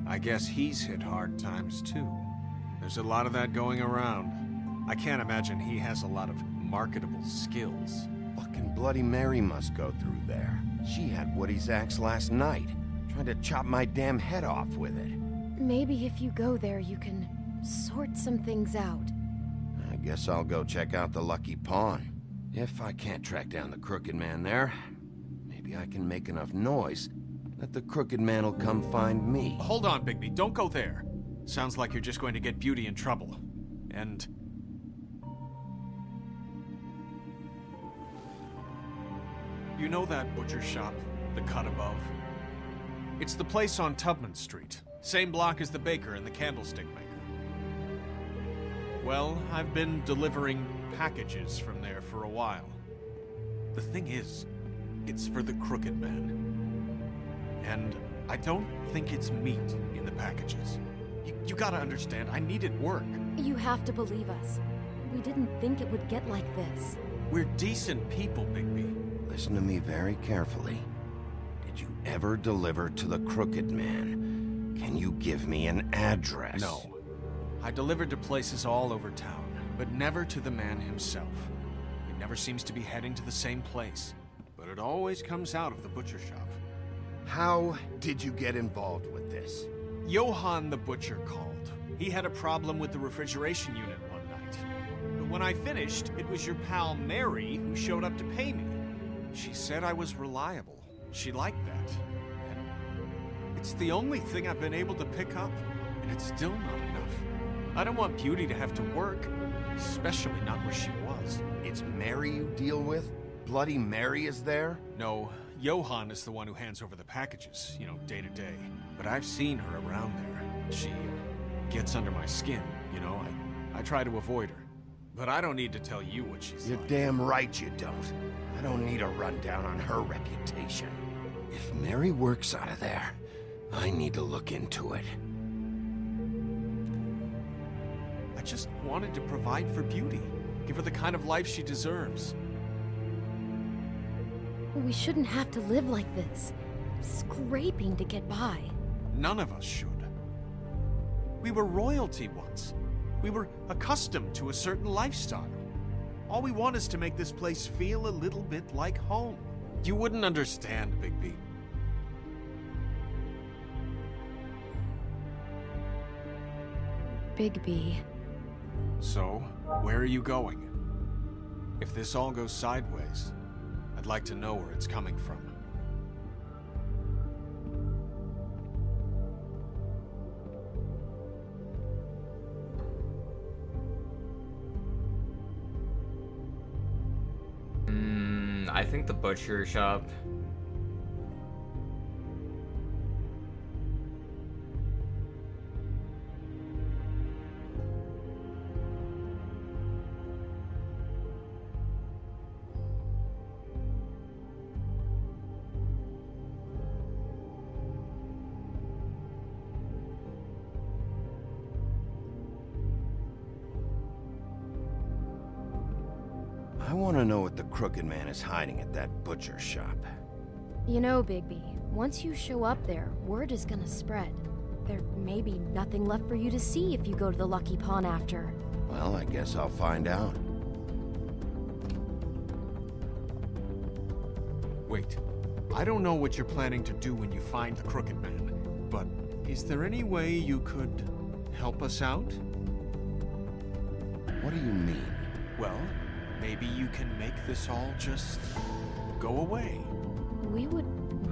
I guess he's hit hard times too. There's a lot of that going around. I can't imagine he has a lot of marketable skills. Fucking Bloody Mary must go through there. She had Woody's axe last night, trying to chop my damn head off with it. Maybe if you go there, you can sort some things out. I guess I'll go check out the Lucky Pawn. If I can't track down the Crooked Man there, maybe I can make enough noise that the Crooked Man will come find me. Hold on, Bigby, don't go there. Sounds like you're just going to get Beauty in trouble. And... you know that butcher shop, the cut above? It's the place on Tubman Street. Same block as the baker and the candlestick maker. Well, I've been delivering packages from there for a while. The thing is, it's for the Crooked Man. And I don't think it's meat in the packages. You gotta understand, I needed work. You have to believe us. We didn't think it would get like this. We're decent people, Bigby. Listen to me very carefully. Did you ever deliver to the Crooked Man? Can you give me an address? No. I delivered to places all over town, but never to the man himself. He never seems to be heading to the same place, but it always comes out of the butcher shop. How did you get involved with this? Johann the butcher called. He had a problem with the refrigeration unit one night. But when I finished, it was your pal Mary who showed up to pay me. She said I was reliable. She liked that. And it's the only thing I've been able to pick up, and it's still not enough. I don't want Beauty to have to work, especially not where she was. It's Mary you deal with? Bloody Mary is there? No, Johann is the one who hands over the packages, you know, day to day. But I've seen her around there. She gets under my skin, you know. I try to avoid her. But I don't need to tell you what she's You're like. damn right you don't. I don't need a rundown on her reputation. If Mary works out of there, I need to look into it. I just wanted to provide for Beauty. Give her the kind of life she deserves. We shouldn't have to live like this, scraping to get by. None of us should. We were royalty once. We were accustomed to a certain lifestyle. All we want is to make this place feel a little bit like home. You wouldn't understand, Bigby. Bigby. So, where are you going? If this all goes sideways, I'd like to know where it's coming from. I think the butcher shop. I want to know what the Crooked Man is hiding at that butcher shop. You know, Bigby, once you show up there, word is gonna spread. There may be nothing left for you to see if you go to the Lucky Pawn after. Well, I guess I'll find out. Wait, I don't know what you're planning to do when you find the Crooked Man, but is there any way you could help us out? What do you mean? Well, maybe you can make this all just go away. We would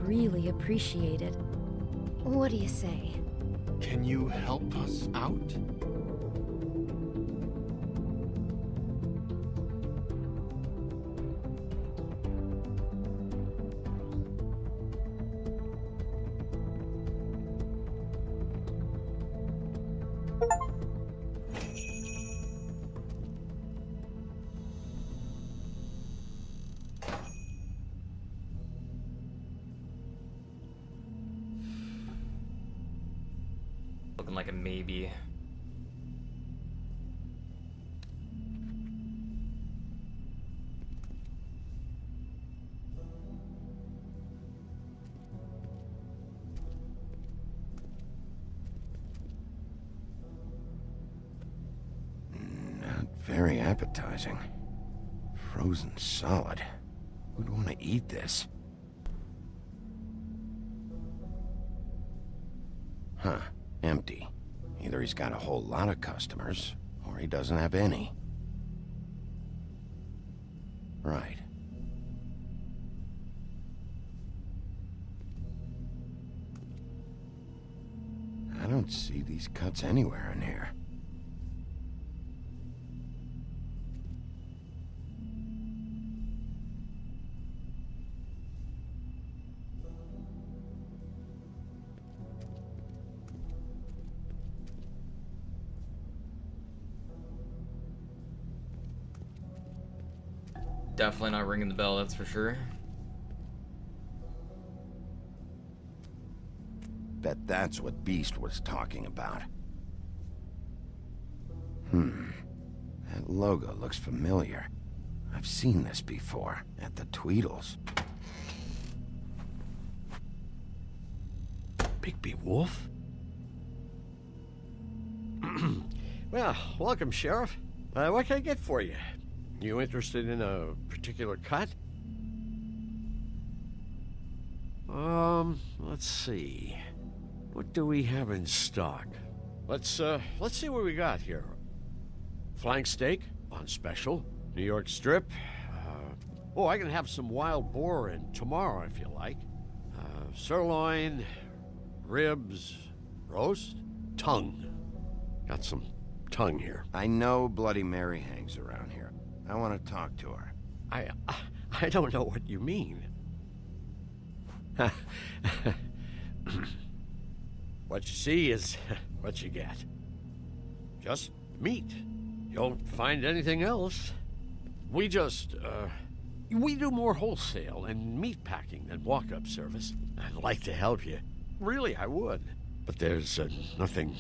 really appreciate it. What do you say? Can you help us out? Looking like a maybe. Not very appetizing. Frozen solid. Who'd want to eat this? Huh. Empty. Either he's got a whole lot of customers, or he doesn't have any. Right. I don't see these cuts anywhere in here. Definitely not ringing the bell, that's for sure. Bet that's what Beast was talking about. That logo looks familiar. I've seen this before, at the Tweedles. Bigby Wolf? Well, welcome, Sheriff. What can I get for you? You interested in a particular cut? Let's see. What do we have in stock? Let's see what we got here. Flank steak on special. New York strip. Oh, I can have some wild boar in tomorrow if you like. Sirloin, ribs, roast, tongue. Got some tongue here. I know Bloody Mary hangs around here. I want to talk to her. I don't know what you mean. What you see is what you get. Just meat. You don't find anything else. We just, we do more wholesale and meat packing than walk-up service. I'd like to help you. Really, I would. But there's nothing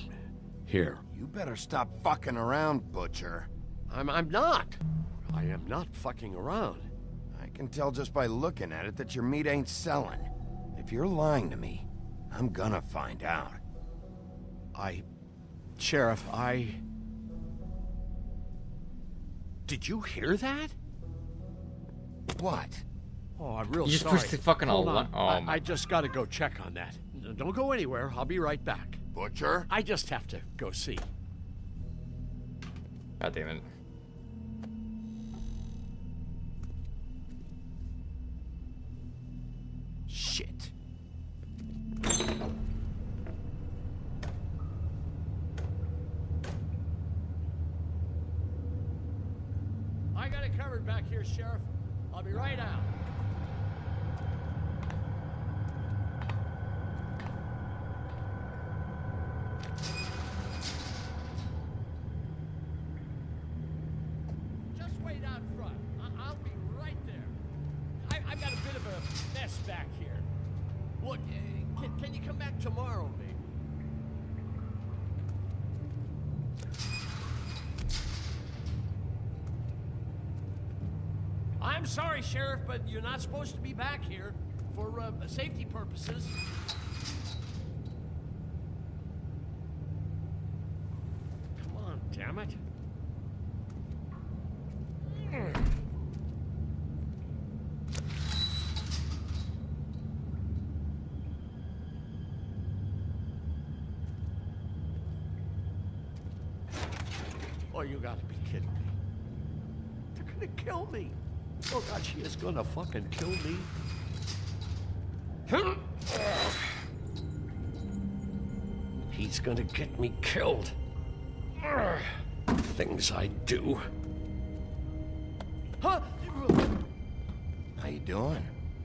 here. You better stop fucking around, Butcher. I'm not. I am not fucking around. I can tell just by looking at it that your meat ain't selling. If you're lying to me, I'm gonna find out. Sheriff, Did you hear that? What? Oh, I'm real You just sorry. pushed the fucking Hold alarm. on. I just gotta go check on that. Don't go anywhere. I'll be right back. Butcher? I just have to go see. God damn it. Shit. I got it covered back here, Sheriff. I'll be right out. Just wait out front. I'll be right there. I've got a bit of a mess back here. Look, can you come back tomorrow, maybe? I'm sorry, Sheriff, but you're not supposed to be back here for safety purposes. Come on, damn it. Oh, you gotta be kidding me. They're gonna kill me. Oh God, she is gonna fucking kill me. He's gonna get me killed. Things I do. Huh? How you doing?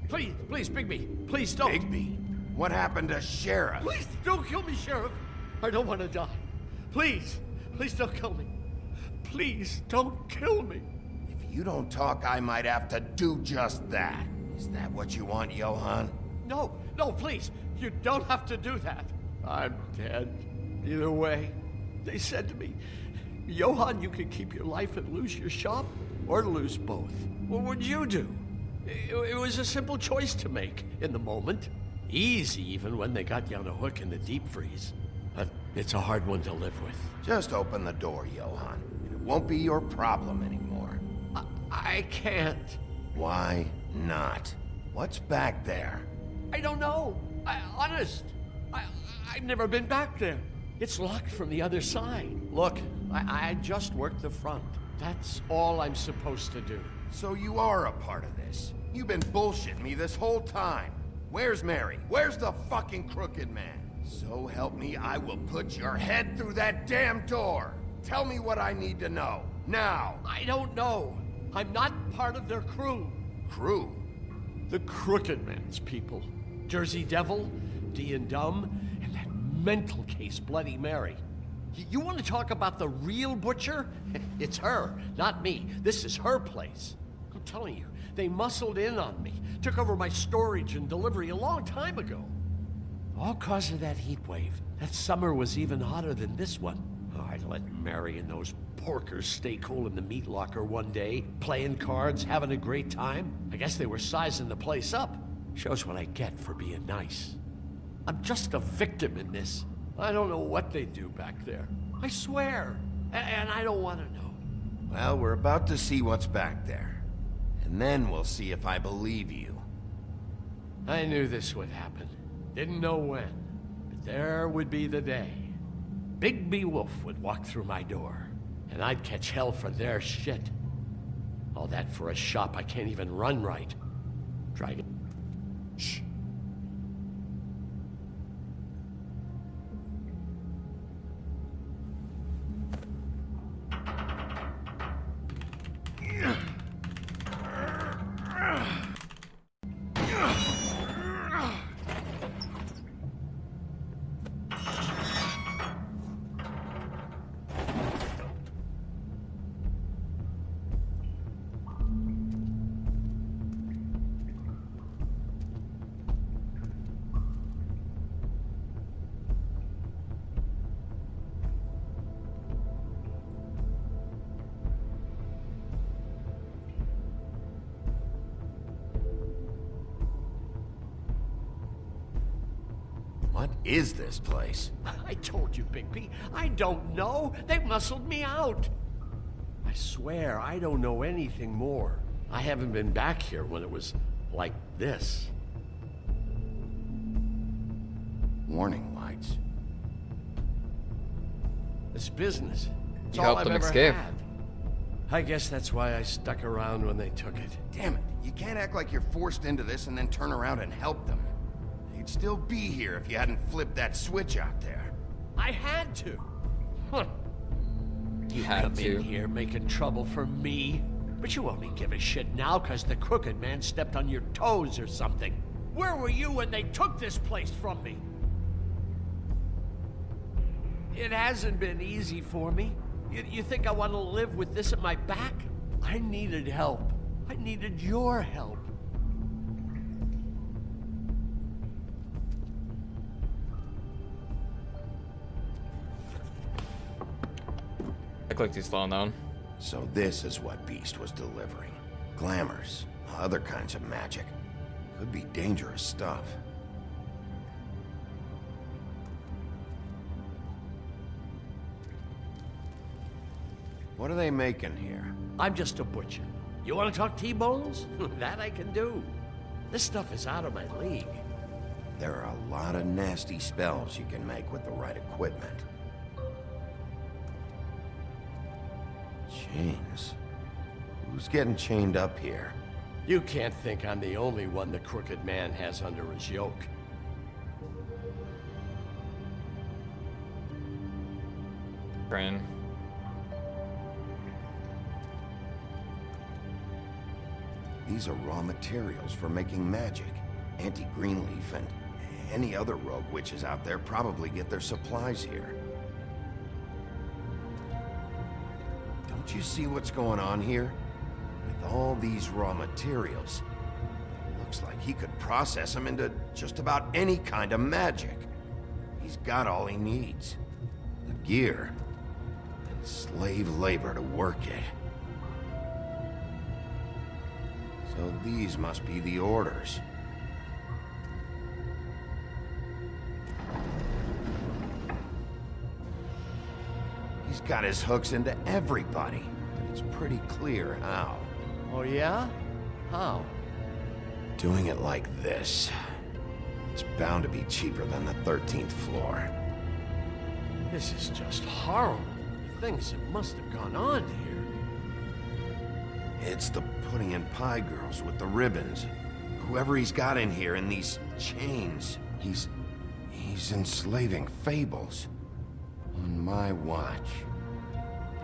Please, Bigby. Please don't. Bigby? What happened to Sheriff? Please don't kill me, Sheriff. I don't want to die. Please don't kill me. Please don't kill me. If you don't talk, I might have to do just that. Is that what you want, Johann? No, please. You don't have to do that. I'm dead. Either way. They said to me, Johann, you can keep your life and lose your shop, or lose both. What would you do? It was a simple choice to make in the moment. Easy, even when they got you on a hook in the deep freeze. But it's a hard one to live with. Just open the door, Johann. It won't be your problem anymore. I can't. Why not? What's back there? I don't know. Honest. I've never been back there. It's locked from the other side. Look, I just worked the front. That's all I'm supposed to do. So you are a part of this. You've been bullshitting me this whole time. Where's Mary? Where's the fucking crooked man? So help me, I will put your head through that damn door. Tell me what I need to know. Now. I don't know. I'm not part of their crew. Crew? The Crooked Man's people. Jersey Devil, D and Dumb, and that mental case, Bloody Mary. You want to talk about the real butcher? It's her, not me. This is her place. I'm telling you, they muscled in on me, took over my storage and delivery a long time ago. All cause of that heat wave. That summer was even hotter than this one. Oh, I'd let Mary and those porkers stay cool in the meat locker one day, playing cards, having a great time. I guess they were sizing the place up. Shows what I get for being nice. I'm just a victim in this. I don't know what they do back there. I swear. And I don't want to know. Well, we're about to see what's back there. And then we'll see if I believe you. I knew this would happen. Didn't know when. But there would be the day. Bigby Wolf would walk through my door. And I'd catch hell for their shit. All that for a shop I can't even run right. Dragon. Shh. What is this place? I told you, Bigby. I don't know. They muscled me out. I swear I don't know anything more. I haven't been back here when it was like this. Warning lights. This business. It's You all helped I've them ever escape. had. I guess that's why I stuck around when they took it. Damn it. You can't act like you're forced into this and then turn around and help them. They'd still be here if you hadn't flipped that switch out there. I had to. Huh. You Had come to. in here making trouble for me, but you only give a shit now because the crooked man stepped on your toes or something. Where were you when they took this place from me? It hasn't been easy for me. You think I want to live with this at my back? I needed help. I needed your help. I clicked too slow down. So this is what Beast was delivering. Glamours, other kinds of magic. Could be dangerous stuff. What are they making here? I'm just a butcher. You want to talk T-bones? That I can do. This stuff is out of my league. There are a lot of nasty spells you can make with the right equipment. Chains. Who's getting chained up here? You can't think I'm the only one the crooked man has under his yoke. Crane. These are raw materials for making magic. Auntie Greenleaf and any other rogue witches out there probably get their supplies here. Don't you see what's going on here? With all these raw materials, it looks like he could process them into just about any kind of magic. He's got all he needs. The gear and slave labor to work it. So these must be the orders. He's got his hooks into everybody, and it's pretty clear how. Oh yeah? How? Doing it like this. It's bound to be cheaper than the 13th floor. This is just horrible. The things that must have gone on here. It's the pudding and pie girls with the ribbons. Whoever he's got in here in these chains, he's enslaving fables. On my watch.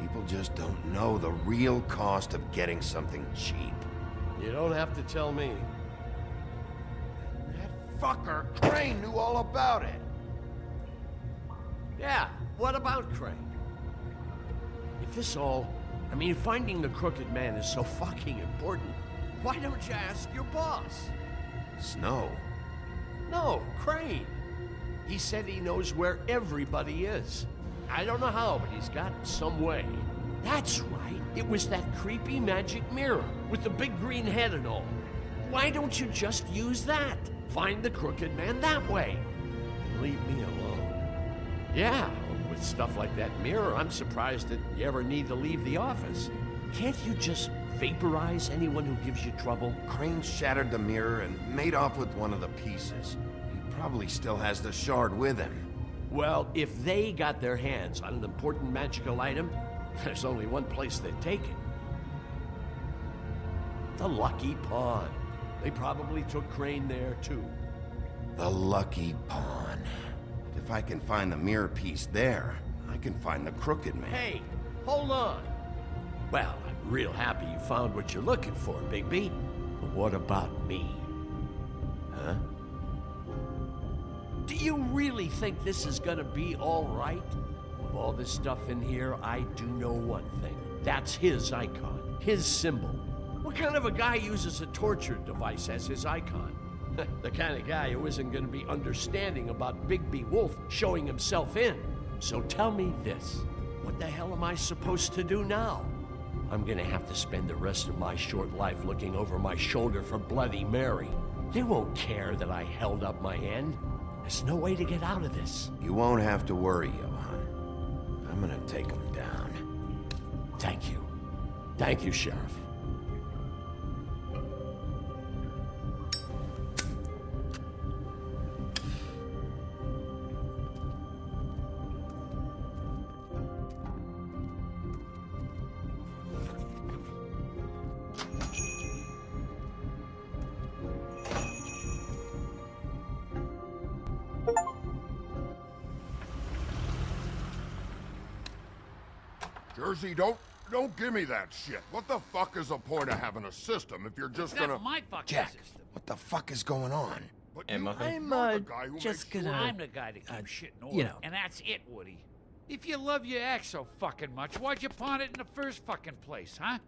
People just don't know the real cost of getting something cheap. You don't have to tell me. That fucker Crane knew all about it. Yeah, what about Crane? If this all... I mean, finding the crooked man is so fucking important, why don't you ask your boss? Snow? No, Crane. He said he knows where everybody is. I don't know how, but he's got some way. That's right. It was that creepy magic mirror with the big green head and all. Why don't you just use that? Find the crooked man that way. And leave me alone. Yeah, with stuff like that mirror, I'm surprised that you ever need to leave the office. Can't you just vaporize anyone who gives you trouble? Crane shattered the mirror and made off with one of the pieces. He probably still has the shard with him. Well, if they got their hands on an important magical item, there's only one place they'd take it. The Lucky Pawn. They probably took Crane there, too. The Lucky Pawn. If I can find the mirror piece there, I can find the Crooked Man. Hey, hold on. Well, I'm real happy you found what you're looking for, Bigby. But what about me? Huh? Do you really think this is gonna be all right? With all this stuff in here, I do know one thing. That's his icon, his symbol. What kind of a guy uses a torture device as his icon? The kind of guy who isn't gonna be understanding about Bigby Wolf showing himself in. So tell me this, what the hell am I supposed to do now? I'm gonna have to spend the rest of my short life looking over my shoulder for Bloody Mary. They won't care that I held up my end. There's no way to get out of this. You won't have to worry, Johan. I'm gonna take him down. Thank you. Thank you, Sheriff. Jersey, don't give me that shit. What the fuck is the point of having a system if you're just gonna... That's my fucking Jack, system. what the fuck is going on? I'm Just gonna... I'm the guy that keeps shit in order. you know. And that's it, Woody. If you love your ex so fucking much, why'd you pawn it in the first fucking place, huh?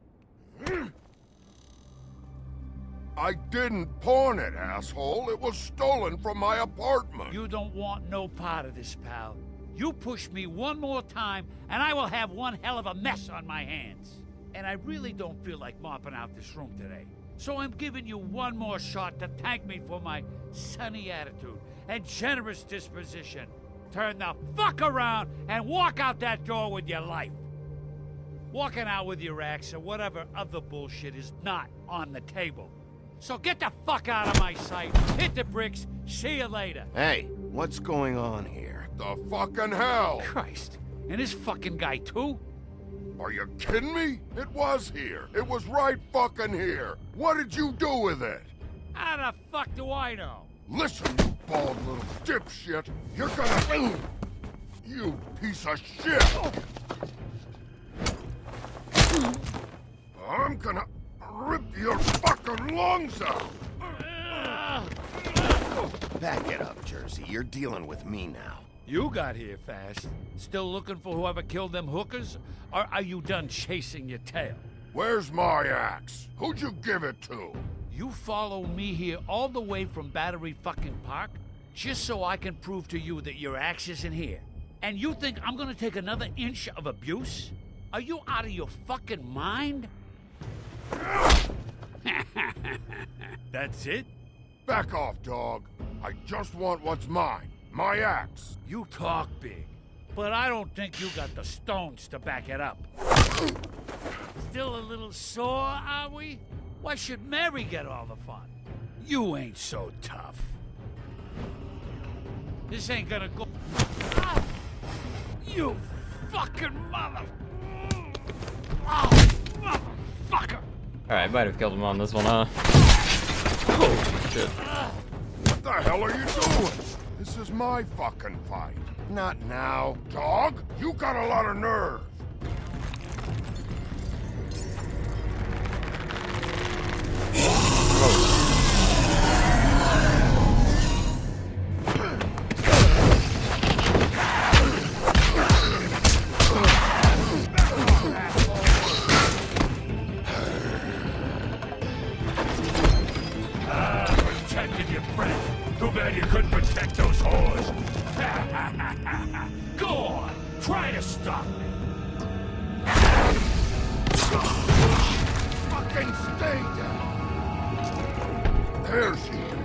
I didn't pawn it, asshole. It was stolen from my apartment. You don't want no part of this, pal. You push me one more time, and I will have one hell of a mess on my hands. And I really don't feel like mopping out this room today. So I'm giving you one more shot to thank me for my sunny attitude and generous disposition. Turn the fuck around and walk out that door with your life. Walking out with your axe or whatever other bullshit is not on the table. So get the fuck out of my sight, hit the bricks, see you later. Hey, what's going on here? The fucking hell! Christ, and this fucking guy too? Are you kidding me? It was here. It was right fucking here. What did you do with it? How the fuck do I know? Listen, you bald little dipshit. You're gonna... You piece of shit! I'm gonna rip your fucking lungs out! Back it up, Jersey. You're dealing with me now. You got here fast. Still looking for whoever killed them hookers? Or are you done chasing your tail? Where's my axe? Who'd you give it to? You follow me here all the way from Battery fucking Park just so I can prove to you that your axe isn't here. And you think I'm gonna take another inch of abuse? Are you out of your fucking mind? That's it? Back off, dog. I just want what's mine. My axe. You talk big, but I don't think you got the stones to back it up. Still a little sore, are we? Why should Mary get all the fun? You ain't so tough. This ain't gonna go... Ah! You fucking mother... Oh, motherfucker! Alright, might have killed him on this one, huh? Oh, shit. What the hell are you doing? This is my fucking fight. Not now. Dog, you got a lot of nerve. Protected your friend. Too bad you couldn't protect those whores. Go on, try to stop me. Fucking stay down. There she is.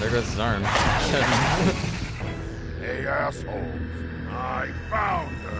there goes his arm. Hey, assholes. I found her.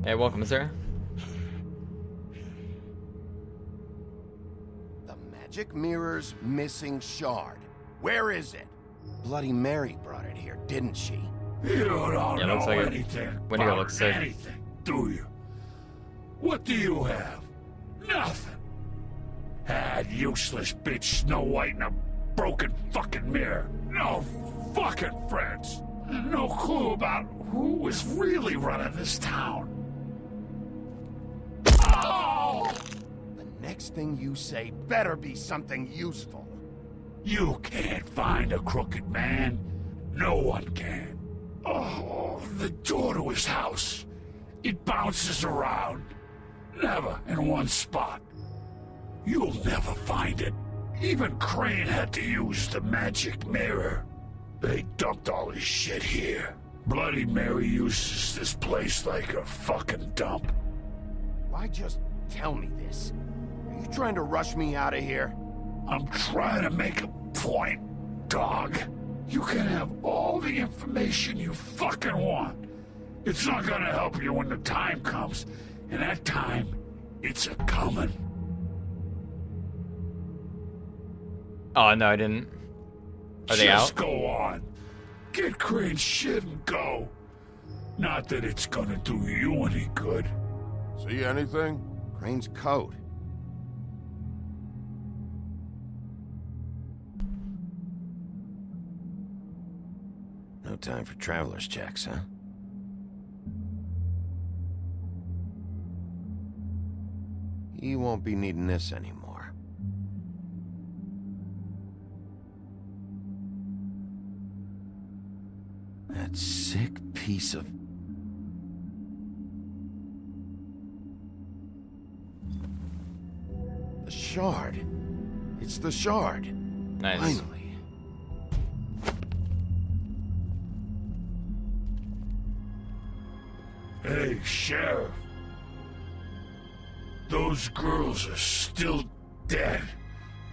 Hey, welcome, sir. The magic mirror's missing shard. Where is it? Bloody Mary brought it here, didn't she? You don't Yeah, looks know like anything Wendigo about looks sick. anything, do you? What do you have? Nothing. That useless bitch Snow White and a broken fucking mirror. No fucking friends. And no clue about who was really running this town. Oh! The next thing you say better be something useful. You can't find a crooked man. No one can. Oh, the door to his house. It bounces around. Never in one spot. You'll never find it. Even Crane had to use the magic mirror. They dumped all his shit here. Bloody Mary uses this place like a fucking dump. Why just tell me this? Are you trying to rush me out of here? I'm trying to make a point, dog. You can have all the information you fucking want. It's not gonna help you when the time comes. And that time, it's a-coming. Oh, no, I didn't. Are they Just out? go on. Get Crane's shit and go. Not that it's gonna do you any good. See anything? Crane's coat. No time for traveler's checks, huh? You won't be needing this anymore. That sick piece of... The shard. It's the shard. Nice. Finally. Hey, Sheriff. Those girls are still dead.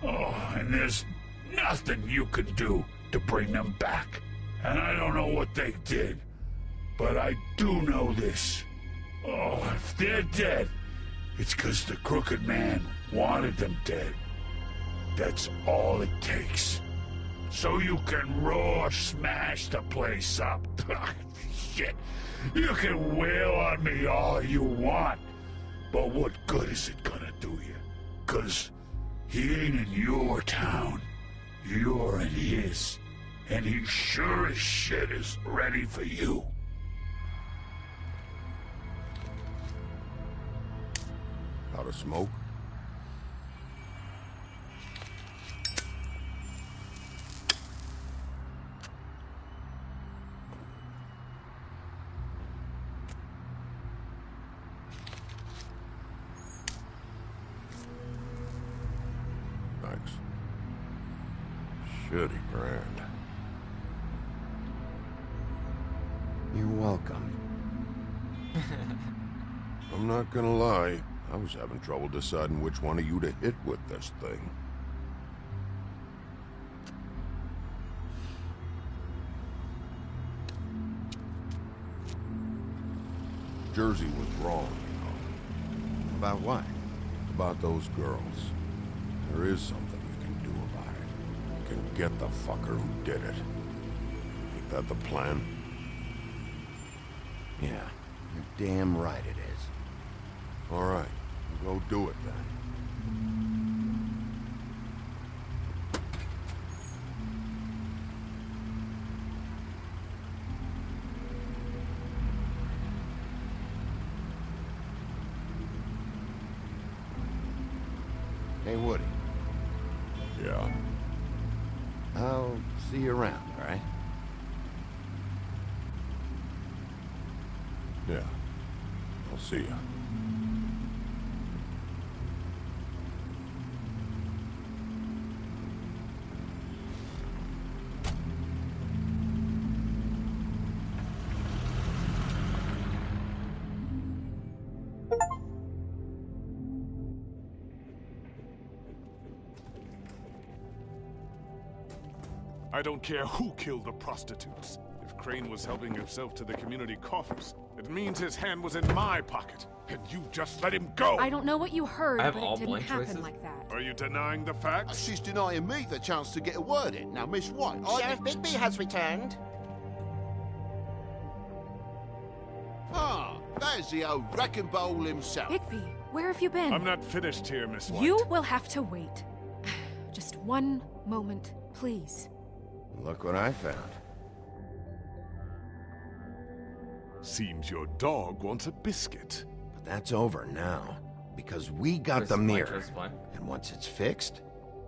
Oh, and there's nothing you can do to bring them back. And I don't know what they did, but I do know this. Oh, if they're dead, it's 'cause the Crooked Man wanted them dead. That's all it takes. So you can roar smash the place up. Shit. You can wail on me all you want, but what good is it gonna do you? 'Cause he ain't in your town. You're in his. And he sure as shit is ready for you. Out of smoke? Thanks. Shitty brand. You're welcome. I'm not gonna lie. I was having trouble deciding which one of you to hit with this thing. Jersey was wrong, you know. About what? About those girls. There is something you can do about it. You can get the fucker who did it. Ain't that the plan? Yeah, you're damn right it is. All right, go do it then. Hey, Woody. Yeah. I'll see you around, all right? Yeah. I'll see you. I don't care who killed the prostitutes. If Crane was helping himself to the community coffers, it means his hand was in my pocket, and you just let him go! I don't know what you heard, I have but all it didn't blank happen choices? like that. Are you denying the facts? She's denying me the chance to get a word in. Now, Miss White, Sheriff Bigby has returned. Ah, there's the old wrecking bowl himself. Bigby, where have you been? I'm not finished here, Miss White. You will have to wait. Just one moment, please. Look what I found. Seems your dog wants a biscuit. But that's over now, because we got the mirror. And once it's fixed,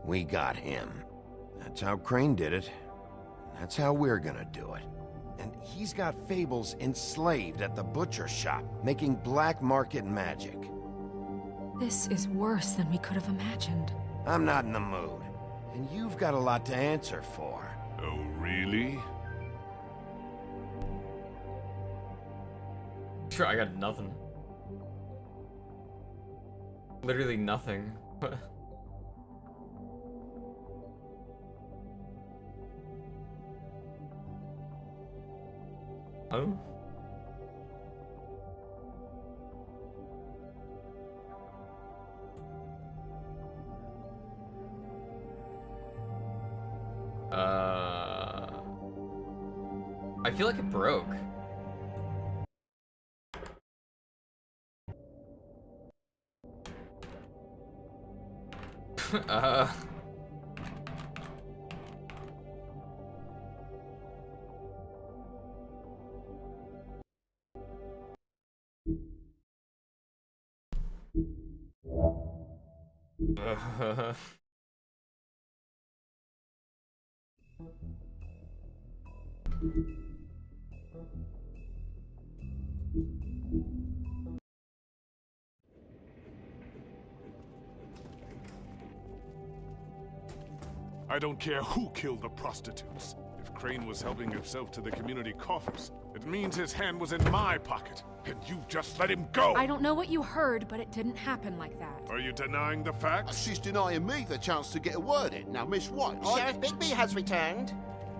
we got him. That's how Crane did it. That's how we're gonna do it. And he's got Fables enslaved at the butcher shop, making black market magic. This is worse than we could have imagined. I'm not in the mood. And you've got a lot to answer for. Oh, really? Sure, I got nothing. Literally nothing. Oh? I feel like it broke. I don't care who killed the prostitutes. If Crane was helping himself to the community coffers, it means his hand was in my pocket, and you just let him go! I don't know what you heard, but it didn't happen like that. Are you denying the facts? She's denying me the chance to get a word in. Now, Miss White, Sheriff Bigby has returned.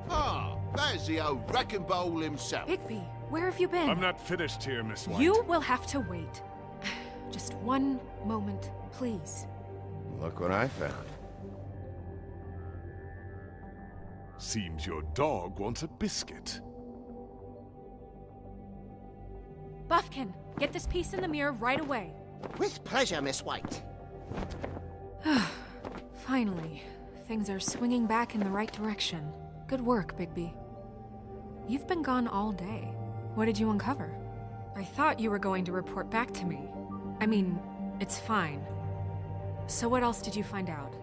Ah, there's the old wrecking bowl himself. Bigby, where have you been? I'm not finished here, Miss White. You will have to wait. Just one moment, please. Look what I found. Seems your dog wants a biscuit. Buffkin, get this piece in the mirror right away. With pleasure, Miss White. Finally, things are swinging back in the right direction. Good work, Bigby. You've been gone all day. What did you uncover? I thought you were going to report back to me. I mean, it's fine. So what else did you find out?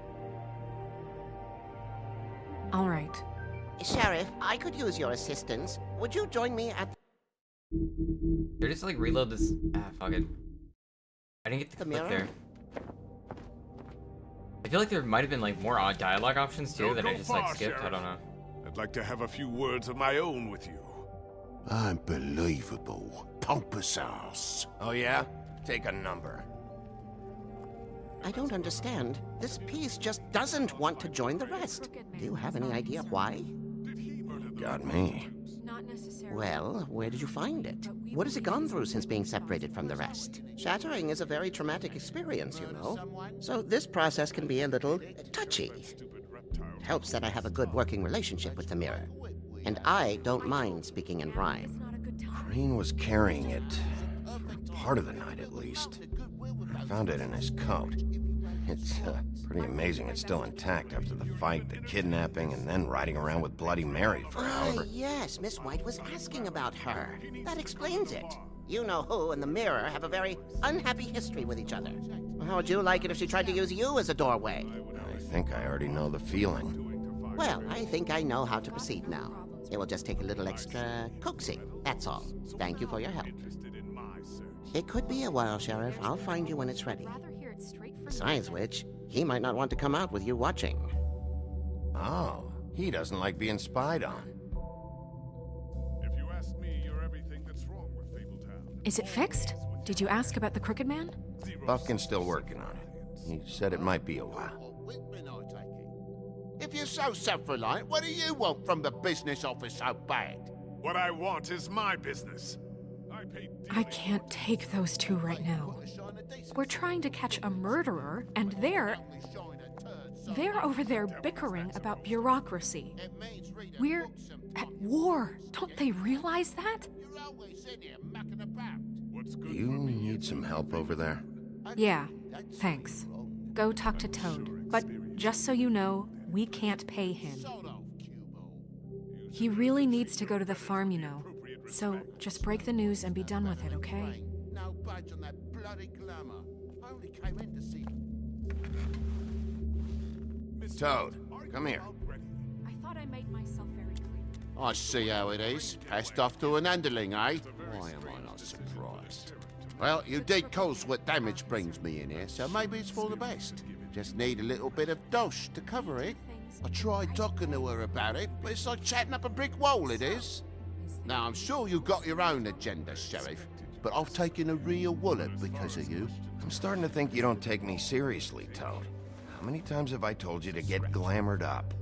All right. Sheriff, I could use your assistance. Would you join me at They're just like reload this. Ah, fuck it. I didn't get the click mirror? there. I feel like there might have been like more dialogue options too that I just like skipped. I don't know. I'd like to have a few words of my own with you. Unbelievable. Pompous ass. Oh yeah? Take a number. I don't understand. This piece just doesn't want to join the rest. Do you have any idea why? Got me. Not necessarily. Well, where did you find it? What has it gone through since being separated from the rest? Shattering is a very traumatic experience, you know. So this process can be a little touchy. It helps that I have a good working relationship with the mirror. And I don't mind speaking in rhyme. Crane was carrying it. For part of the night, at least. I found it in his coat. It's pretty amazing it's still intact after the fight, the kidnapping, and then riding around with Bloody Mary for however... Yes, Miss White was asking about her. That explains it. you-know-who and the mirror have a very unhappy history with each other. How would you like it if she tried to use you as a doorway? I think I already know the feeling. Well, I think I know how to proceed now. It will just take a little extra coaxing, that's all. Thank you for your help. It could be a while, Sheriff. I'll find you when it's ready. Besides which, he might not want to come out with you watching. Oh, he doesn't like being spied on. If you ask me, you're everything that's wrong with Fabletown. Is it fixed? Did you ask about the Crooked Man? Buffkin's still working on it. He said it might be a while. If you're so self-reliant, what do you want from the business office so bad? What I want is my business. I can't take those two right now. We're trying to catch a murderer, and they're over there bickering about bureaucracy. We're at war. Don't they realize that? Do you need some help over there? Yeah, thanks. Go talk to Toad. But just so you know, we can't pay him. He really needs to go to the farm, you know. So just break the news and be done with it, okay? No budge on that bloody glamour. I only came in to see. Toad, come here. I thought I made myself very clear. I see how it is. Passed off to an underling, eh? Why am I not surprised? Well, you did cause what damage brings me in here, so maybe it's for the best. Just need a little bit of dosh to cover it. I tried talking to her about it, but it's like chatting up a brick wall, it is. Now, I'm sure you've got your own agenda, Sheriff, but I've taken a real wallet because of you. I'm starting to think you don't take me seriously, Toad. How many times have I told you to get glamored up?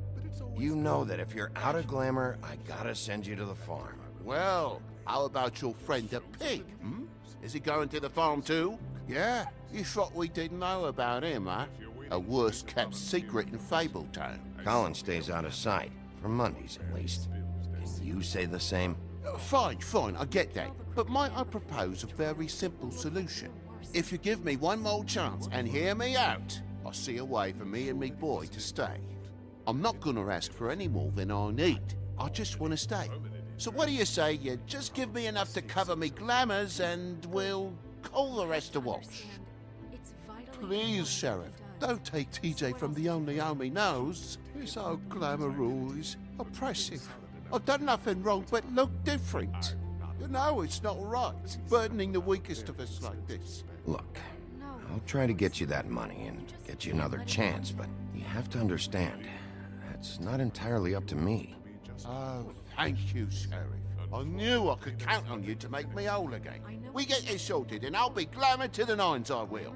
You know that if you're out of glamour, I gotta send you to the farm. Well, how about your friend the pig, hmm? Is he going to the farm too? Yeah? You thought we didn't know about him, huh? A worst-kept secret in Fabletown. Colin stays out of sight, for Mondays at least. Can you say the same? Fine, I get that. But might I propose a very simple solution? If you give me one more chance and hear me out, I'll see a way for me and me boy to stay. I'm not gonna ask for any more than I need. I just want to stay. So what do you say you just give me enough to cover me glamours and we'll call the rest a wash? Please, Sheriff, don't take TJ from the only home he knows. This old glamour rule is oppressive. I've done nothing wrong but look different. You know it's not right, burdening the weakest of us like this. Look, I'll try to get you that money and get you another chance, but you have to understand, that's not entirely up to me. Oh, thank you, Sheriff. I knew I could count on you to make me whole again. We get this sorted and I'll be glamour to the nines, I will.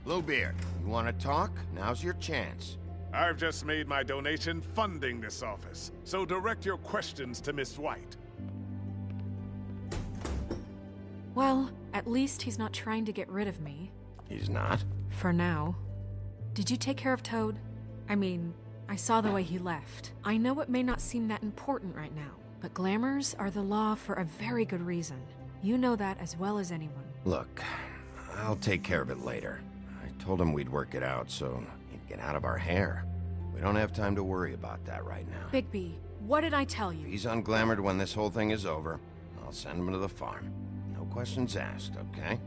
Bluebeard, you want to talk? Now's your chance. I've just made my donation funding this office, so direct your questions to Miss White. Well, at least he's not trying to get rid of me. He's not? For now. Did you take care of Toad? I mean, I saw the way he left. I know it may not seem that important right now, but glamours are the law for a very good reason. You know that as well as anyone. Look, I'll take care of it later. I told him we'd work it out, so he'd get out of our hair. We don't have time to worry about that right now. Bigby, what did I tell you? If he's unglamored when this whole thing is over, I'll send him to the farm. No questions asked, okay?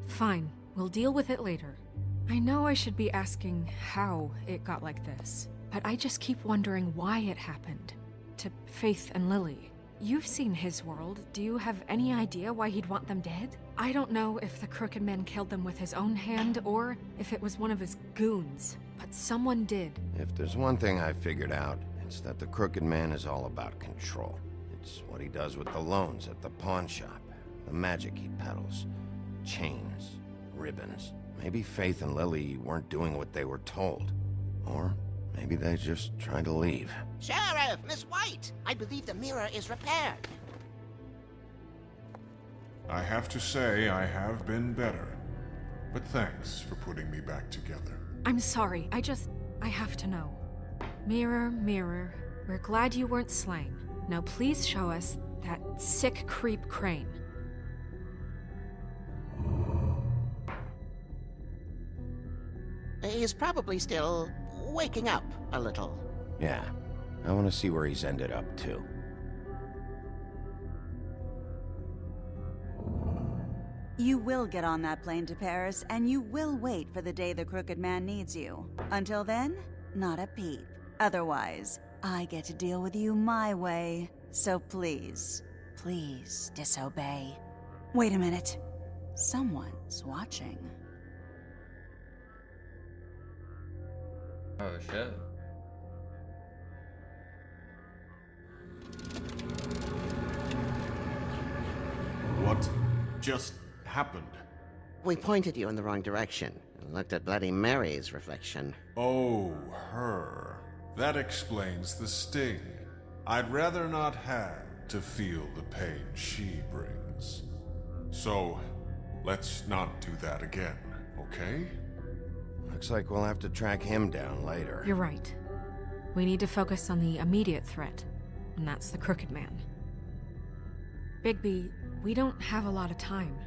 Fine, we'll deal with it later. I know I should be asking how it got like this, but I just keep wondering why it happened. To Faith and Lily. You've seen his world. Do you have any idea why he'd want them dead? I don't know if the Crooked Man killed them with his own hand or if it was one of his goons, but someone did. If there's one thing I figured out, it's that the Crooked Man is all about control. It's what he does with the loans at the pawn shop, the magic he peddles, chains, ribbons. Maybe Faith and Lily weren't doing what they were told. Or maybe they just tried to leave. Sheriff, Miss White! I believe the mirror is repaired. I have to say I have been better. But thanks for putting me back together. I'm sorry, I have to know. Mirror, mirror, we're glad you weren't slain. Now please show us that sick creep Crane. He's probably still waking up a little. Yeah, I want to see where he's ended up, too. You will get on that plane to Paris, and you will wait for the day the Crooked Man needs you. Until then, not a peep. Otherwise, I get to deal with you my way. So please, please disobey. Wait a minute. Someone's watching. Oh shit. What just happened? We pointed you in the wrong direction and looked at Bloody Mary's reflection. Oh, her. That explains the sting. I'd rather not have to feel the pain she brings. So, let's not do that again, okay? Looks like we'll have to track him down later. You're right. We need to focus on the immediate threat, and that's the Crooked Man. Bigby, we don't have a lot of time.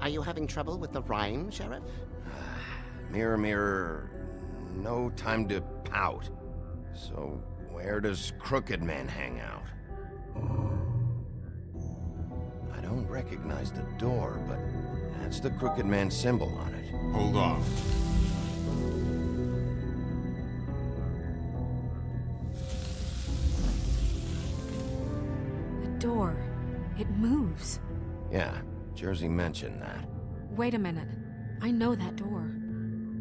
Are you having trouble with the rhyme, Sheriff? Mirror, mirror, no time to pout. So, where does Crooked Man hang out? I don't recognize the door, but that's the Crooked Man symbol on it. Hold on. The door. It moves. Yeah, Jersey mentioned that. Wait a minute. I know that door.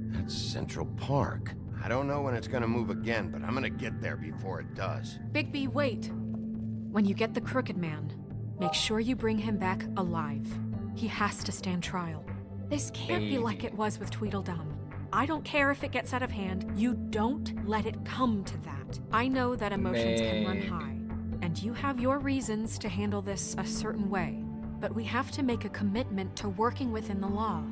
That's Central Park. I don't know when it's gonna move again, but I'm gonna get there before it does. Bigby, wait. When you get the Crooked Man, make sure you bring him back alive. He has to stand trial. This can't be like it was with Tweedledum. I don't care if it gets out of hand. You don't let it come to that. I know that emotions can run high, and you have your reasons to handle this a certain way. But we have to make a commitment to working within the law.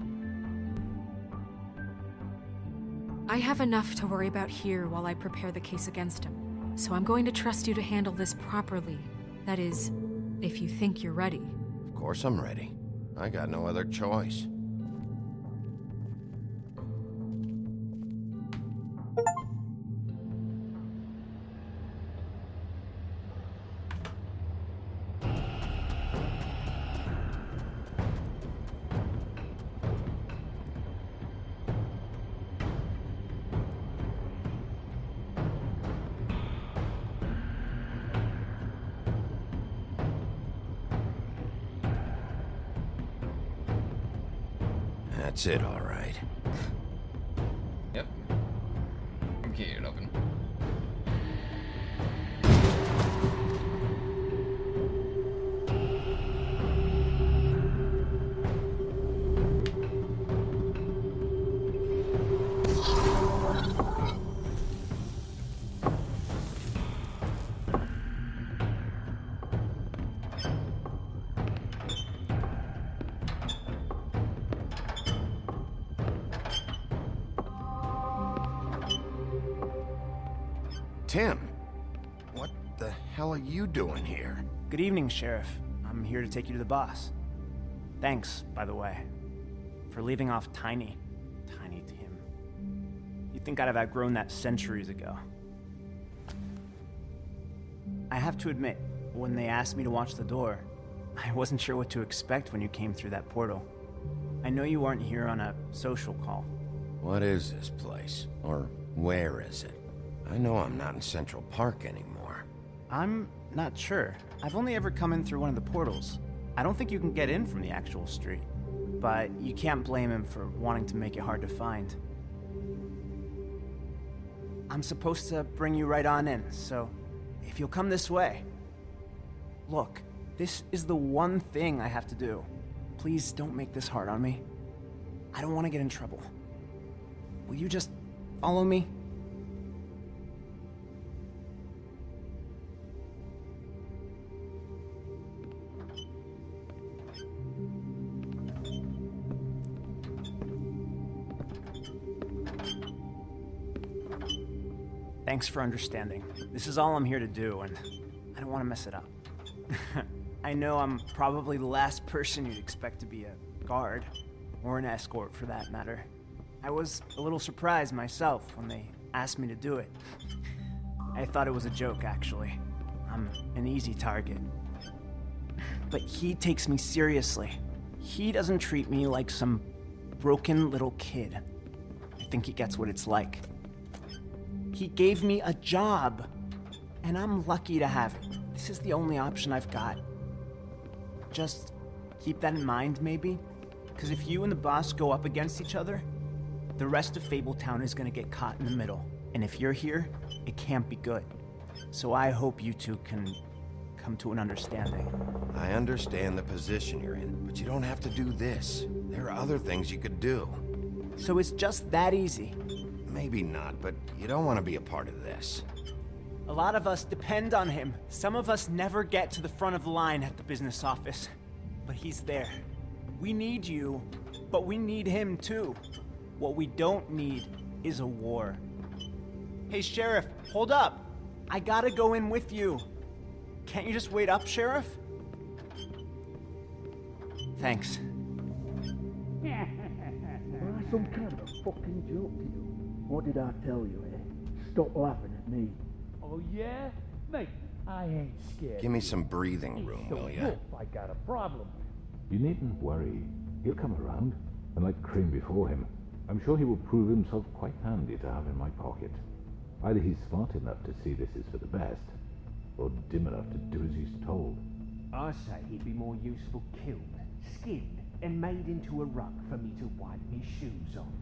I have enough to worry about here while I prepare the case against him. So I'm going to trust you to handle this properly. That is, if you think you're ready. Of course I'm ready. I got no other choice. That's it, all right. Yep. I'm keeping it open. Tim, what the hell are you doing here? Good evening, Sheriff. I'm here to take you to the boss. Thanks, by the way, for leaving off Tiny Tim. You'd think I'd have outgrown that centuries ago. I have to admit, when they asked me to watch the door, I wasn't sure what to expect when you came through that portal. I know you aren't here on a social call. What is this place? Or where is it? I know I'm not in Central Park anymore. I'm not sure. I've only ever come in through one of the portals. I don't think you can get in from the actual street. But you can't blame him for wanting to make it hard to find. I'm supposed to bring you right on in, so if you'll come this way. Look, this is the one thing I have to do. Please don't make this hard on me. I don't want to get in trouble. Will you just follow me? Thanks for understanding. This is all I'm here to do, and I don't want to mess it up. I know I'm probably the last person you'd expect to be a guard, or an escort for that matter. I was a little surprised myself when they asked me to do it. I thought it was a joke, actually. I'm an easy target. But he takes me seriously. He doesn't treat me like some broken little kid. I think he gets what it's like. He gave me a job, and I'm lucky to have it. This is the only option I've got. Just keep that in mind, maybe? Because if you and the boss go up against each other, the rest of Fabletown is gonna get caught in the middle. And if you're here, it can't be good. So I hope you two can come to an understanding. I understand the position you're in, but you don't have to do this. There are other things you could do. So it's just that easy? Maybe not, but you don't want to be a part of this. A lot of us depend on him. Some of us never get to the front of the line at the business office. But he's there. We need you, but we need him too. What we don't need is a war. Hey, Sheriff, hold up. I gotta go in with you. Can't you just wait up, Sheriff? Thanks. Some kind of a fucking joke to you. What did I tell you, eh? Stop laughing at me. Oh, yeah? Mate, I ain't scared. Give me some breathing room, will ya? I got a problem. You needn't worry. He'll come around, and like Crane before him, I'm sure he will prove himself quite handy to have in my pocket. Either he's smart enough to see this is for the best, or dim enough to do as he's told. I say he'd be more useful killed, skinned, and made into a rug for me to wipe me shoes on.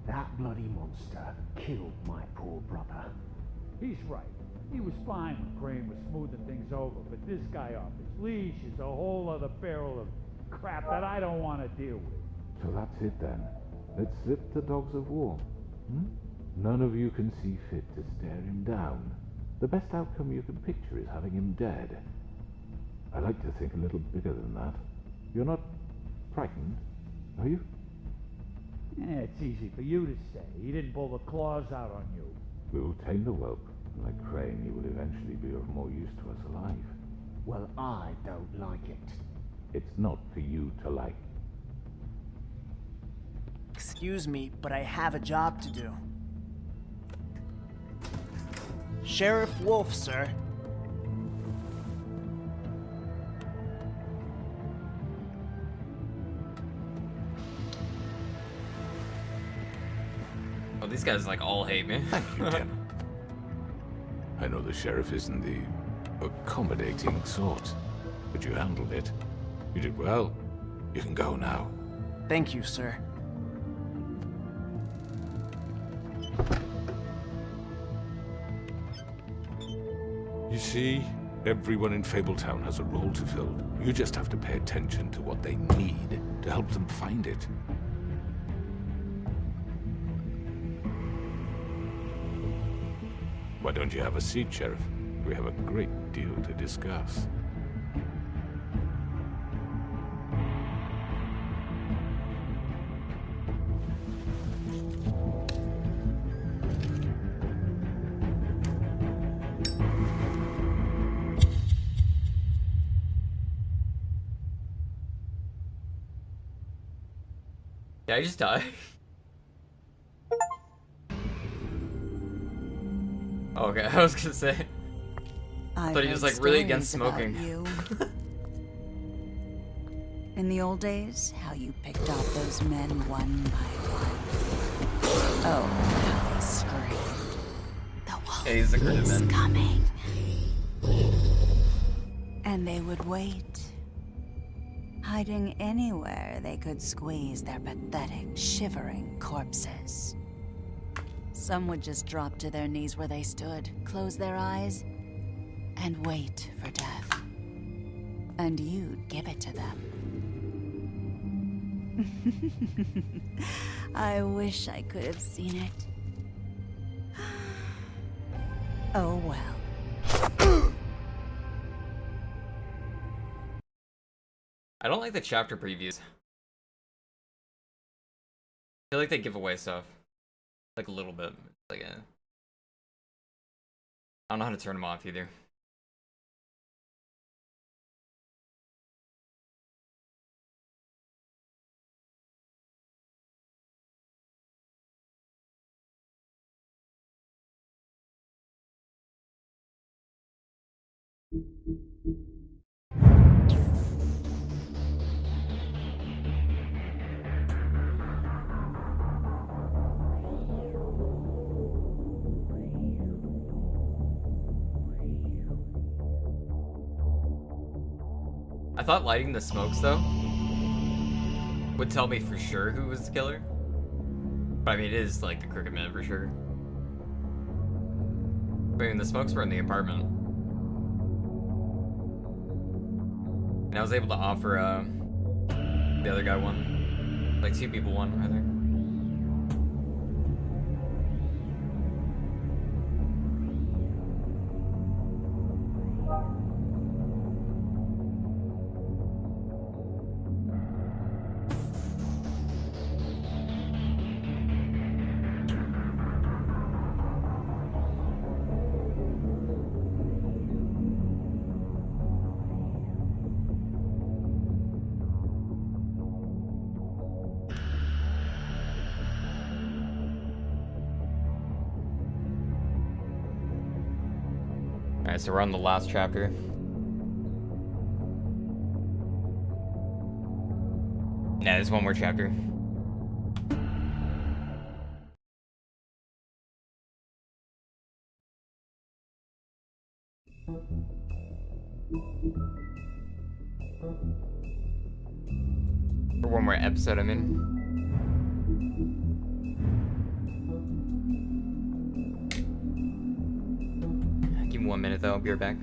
That bloody monster killed my poor brother. He's right. He was fine when Crane was smoothing things over, but this guy off his leash is a whole other barrel of crap that I don't want to deal with. So that's it then. Let's slip the dogs of war. None of you can see fit to stare him down. The best outcome you can picture is having him dead. I like to think a little bigger than that. You're not frightened, are you? Yeah, it's easy for you to say. He didn't pull the claws out on you. We will tame the whelp. Like Crane, he will eventually be of more use to us alive. Well, I don't like it. It's not for you to like. Excuse me, but I have a job to do. Sheriff Wolf, sir. Oh, these guys like all hate me. Thank you, Tim. I know the sheriff isn't the accommodating sort, but you handled it. You did well. You can go now. Thank you, sir. You see, everyone in Fabletown has a role to fill. You just have to pay attention to what they need to help them find it. Why don't you have a seat, Sheriff? We have a great deal to discuss. Did I just die? Okay, I was gonna say. I thought he was like really against smoking. In the old days, how you picked off those men one by one. Oh, how they screamed. The wolf is coming. And they would wait, hiding anywhere they could squeeze their pathetic, shivering corpses. Some would just drop to their knees where they stood, close their eyes, and wait for death. And you'd give it to them. I wish I could have seen it. Oh well. I don't like the chapter previews. I feel like they give away stuff. Like a little bit. Like I don't know how to turn them off either. I thought lighting the smokes, though, would tell me for sure who was the killer. But I mean, it is like the Crooked Man for sure. I mean, the smokes were in the apartment. And I was able to offer the other guy one. Like 2 people one, I think. Alright, so we're on the last chapter. Nah, there's one more chapter. Or one more episode I'm in. Give me 1 minute though, I'll be right back.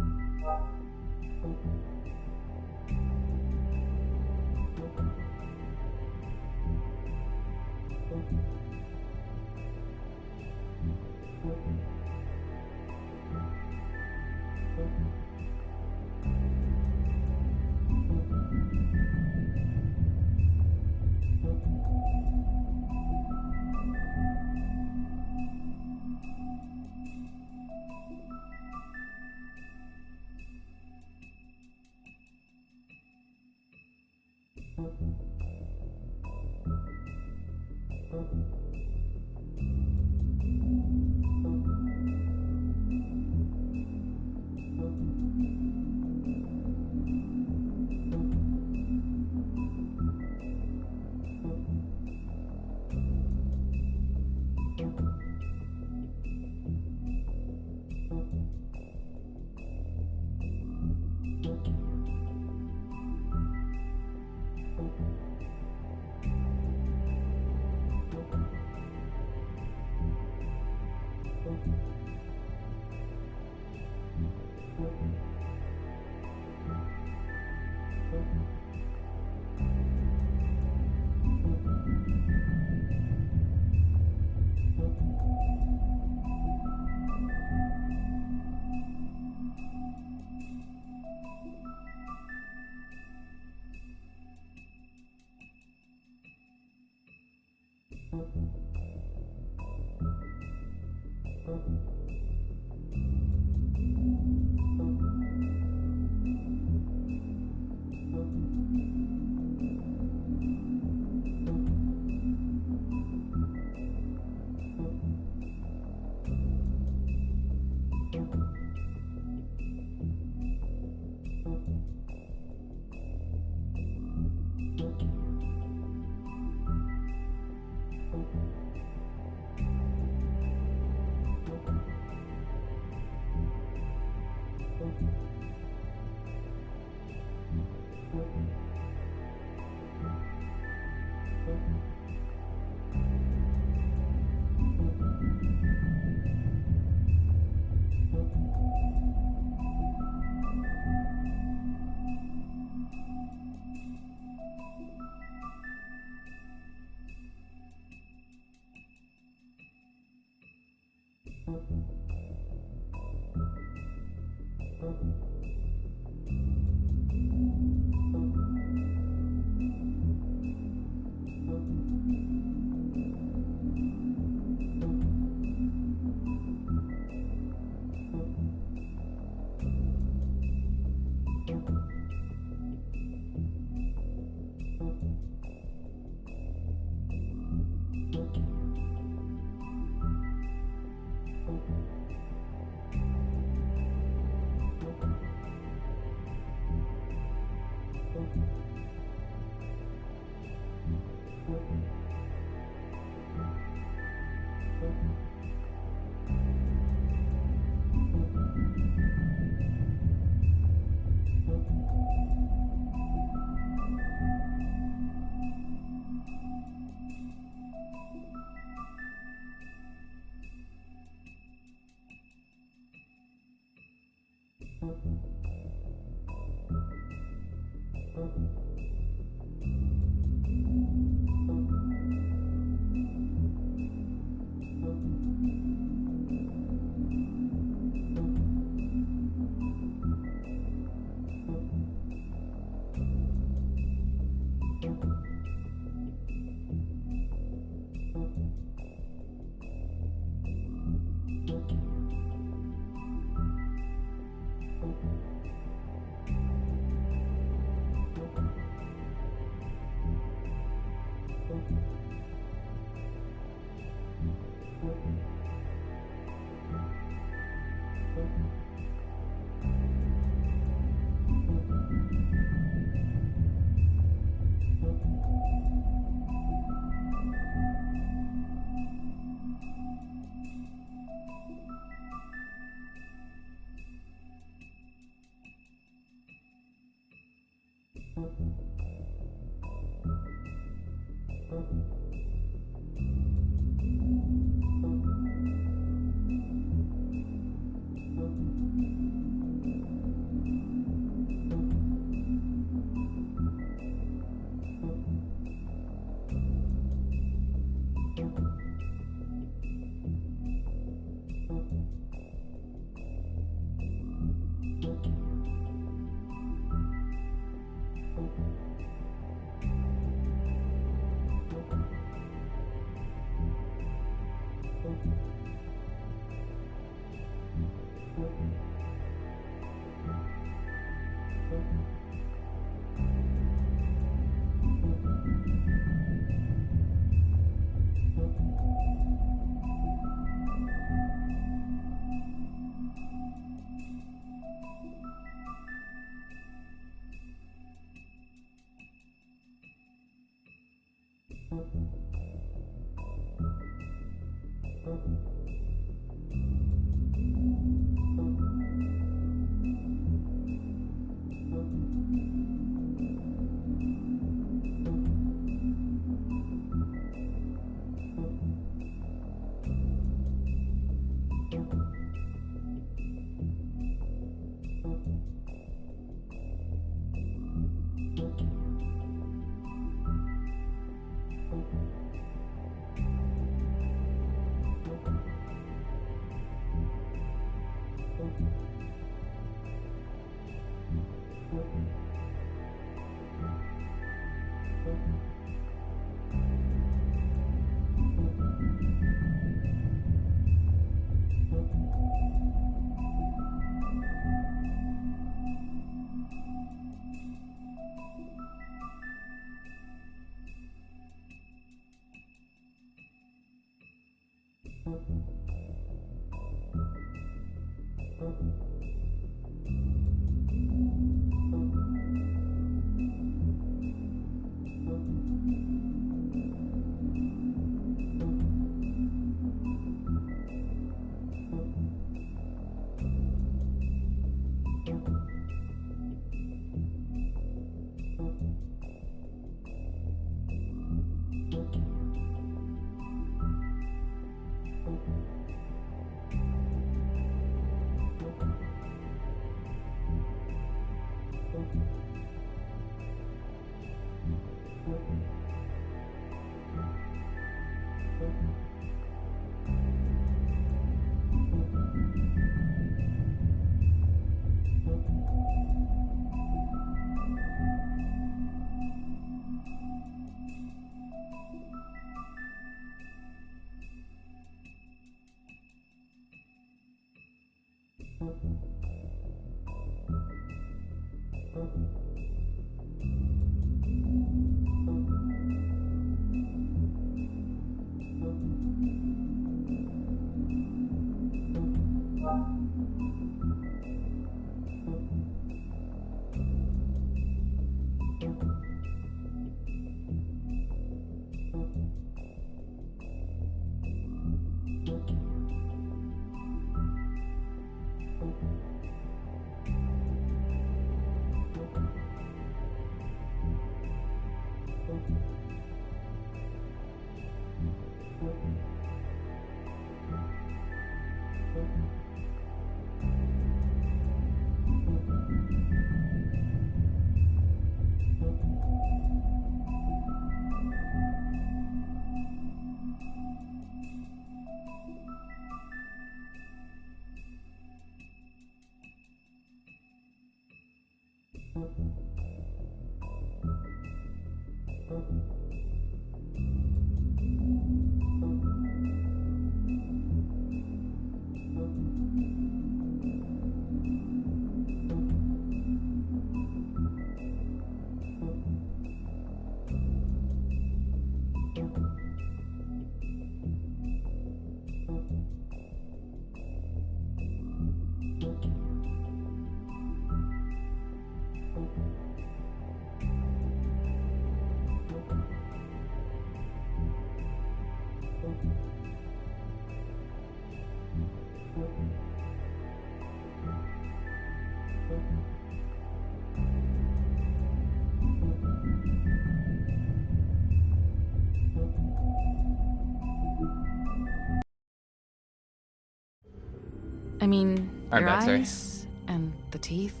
I mean, I'm your back, sorry. eyes and the teeth.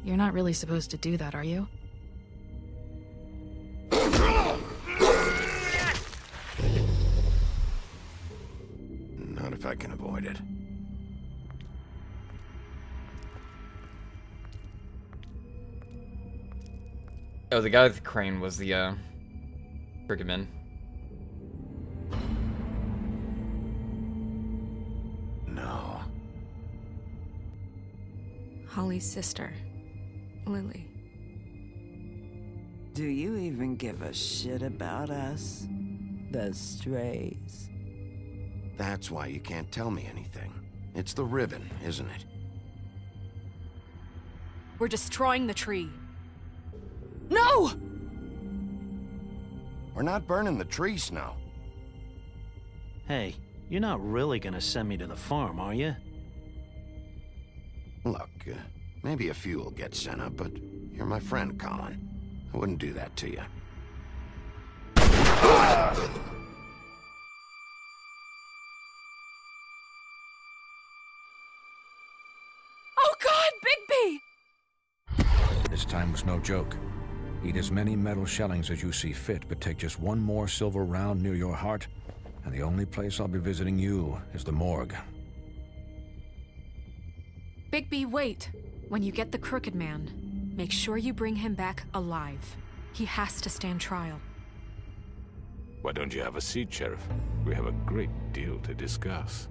You're not really supposed to do that, are you? Not if I can avoid it. Oh, the guy with the crane was the Crooked Man. No. Holly's sister, Lily. Do you even give a shit about us? The strays. That's why you can't tell me anything. It's the ribbon, isn't it? We're destroying the tree. No! We're not burning the tree, Snow. Hey, you're not really gonna send me to the farm, are you? Look, maybe a few will get sent up, but you're my friend, Colin. I wouldn't do that to you. Oh God, Bigby! This time was no joke. Eat as many metal shellings as you see fit, but take just one more silver round near your heart, and the only place I'll be visiting you is the morgue. Bigby, wait! When you get the Crooked Man, make sure you bring him back alive. He has to stand trial. Why don't you have a seat, Sheriff? We have a great deal to discuss.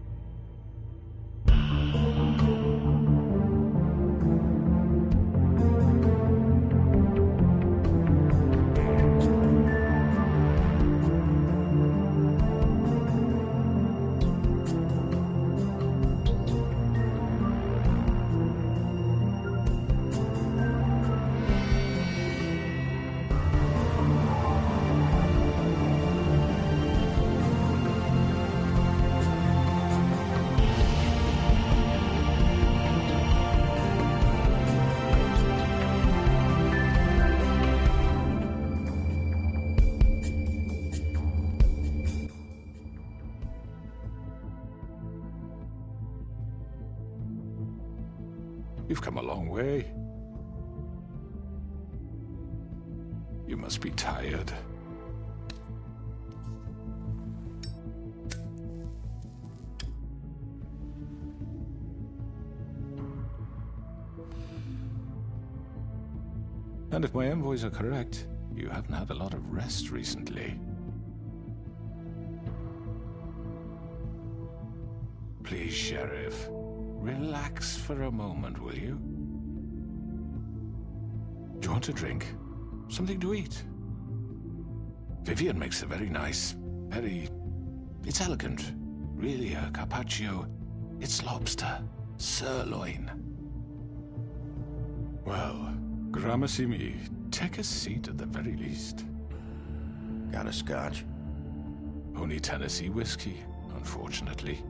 You've come a long way. You must be tired. And if my envoys are correct, you haven't had a lot of rest recently. Please, Sheriff. Relax for a moment, will you? Do you want a drink? Something to eat? Vivian makes a very nice, it's elegant. Really, a carpaccio. It's lobster. Sirloin. Well, gramercy me. Take a seat at the very least. Got a scotch? Only Tennessee whiskey, unfortunately.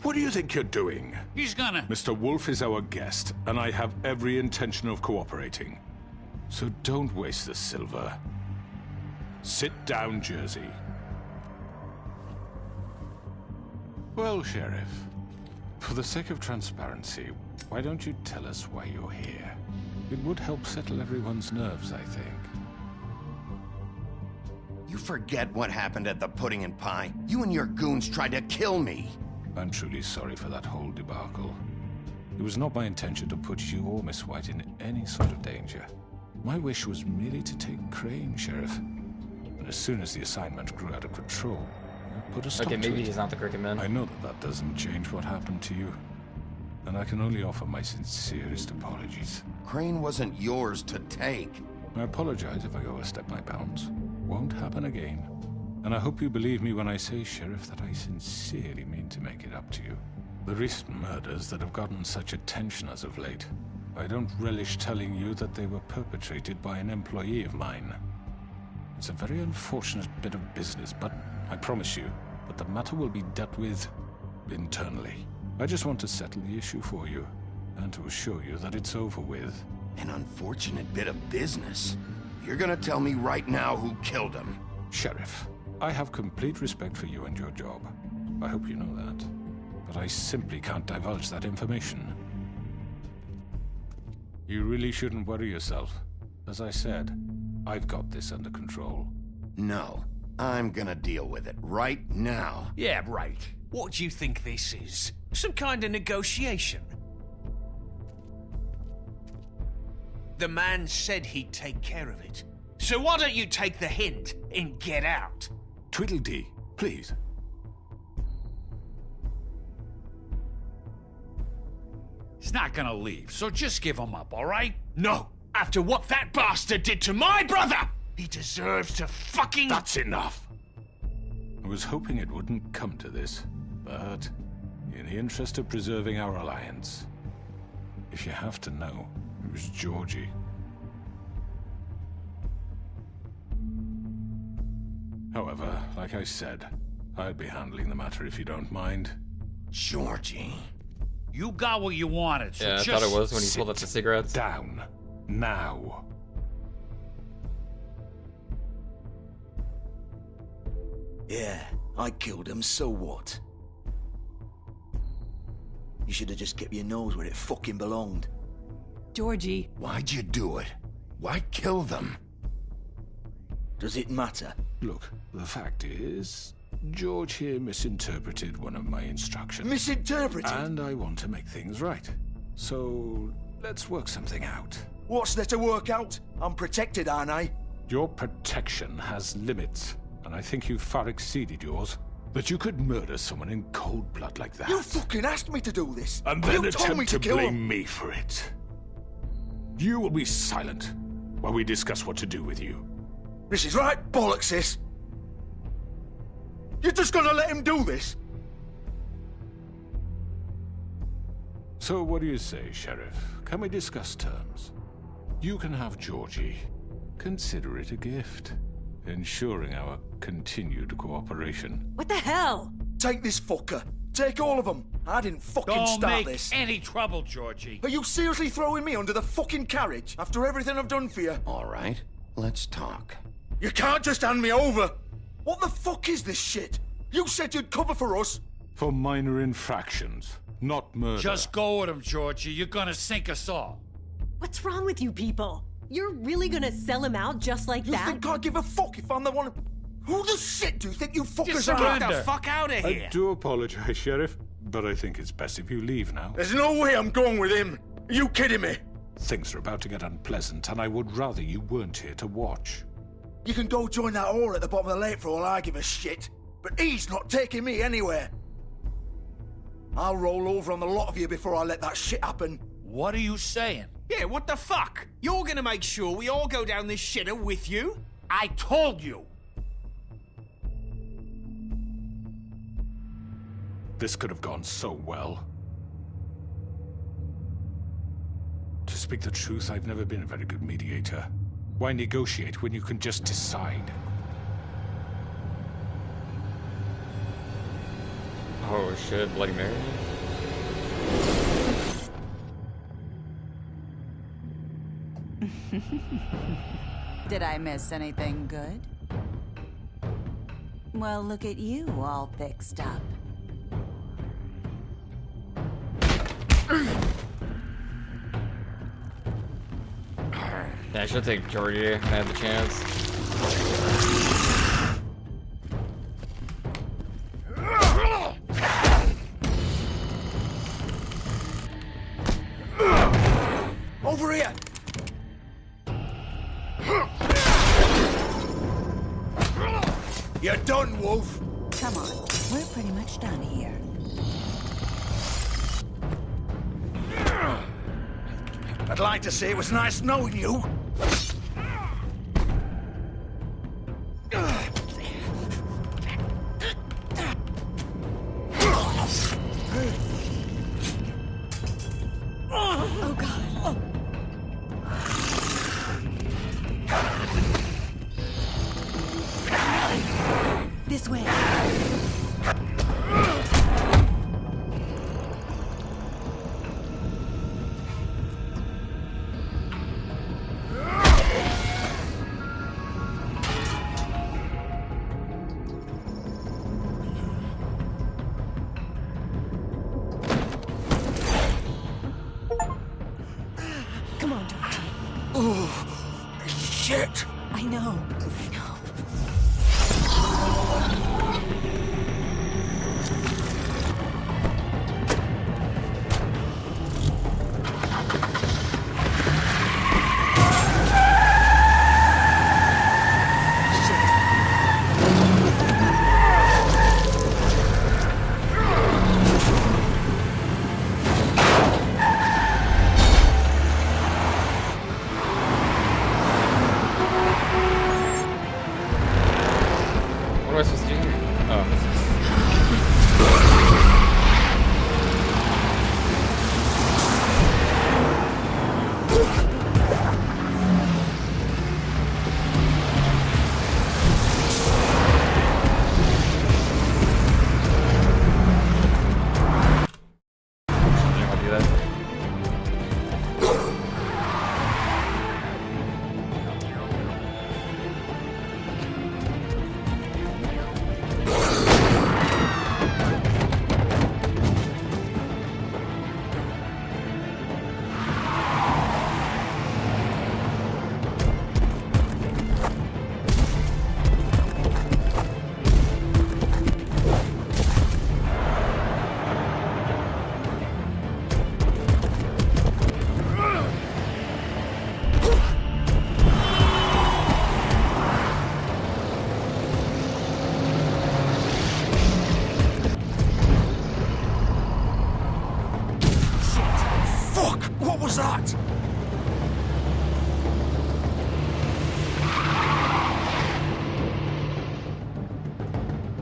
What do you think you're doing? He's gonna... Mr. Wolf is our guest, and I have every intention of cooperating. So don't waste the silver. Sit down, Jersey. Well, Sheriff, for the sake of transparency, why don't you tell us why you're here? It would help settle everyone's nerves, I think. You forget what happened at the Pudding and Pie? You and your goons tried to kill me! I'm truly sorry for that whole debacle. It was not my intention to put you or Miss White in any sort of danger. My wish was merely to take Crane, Sheriff. And as soon as the assignment grew out of control, I put a stop to it. Okay, maybe he's not the Crooked Man. I know that doesn't change what happened to you. And I can only offer my sincerest apologies. Crane wasn't yours to take. I apologize if I overstep my bounds. Won't happen again. And I hope you believe me when I say, Sheriff, that I sincerely mean to make it up to you. The recent murders that have gotten such attention as of late, I don't relish telling you that they were perpetrated by an employee of mine. It's a very unfortunate bit of business, but I promise you that the matter will be dealt with internally. I just want to settle the issue for you, and to assure you that it's over with. An unfortunate bit of business? You're gonna tell me right now who killed him? Sheriff, I have complete respect for you and your job. I hope you know that. But I simply can't divulge that information. You really shouldn't worry yourself. As I said, I've got this under control. No, I'm gonna deal with it right now. Yeah, right. What do you think this is? Some kind of negotiation? The man said he'd take care of it. So why don't you take the hint and get out? Tweedledee, please. He's not gonna leave, so just give him up, all right? No! After what that bastard did to my brother! He deserves to fucking... That's enough! I was hoping it wouldn't come to this, but in the interest of preserving our alliance, if you have to know, it was Georgie. However, like I said, I'll be handling the matter if you don't mind. Georgie. You got what you wanted, so yeah, I just thought it was when he pulled up the cigarettes. Down. Now. Yeah, I killed him, so what? You should have just kept your nose where it fucking belonged. Georgie. Why'd you do it? Why kill them? Does it matter? Look, the fact is, George here misinterpreted one of my instructions. Misinterpreted? And I want to make things right. So, let's work something out. What's there to work out? I'm protected, aren't I? Your protection has limits, and I think you've far exceeded yours. That you could murder someone in cold blood like that. You fucking asked me to do this! And then you told me attempt to kill blame him. me for it. You will be silent while we discuss what to do with you. This is right bollocks, this! You're just gonna let him do this? So what do you say, Sheriff? Can we discuss terms? You can have Georgie. Consider it a gift, ensuring our continued cooperation. What the hell? Take this fucker. Take all of them. I didn't fucking Don't start make this. any trouble, Georgie. Are you seriously throwing me under the fucking carriage after everything I've done for you? All right, let's talk. You can't just hand me over. What the fuck is this shit? You said you'd cover for us. For minor infractions, not murder. Just go with him, Georgie. You're gonna sink us all. What's wrong with you people? You're really gonna sell him out just like You that? think I give a fuck if I'm the one? Who the shit do you think you fuckers are? Get the fuck out of here. I do apologize, Sheriff, but I think it's best if you leave now. There's no way I'm going with him. Are you kidding me? Things are about to get unpleasant, and I would rather you weren't here to watch. You can go join that whore at the bottom of the lake for all I give a shit. But he's not taking me anywhere. I'll roll over on the lot of you before I let that shit happen. What are you saying? Yeah, what the fuck? You're gonna make sure we all go down this shitter with you? I told you. This could have gone so well. To speak the truth, I've never been a very good mediator. Why negotiate when you can just decide? Oh shit, Bloody Mary? Did I miss anything good? Well, look at you, all fixed up. Yeah, I should take Georgie if I had the chance. Over here! You're done, Wolf! Come on, we're pretty much done here. I'd like to say it was nice knowing you. Oh god. This way. Come on, Georgie. Oh, shit! I know. What am I supposed to do here? Oh. I'll do that.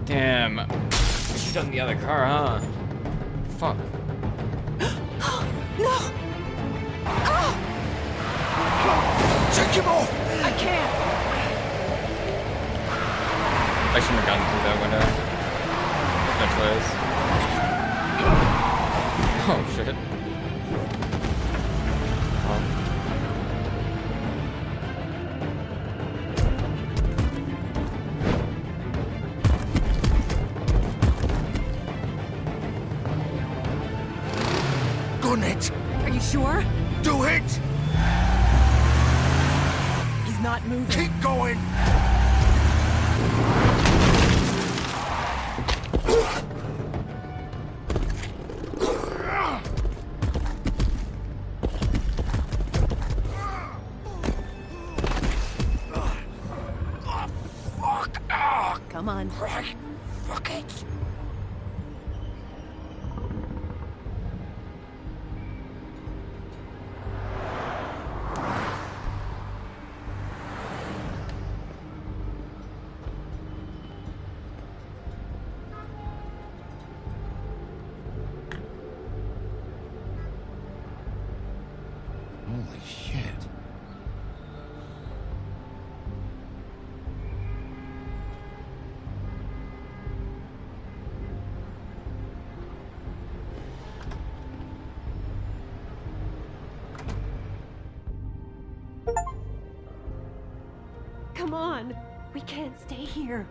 Damn. We should've done the other car, huh? Fuck. No! Ah! Take him off! I can't! I shouldn't have gotten through that window. No choice. Oh, shit. Gun it! Are you sure? Do it! He's not moving. Keep going! Come on. Right. Fuck it. Holy shit. Come on. We can't stay here.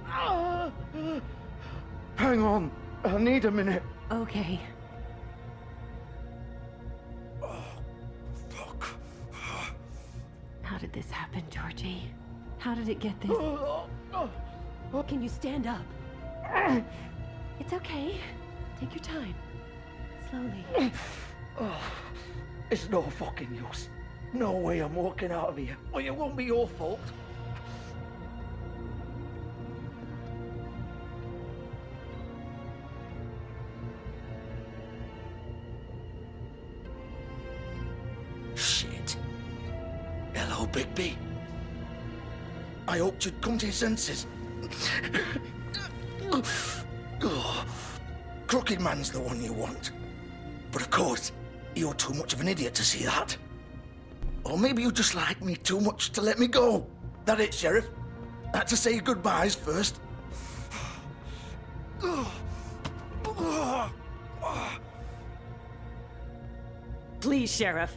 Hang on. I need a minute. Okay. How did this happen, Georgie? How did it get this? Can you stand up? It's okay. Take your time. Slowly. It's no fucking use. No way I'm walking out of here. Well, it won't be your fault. Shit. Hello, Bigby. I hoped you'd come to your senses. Crooked Man's the one you want. But of course, you're too much of an idiot to see that. Or maybe you just like me too much to let me go. That it, Sheriff? I had to say goodbyes first. Please, Sheriff.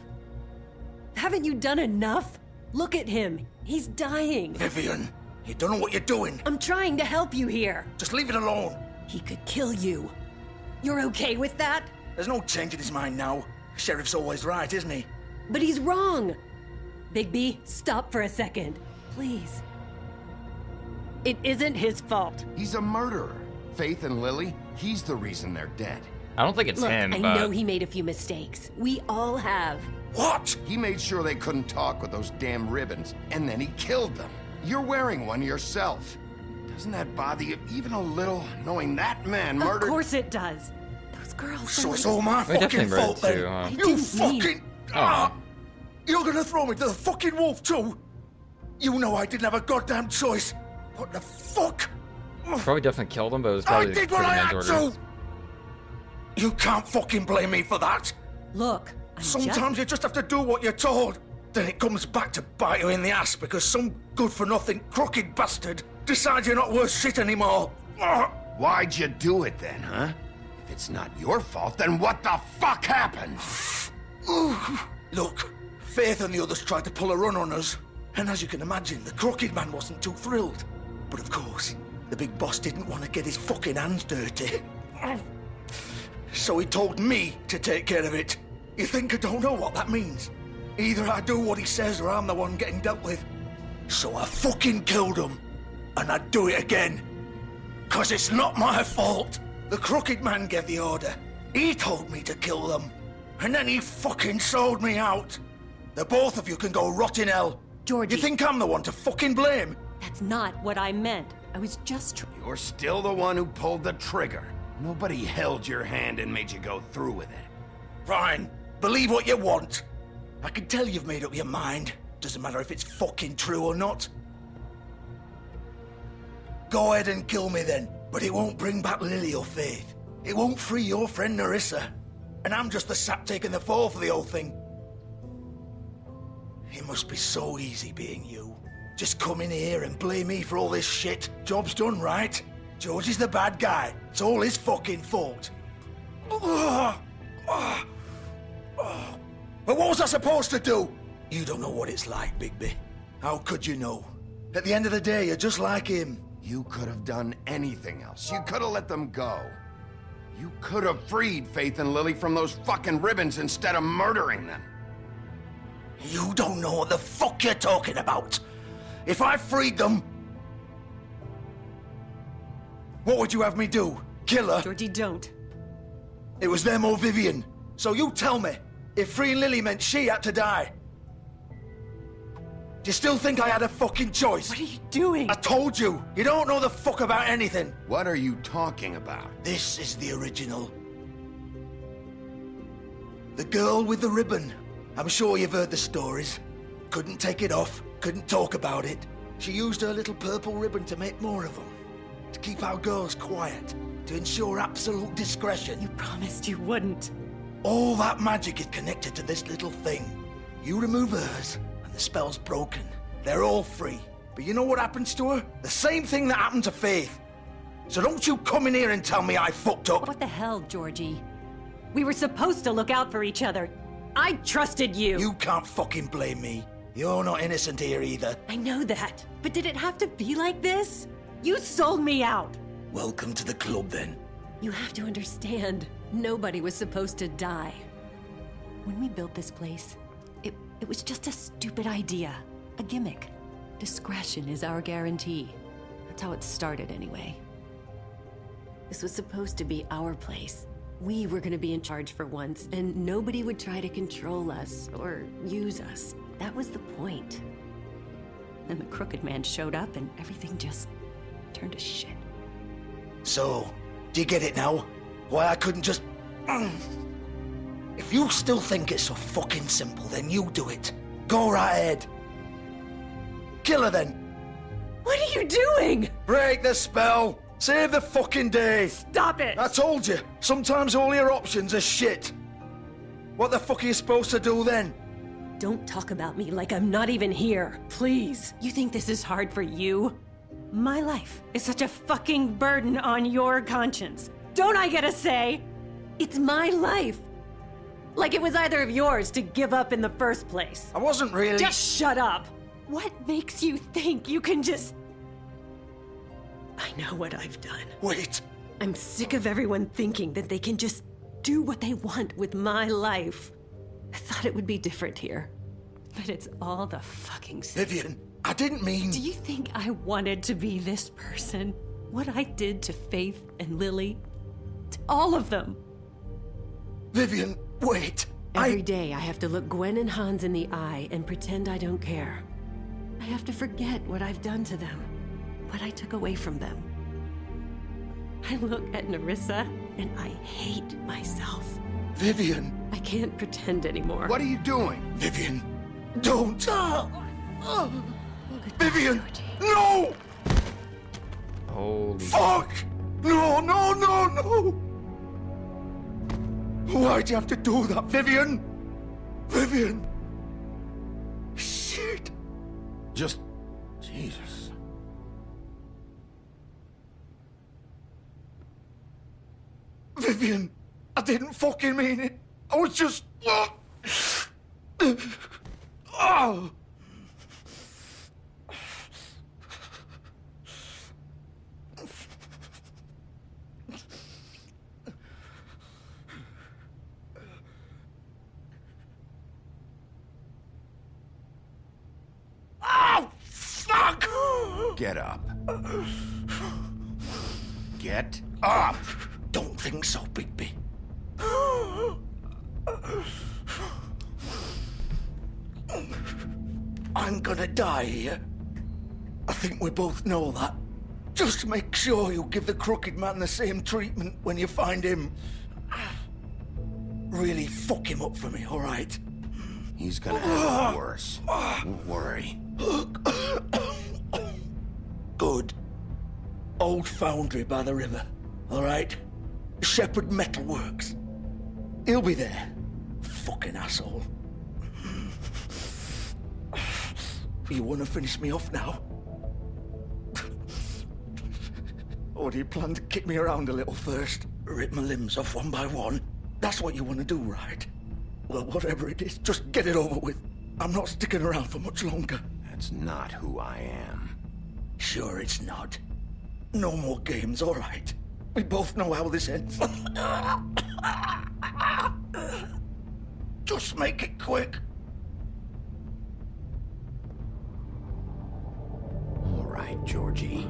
Haven't you done enough? Look at him. He's dying. Vivian, you don't know what you're doing. I'm trying to help you here. Just leave it alone. He could kill you. You're okay with that? There's no change in his mind now. Sheriff's always right, isn't he? But he's wrong. Bigby, stop for a second. Please. It isn't his fault. He's a murderer. Faith and Lily, he's the reason they're dead. I don't think it's Look, him, I but... know he made a few mistakes. We all have. What? He made sure they couldn't talk with those damn ribbons, and then he killed them. You're wearing one yourself. Doesn't that bother you even a little, knowing that man murdered... Of course it does. Those girls... So it's all my fucking fault then. You fucking... You're gonna throw me to the fucking wolf too? You know I didn't have a goddamn choice. What the fuck? Probably definitely killed him, but it was probably I did what I had orders. to! You can't fucking blame me for that. Look, sometimes you just have to do what you're told. Then it comes back to bite you in the ass because some good-for-nothing crooked bastard decides you're not worth shit anymore. Why'd you do it then, huh? If it's not your fault, then what the fuck happened? Look, Faith and the others tried to pull a run on us. And as you can imagine, the Crooked Man wasn't too thrilled. But of course, the big boss didn't want to get his fucking hands dirty. So he told me to take care of it. You think I don't know what that means? Either I do what he says or I'm the one getting dealt with. So I fucking killed him. And I'd do it again. 'Cause it's not my fault. The Crooked Man gave the order. He told me to kill them. And then he fucking sold me out. The both of you can go rot in hell. Georgie. You think I'm the one to fucking blame? That's not what I meant. I was just... You're still the one who pulled the trigger. Nobody held your hand and made you go through with it. Fine. Believe what you want. I can tell you've made up your mind. Doesn't matter if it's fucking true or not. Go ahead and kill me then. But it won't bring back Lily or Faith. It won't free your friend Narissa. And I'm just the sap taking the fall for the whole thing. It must be so easy being you. Just come in here and blame me for all this shit. Job's done, right? George is the bad guy. It's all his fucking fault. But what was I supposed to do? You don't know what it's like, Bigby. How could you know? At the end of the day, you're just like him. You could have done anything else. You could have let them go. You could have freed Faith and Lily from those fucking ribbons instead of murdering them. You don't know what the fuck you're talking about. If I freed them... What would you have me do? Kill her? Georgie, don't. It was them or Vivian. So you tell me, if freeing Lily meant she had to die. Do you still think I had a fucking choice? What are you doing? I told you, you don't know the fuck about anything. What are you talking about? This is the original. The girl with the ribbon. I'm sure you've heard the stories. Couldn't take it off, couldn't talk about it. She used her little purple ribbon to make more of them. To keep our girls quiet. To ensure absolute discretion. You promised you wouldn't. All that magic is connected to this little thing. You remove hers, and the spell's broken. They're all free. But you know what happens to her? The same thing that happened to Faith. So don't you come in here and tell me I fucked up. What the hell, Georgie? We were supposed to look out for each other. I trusted you. You can't fucking blame me. You're not innocent here either. I know that. But did it have to be like this? You sold me out. Welcome to the club, then. You have to understand, nobody was supposed to die. When we built this place, it was just a stupid idea. A gimmick. Discretion is our guarantee. That's how it started, anyway. This was supposed to be our place. We were gonna be in charge for once, and nobody would try to control us or use us. That was the point. Then the Crooked Man showed up, and everything just turned to shit. So, do you get it now? Why I couldn't just... If you still think it's so fucking simple, then you do it. Go right ahead. Kill her then. What are you doing? Break the spell. Save the fucking day. Stop it. I told you. Sometimes all your options are shit. What the fuck are you supposed to do then? Don't talk about me like I'm not even here. Please. You think this is hard for you? My life is such a fucking burden on your conscience. Don't I get a say? It's my life. Like it was either of yours to give up in the first place. I wasn't really... Just shut up. What makes you think you can just... I know what I've done. Wait. I'm sick of everyone thinking that they can just do what they want with my life. I thought it would be different here. But it's all the fucking same. Vivian, I didn't mean... Do you think I wanted to be this person? What I did to Faith and Lily? To all of them? Vivian, wait. Every day I have to look Gwen and Hans in the eye and pretend I don't care. I have to forget what I've done to them. What I took away from them. I look at Narissa and I hate myself. Vivian. I can't pretend anymore. What are you doing? Vivian, don't. Vivian, no! Holy fuck! No, no, no, no! Why'd you have to do that, Vivian? Vivian! Shit! Just... Jesus. Vivian, I didn't fucking mean it. I was just... Oh! Oh, fuck! Get up. Get up! Don't think so, Bigby. I'm gonna die here. I think we both know that. Just make sure you give the Crooked Man the same treatment when you find him. Really fuck him up for me, all right? He's gonna have it worse. Don't worry. Good. Old foundry by the river, all right? Shepherd Metalworks. He'll be there. Fucking asshole. You want to finish me off now? Or do you plan to kick me around a little first? Rip my limbs off one by one? That's what you want to do, right? Well, whatever it is, just get it over with. I'm not sticking around for much longer. That's not who I am. Sure it's not. No more games, all right? We both know how this ends. Just make it quick. All right, Georgie.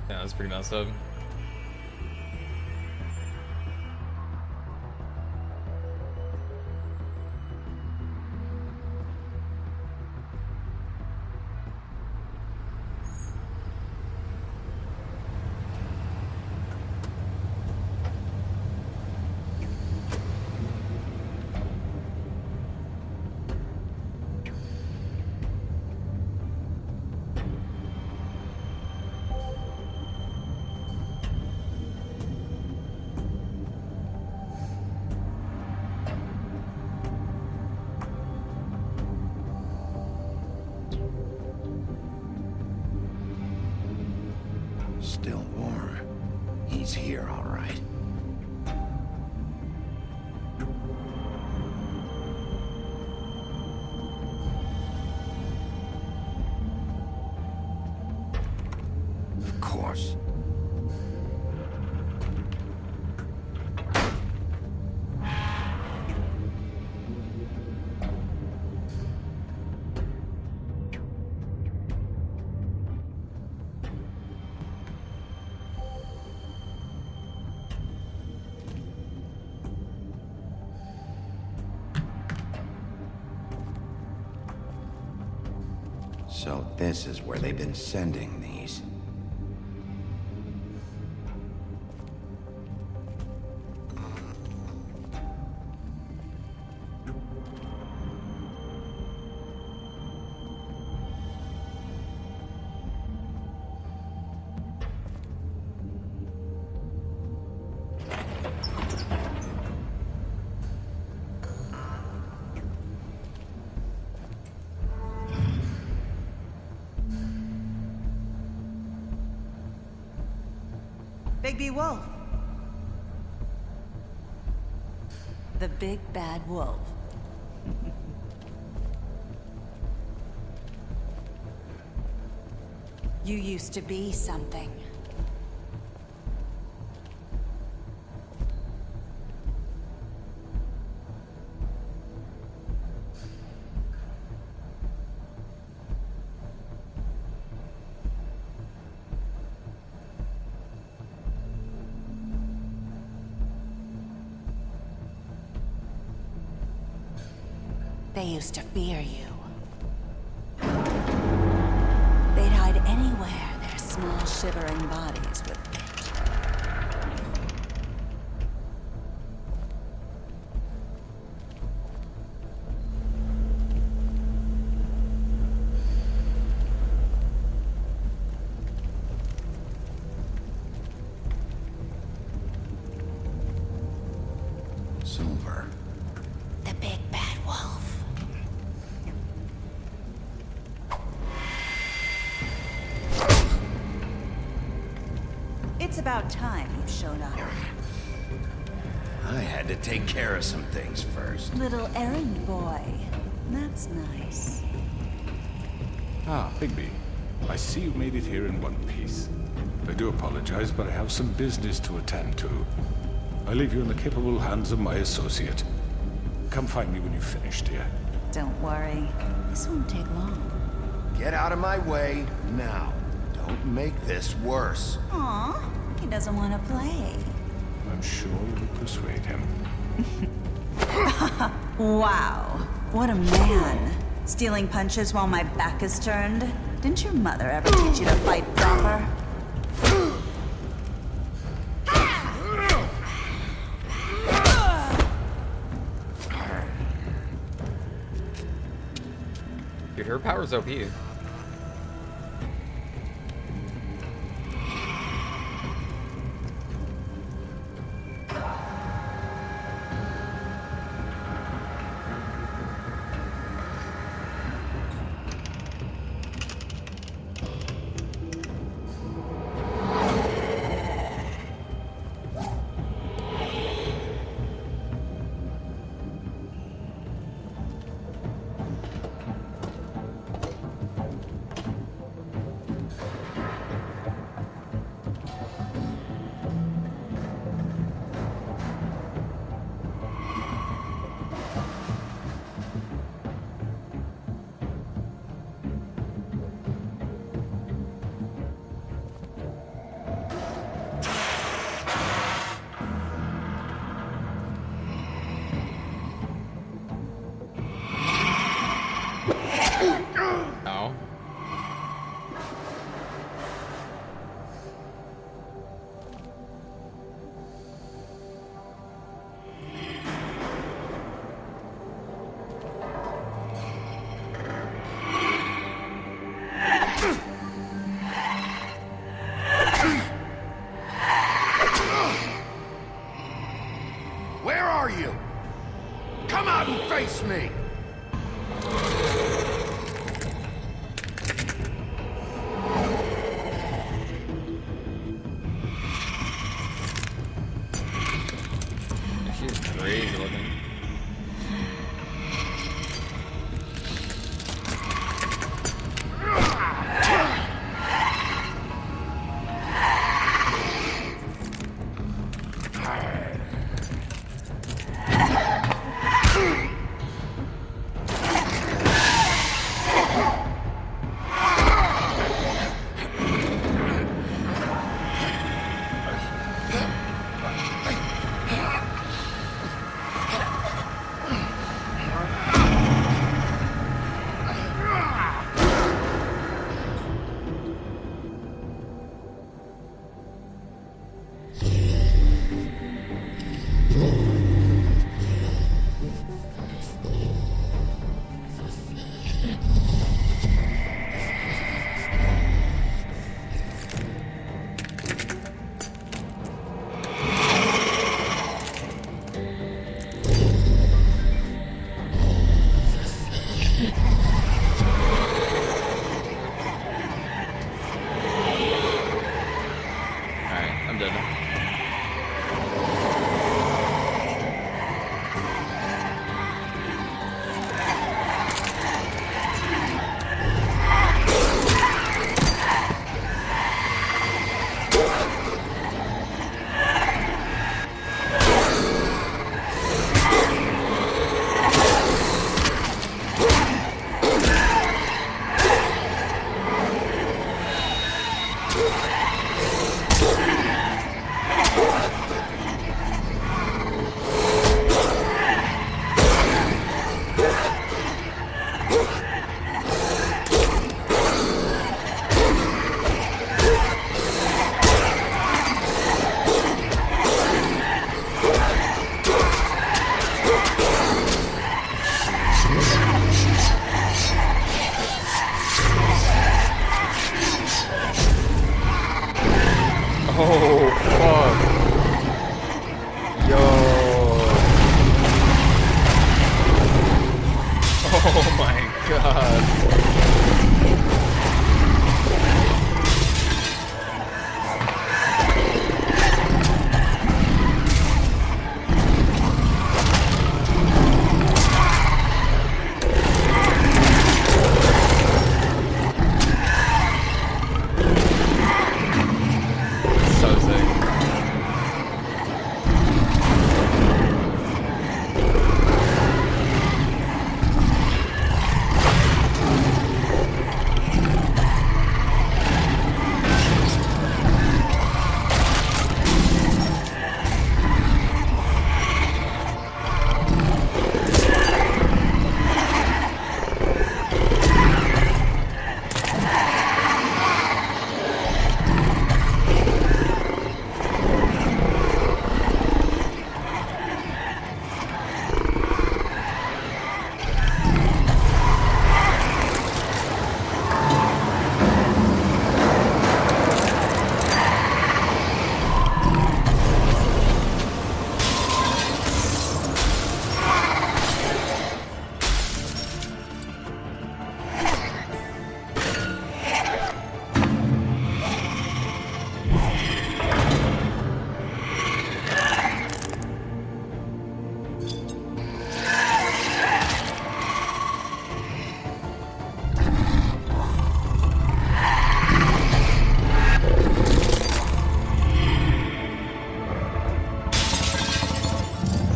Yeah, that's pretty messed up. Still warm. He's here, all right. Of course. So this is where they've been sending these. Bigby Wolf. The big bad wolf. You used to be something. They used to fear you. They'd hide anywhere their small shivering bodies would fit. Silver. The big bad wolf. It's about time you showed up. I had to take care of some things first. Little errand boy. That's nice. Ah, Bigby. I see you made it here in one piece. I do apologize, but I have some business to attend to. I leave you in the capable hands of my associate. Come find me when you've finished, dear. Don't worry. This won't take long. Get out of my way now. Don't make this worse. Aw, he doesn't want to play. I'm sure you'll persuade him. Wow, what a man. Stealing punches while my back is turned? Didn't your mother ever teach you to fight proper? Dude, her power's OP. No. Where are you? Come out and face me! She's crazy looking.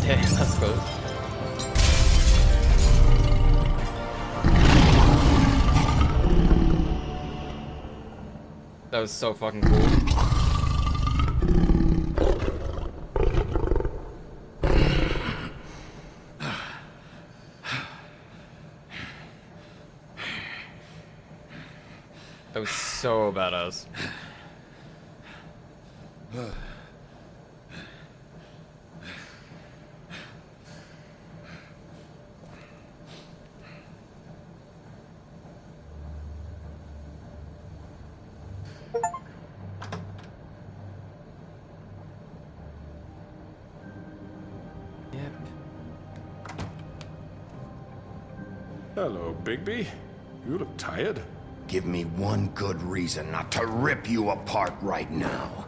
Damn, that's close. That was so fucking cool. That was so badass. Hello, Bigby. You look tired. Give me one good reason not to rip you apart right now.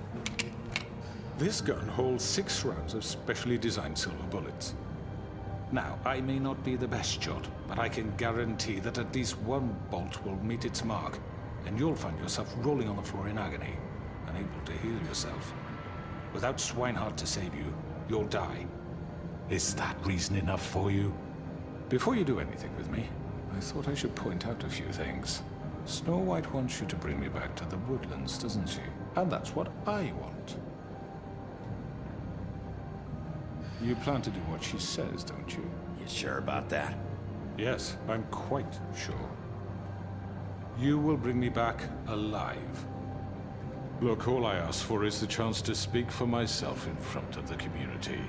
This gun holds 6 rounds of specially designed silver bullets. Now, I may not be the best shot, but I can guarantee that at least one bolt will meet its mark, and you'll find yourself rolling on the floor in agony, unable to heal yourself. Without Swinehart to save you, you'll die. Is that reason enough for you? Before you do anything with me, I thought I should point out a few things. Snow White wants you to bring me back to the woodlands, doesn't she? And that's what I want. You plan to do what she says, don't you? You sure about that? Yes, I'm quite sure. You will bring me back alive. Look, all I ask for is the chance to speak for myself in front of the community.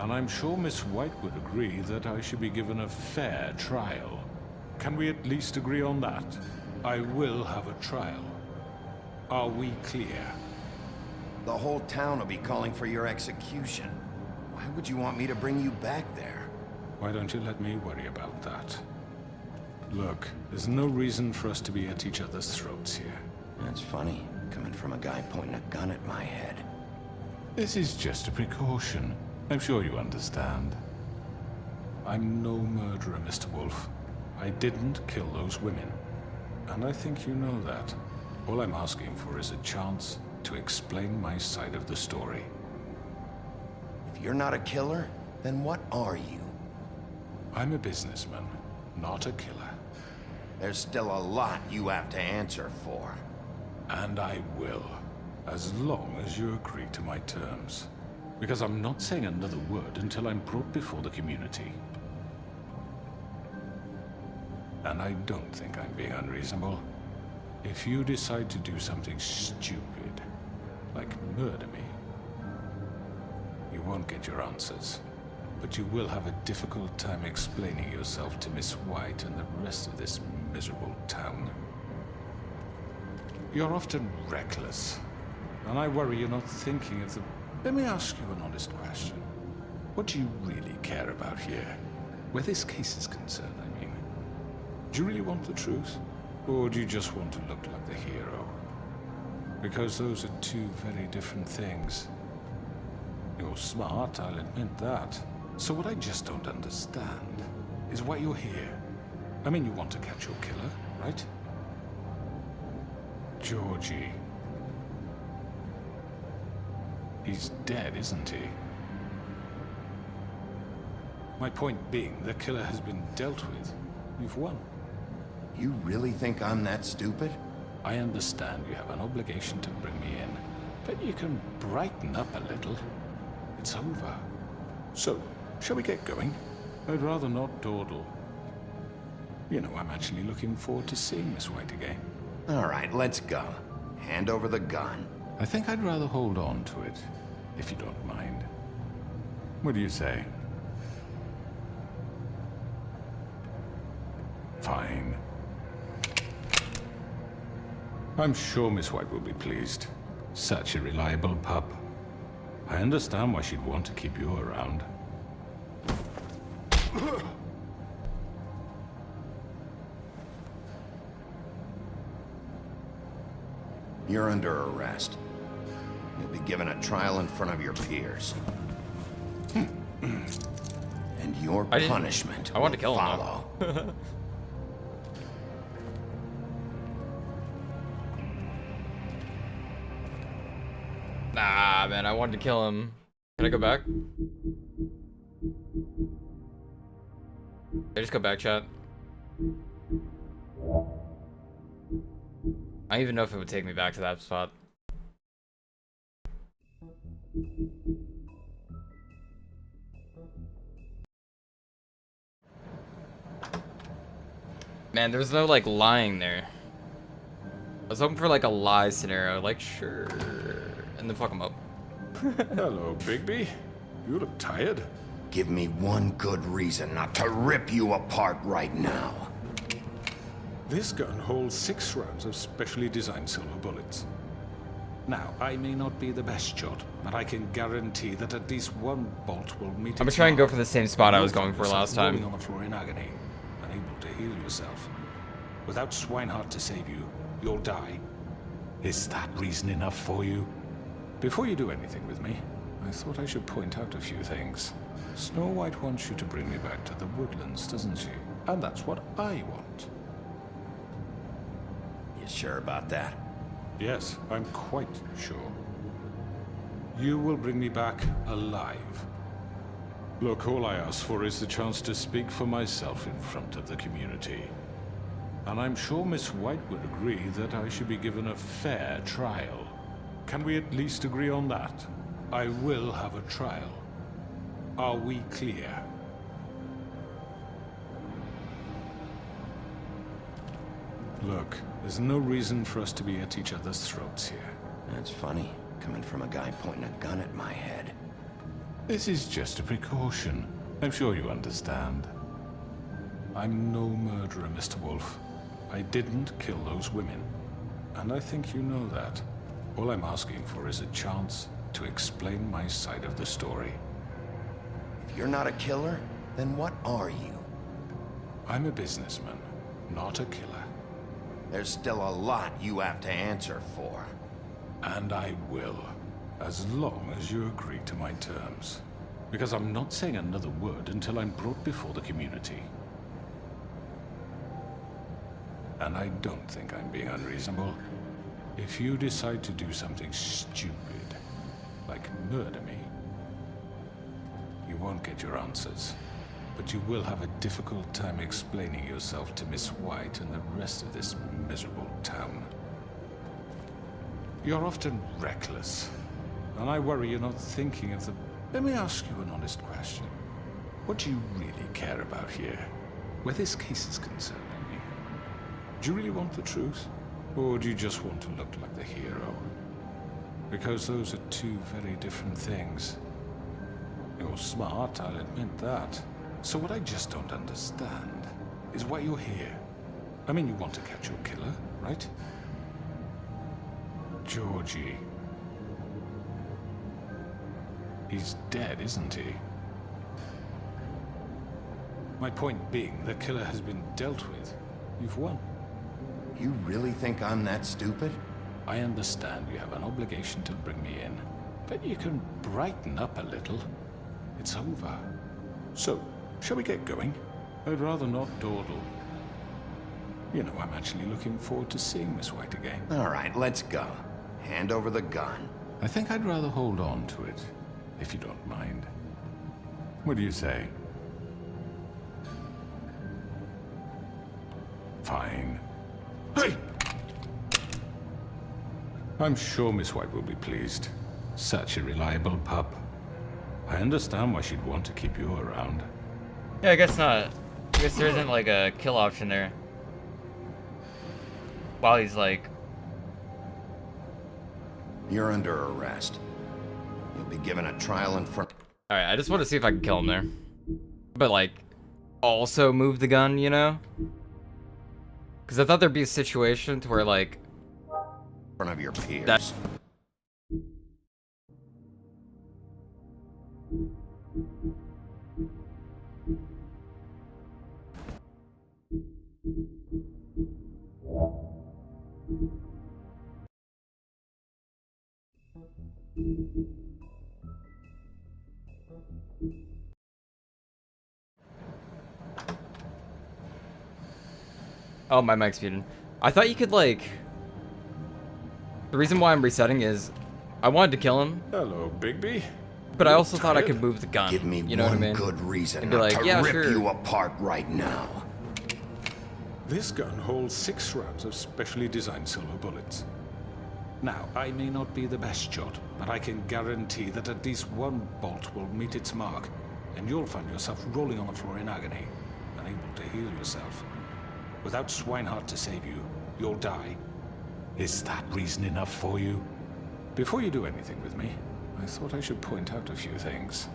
And I'm sure Miss White would agree that I should be given a fair trial. Can we at least agree on that? I will have a trial. Are we clear? The whole town will be calling for your execution. Why would you want me to bring you back there? Why don't you let me worry about that? Look, there's no reason for us to be at each other's throats here. That's funny, coming from a guy pointing a gun at my head. This is just a precaution. I'm sure you understand. I'm no murderer, Mr. Wolf. I didn't kill those women. And I think you know that. All I'm asking for is a chance to explain my side of the story. If you're not a killer, then what are you? I'm a businessman, not a killer. There's still a lot you have to answer for. And I will, as long as you agree to my terms. Because I'm not saying another word until I'm brought before the community. And I don't think I'm being unreasonable. If you decide to do something stupid, like murder me, you won't get your answers. But you will have a difficult time explaining yourself to Miss White and the rest of this miserable town. You're often reckless, and I worry you're not thinking of the... Let me ask you an honest question. What do you really care about here? Where this case is concerned, I mean. Do you really want the truth? Or do you just want to look like the hero? Because those are two very different things. You're smart, I'll admit that. So what I just don't understand is why you're here. I mean, you want to catch your killer, right? Georgie. He's dead, isn't he? My point being, the killer has been dealt with. You've won. You really think I'm that stupid? I understand you have an obligation to bring me in, but you can brighten up a little. It's over. So, shall we get going? I'd rather not dawdle. You know, I'm actually looking forward to seeing Miss White again. All right, let's go. Hand over the gun. I think I'd rather hold on to it, if you don't mind. What do you say? Fine. I'm sure Miss White will be pleased. Such a reliable pup. I understand why she'd want to keep you around. You're under arrest. You'll be given a trial in front of your peers. And your punishment I wanted to kill him, follow. Nah, man, I wanted to kill him. Can I go back? I just go back, chat. I don't even know if it would take me back to that spot. Man, there's no like lying there. I was hoping for like a lie scenario, like sure, and then fuck him up. Hello, Bigby. You look tired. Give me one good reason not to rip you apart right now. This gun holds 6 rounds of specially designed silver bullets. Now, I may not be the best shot, but I can guarantee that at least one bolt will meet its I'm gonna try and go mark. for the same spot I was You'll going find for last yourself rolling time. on the floor in agony, unable to heal yourself. Without Swinehart to save you, you'll die. Is that reason enough for you? Before you do anything with me, I thought I should point out a few things. Snow White wants you to bring me back to the woodlands, doesn't she? And that's what I want. You sure about that? Yes, I'm quite sure. You will bring me back alive. Look, all I ask for is the chance to speak for myself in front of the community. And I'm sure Miss White would agree that I should be given a fair trial. Can we at least agree on that? I will have a trial. Are we clear? Look, there's no reason for us to be at each other's throats here. That's funny, coming from a guy pointing a gun at my head. This is just a precaution. I'm sure you understand. I'm no murderer, Mr. Wolf. I didn't kill those women. And I think you know that. All I'm asking for is a chance to explain my side of the story. If you're not a killer, then what are you? I'm a businessman, not a killer. There's still a lot you have to answer for. And I will, as long as you agree to my terms. Because I'm not saying another word until I'm brought before the community. And I don't think I'm being unreasonable. If you decide to do something stupid, like murder me, you won't get your answers. But you will have a difficult time explaining yourself to Miss White and the rest of this miserable town. You're often reckless, and I worry you're not thinking of the... Let me ask you an honest question. What do you really care about here? Where this case is concerned, I mean. Do you really want the truth? Or do you just want to look like the hero? Because those are two very different things. You're smart, I'll admit that. So what I just don't understand is why you're here. I mean, you want to catch your killer, right? Georgie. He's dead, isn't he? My point being, the killer has been dealt with. You've won. You really think I'm that stupid? I understand you have an obligation to bring me in, but you can brighten up a little. It's over. So, shall we get going? I'd rather not dawdle. You know, I'm actually looking forward to seeing Miss White again. All right, let's go. Hand over the gun. I think I'd rather hold on to it, if you don't mind. What do you say? Fine. Hey! I'm sure Miss White will be pleased. Such a reliable pup. I understand why she'd want to keep you around. Yeah, I guess not. I guess there isn't like a kill option there. While he's like... You're under arrest. You'll be given a trial in front... Alright, I just want to see if I can kill him there. But like, also move the gun, you know? Because I thought there'd be a situation to where like... in front of your peers. That... Oh, my mic's muted. I thought you could like... The reason why I'm resetting is I wanted to kill him. Hello, Bigby. But I also thought I could move the gun. Give me you know what I one mean? good reason And be not like, to yeah, rip sure. you apart right now. This gun holds 6 rounds of specially designed silver bullets. Now, I may not be the best shot, but I can guarantee that at least one bolt will meet its mark, and you'll find yourself rolling on the floor in agony, unable to heal yourself. Without Swinehart to save you, you'll die. Is that reason enough for you? Before you do anything with me, I thought I should point out a few things.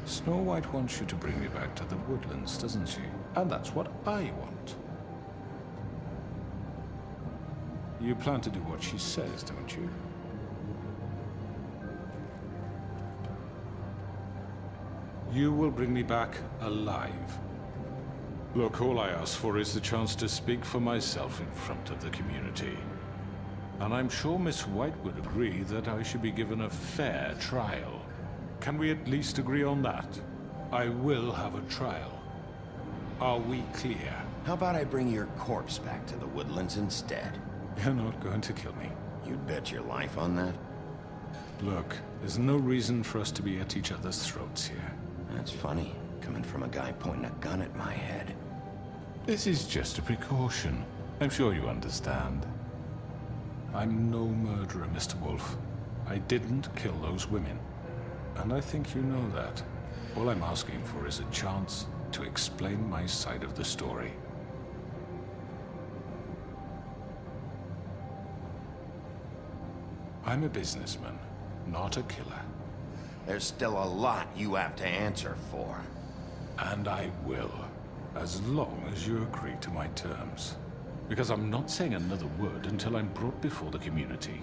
Snow White wants you to bring me back to the woodlands, doesn't she? And that's what I want. You plan to do what she says, don't you? You will bring me back alive. Look, all I ask for is the chance to speak for myself in front of the community. And I'm sure Miss White would agree that I should be given a fair trial. Can we at least agree on that? I will have a trial. Are we clear? How about I bring your corpse back to the woodlands instead? You're not going to kill me. You'd bet your life on that? Look, there's no reason for us to be at each other's throats here. That's funny, coming from a guy pointing a gun at my head. This is just a precaution. I'm sure you understand. I'm no murderer, Mr. Wolf. I didn't kill those women. And I think you know that. All I'm asking for is a chance to explain my side of the story. I'm a businessman, not a killer. There's still a lot you have to answer for. And I will, as long as you agree to my terms. Because I'm not saying another word until I'm brought before the community.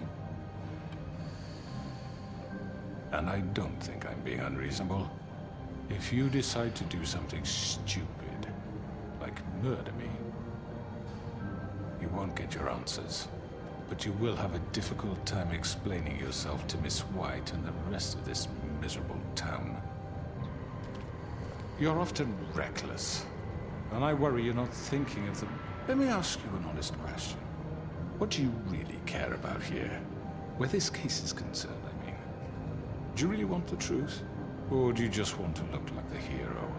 And I don't think I'm being unreasonable. If you decide to do something stupid, like murder me, you won't get your answers. But you will have a difficult time explaining yourself to Miss White and the rest of this miserable town. You're often reckless, and I worry you're not thinking of the... Let me ask you an honest question. What do you really care about here? Where this case is concerned, I mean. Do you really want the truth? Or do you just want to look like the hero?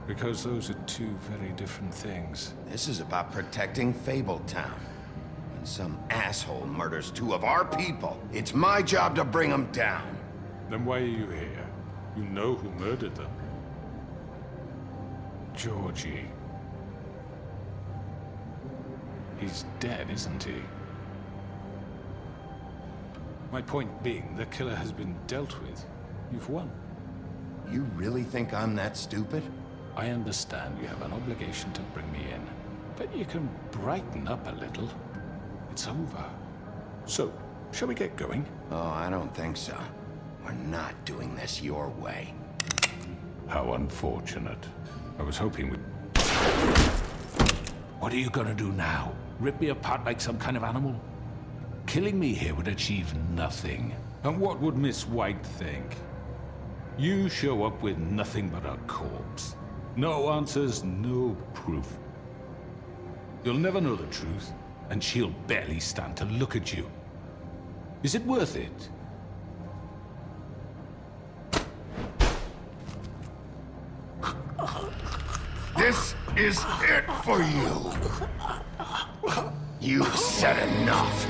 Because those are two very different things. This is about protecting Fabletown. When some asshole murders 2 of our people, it's my job to bring them down. Then why are you here? You know who murdered them. Georgie. He's dead, isn't he? My point being, the killer has been dealt with. You've won. You really think I'm that stupid? I understand you have an obligation to bring me in, but you can brighten up a little. It's over. So, shall we get going? Oh, I don't think so. We're not doing this your way. How unfortunate. I was hoping we... What are you gonna do now? Rip me apart like some kind of animal? Killing me here would achieve nothing. And what would Miss White think? You show up with nothing but a corpse. No answers, no proof. You'll never know the truth, and she'll barely stand to look at you. Is it worth it? This is it for you. You've said enough.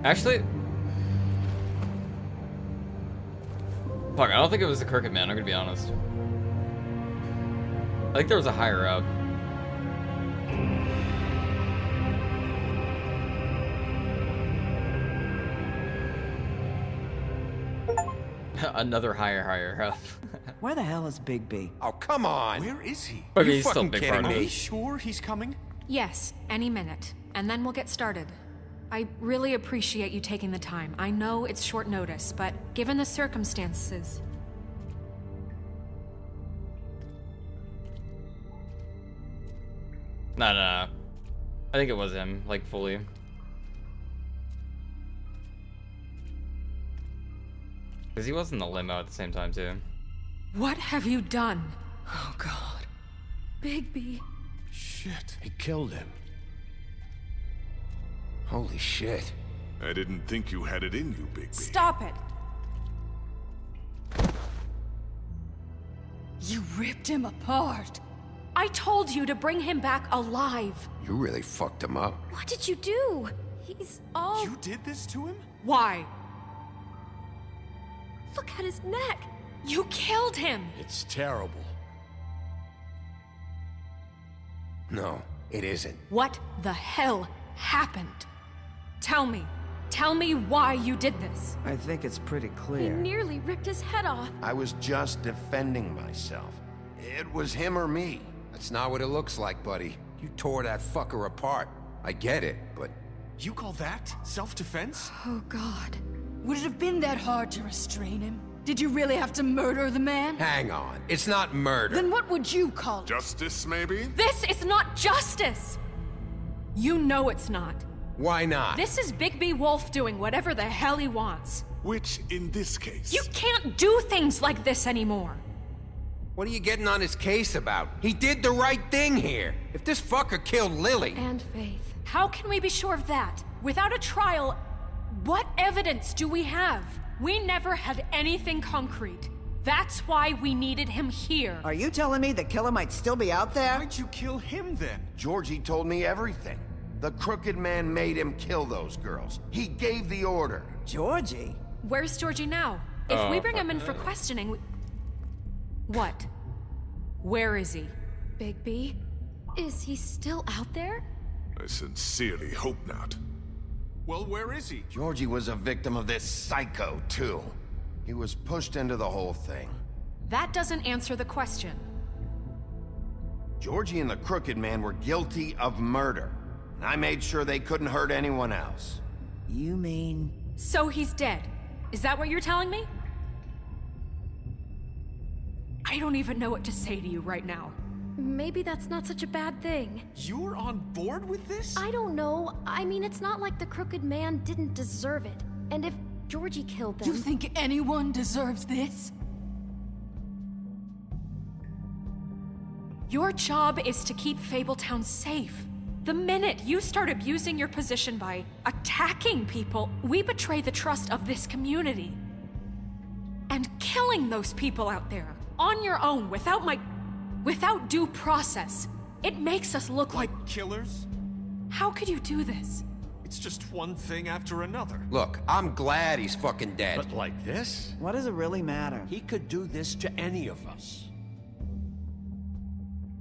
Actually, fuck, I don't think it was the Crooked Man, I'm gonna be honest. I think there was a higher up. Another higher up. Where the hell is Bigby? Oh, come on! Where is he? Okay, he's still big part of Are me. we sure he's coming? Yes, any minute. And then we'll get started. I really appreciate you taking the time. I know it's short notice, but given the circumstances... No. I think it was him, like, fully. Because he was in the limo at the same time, too. What have you done? Oh, God. Bigby. Shit. He killed him. Holy shit. I didn't think you had it in you, Bigby. Stop it! You ripped him apart. I told you to bring him back alive. You really fucked him up. What did you do? He's all... You did this to him? Why? Look at his neck. You killed him. It's terrible. No, it isn't. What the hell happened? Tell me. Tell me why you did this. I think it's pretty He clear. nearly ripped his head off. I was just defending myself. It was him or me. That's not what it looks like, buddy. You tore that fucker apart. I get it, but... You call that self-defense? Oh, God. Would it have been that hard to restrain him? Did you really have to murder the man? Hang on. It's not murder. Then what would you call it? Justice, maybe? This is not justice! You know it's not. Why not? This is Bigby Wolf doing whatever the hell he wants. Which, in this case... You can't do things like this anymore. What are you getting on his case about? He did the right thing here. If this fucker killed Lily... And Faith. How can we be sure of that? Without a trial, what evidence do we have? We never had anything concrete. That's why we needed him here. Are you telling me the killer might still be out there? Why'd you kill him then? Georgie told me everything. The Crooked Man made him kill those girls. He gave the order. Georgie? Where's Georgie now? If we bring him in for questioning, What? Where is he? Bigby? Is he still out there? I sincerely hope not. Well, where is he? Georgie was a victim of this psycho, too. He was pushed into the whole thing. That doesn't answer the question. Georgie and the Crooked Man were guilty of murder. And I made sure they couldn't hurt anyone else. You mean... So he's dead. Is that what you're telling me? I don't even know what to say to you right now. Maybe that's not such a bad thing. You're on board with this? I don't know. I mean, it's not like the Crooked Man didn't deserve it. And if Georgie killed them... You think anyone deserves this? Your job is to keep Fabletown safe. The minute you start abusing your position by attacking people, we betray the trust of this community. And killing those people out there, on your own, without due process, it makes us look like killers? How could you do this? It's just one thing after another. Look, I'm glad he's fucking dead. But like this? What does it really matter? He could do this to any of us.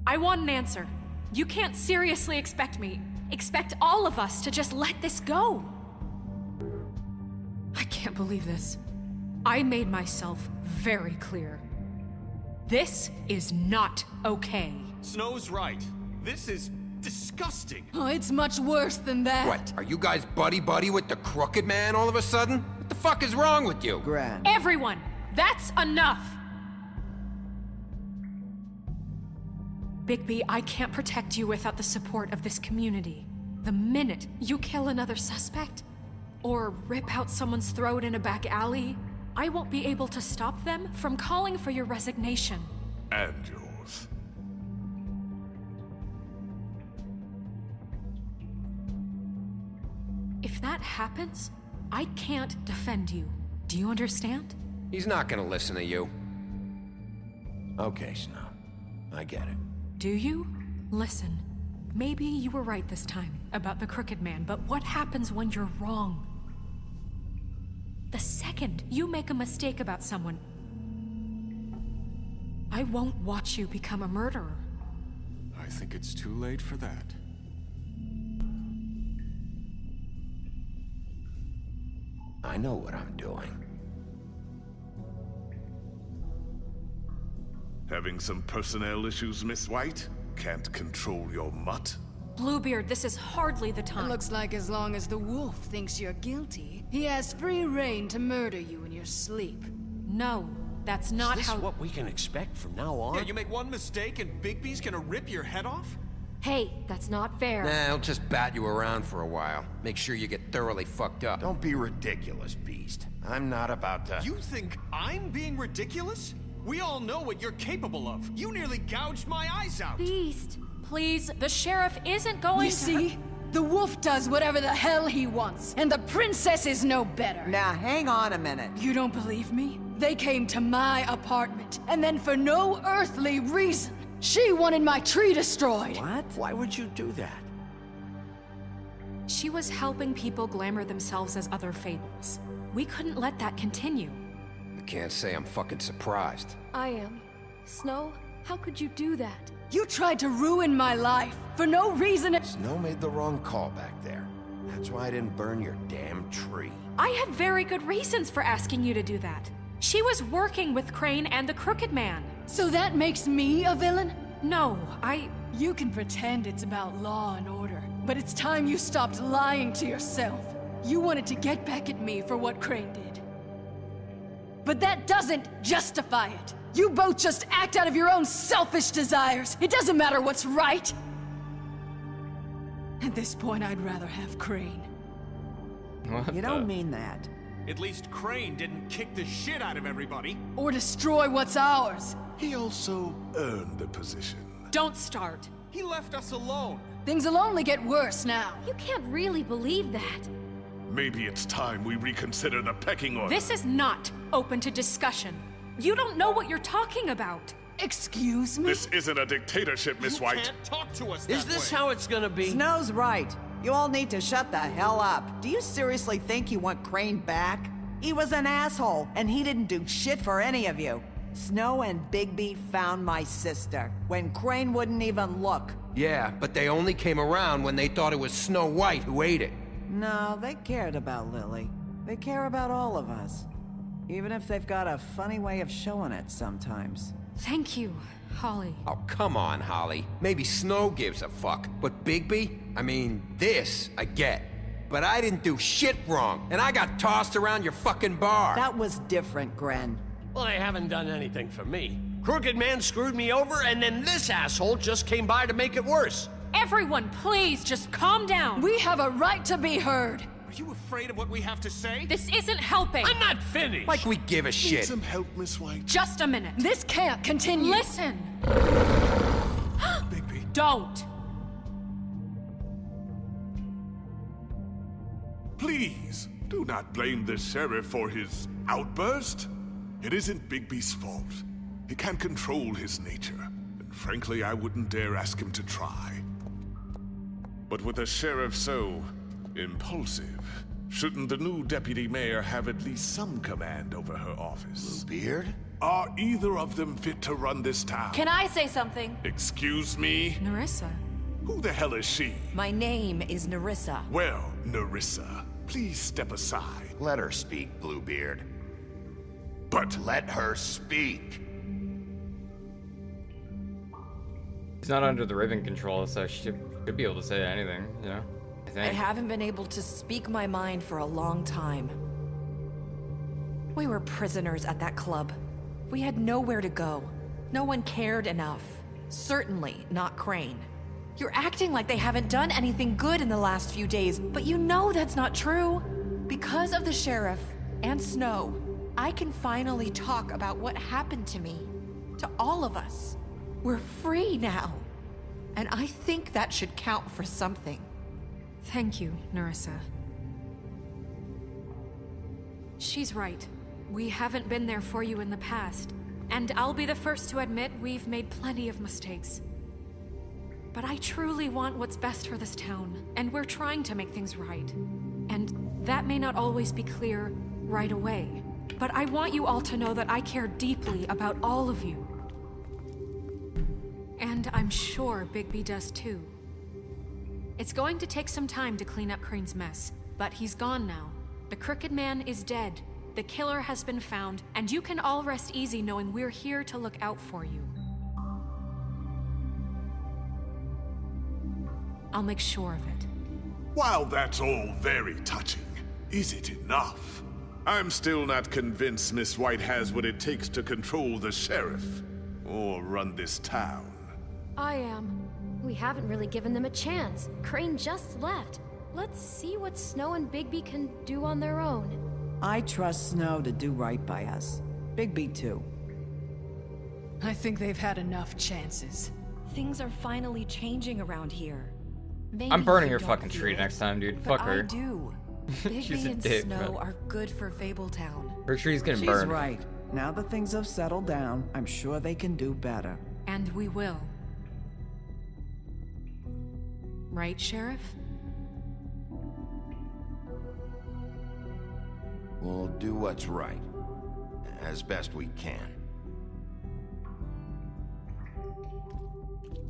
I want an answer. You can't seriously expect all of us to just let this go. I can't believe this. I made myself very clear. This is not okay. Snow's right. This is disgusting. Oh, it's much worse than that. What, are you guys buddy-buddy with the Crooked Man all of a sudden? What the fuck is wrong with you? Gran. Everyone, that's enough! Bigby, I can't protect you without the support of this community. The minute you kill another suspect, or rip out someone's throat in a back alley, I won't be able to stop them from calling for your resignation. And yours. If that happens, I can't defend you. Do you understand? He's not gonna listen to you. Okay, Snow. I get it. Do you? Listen, maybe you were right this time about the Crooked Man, but what happens when you're wrong? The second you make a mistake about someone, I won't watch you become a murderer. I think it's too late for that. I know what I'm doing. Having some personnel issues, Miss White? Can't control your mutt? Bluebeard, this is hardly the time. It looks like as long as the wolf thinks you're guilty, he has free reign to murder you in your sleep. No, that's not Is how- this what we can expect from now on? Yeah, you make one mistake and Bigby's gonna rip your head off? Hey, that's not fair. Nah, he'll just bat you around for a while. Make sure you get thoroughly fucked up. Don't be ridiculous, Beast. I'm not about to... You think I'm being ridiculous? We all know what you're capable of. You nearly gouged my eyes out. Beast, please, the sheriff isn't going You see? The wolf does whatever the hell he wants, and the princess is no better. Now, hang on a minute. You don't believe me? They came to my apartment, and then for no earthly reason, she wanted my tree destroyed. What? Why would you do that? She was helping people glamour themselves as other fables. We couldn't let that continue. I can't say I'm fucking surprised. I am. Snow, how could you do that? You tried to ruin my life for no reason. Snow made the wrong call back there. That's why I didn't burn your damn tree. I had very good reasons for asking you to do that. She was working with Crane and the Crooked Man. So that makes me a villain? No, You can pretend it's about law and order, but it's time you stopped lying to yourself. You wanted to get back at me for what Crane did. But that doesn't justify it. You both just act out of your own selfish desires. It doesn't matter what's right. At this point, I'd rather have Crane. You don't mean that. At least Crane didn't kick the shit out of everybody. Or destroy what's ours. He also earned the position. Don't start. He left us alone. Things will only get worse now. You can't really believe that. Maybe it's time we reconsider the pecking order. This is not open to discussion. You don't know what you're talking about. Excuse me? This isn't a dictatorship, Miss White. Can't talk to us Is that this way. how it's gonna be? Snow's right. You all need to shut the hell up. Do you seriously think you want Crane back? He was an asshole, and he didn't do shit for any of you. Snow and Bigby found my sister, when Crane wouldn't even look. Yeah, but they only came around when they thought it was Snow White who ate it. No, they cared about Lily. They care about all of us. Even if they've got a funny way of showing it sometimes. Thank you, Holly. Oh, come on, Holly. Maybe Snow gives a fuck, but Bigby? I mean, this I get. But I didn't do shit wrong, and I got tossed around your fucking bar. That was different, Gren. Well, they haven't done anything for me. Crooked Man screwed me over, and then this asshole just came by to make it worse. Everyone, please, just calm down. We have a right to be heard. Are you afraid of what we have to say? This isn't helping. I'm not finished. Like we give a shit. Need some help, Miss White? Just a minute. This can't continue. Listen. Bigby. Don't. Please, do not blame the sheriff for his outburst. It isn't Bigby's fault. He can't control his nature, and frankly, I wouldn't dare ask him to try. But with a sheriff so impulsive, shouldn't the new deputy mayor have at least some command over her office? Bluebeard? Are either of them fit to run this town? Can I say something? Excuse me? Nerissa. Who the hell is she? My name is Nerissa. Well, Nerissa, please step aside. Let her speak, Bluebeard. But let her speak. He's not under the ribbon control, so she should be able to say anything, you know? I I think. haven't been able to speak my mind for a long time. We were prisoners at that club. We had nowhere to go. No one cared enough. Certainly not Crane. You're acting like they haven't done anything good in the last few days, but you know that's not true. Because of the sheriff and Snow, I can finally talk about what happened to me. To all of us. We're free now. And I think that should count for something. Thank you, Nerissa. She's right. We haven't been there for you in the past. And I'll be the first to admit we've made plenty of mistakes. But I truly want what's best for this town, and we're trying to make things right. And that may not always be clear right away. But I want you all to know that I care deeply about all of you. And I'm sure Bigby does too. It's going to take some time to clean up Crane's mess, but he's gone now. The Crooked Man is dead. The killer has been found, and you can all rest easy knowing we're here to look out for you. I'll make sure of it. While that's all very touching, is it enough? I'm still not convinced Miss White has what it takes to control the sheriff, or run this town. I am. We haven't really given them a chance. Crane just left. Let's see what Snow and Bigby can do on their own. I trust Snow to do right by us. Bigby too. I think they've had enough chances. Things are finally changing around here. Maybe I'm burning you her don't fucking feel tree it, next time, dude. but Fuck her. I do. She's Bigby a and dick, Snow man. are good for Fabletown. Her tree's getting She's burned. right. Now that things have settled down, I'm sure they can do better. And we will. Right, Sheriff? We'll do what's right. As best we can.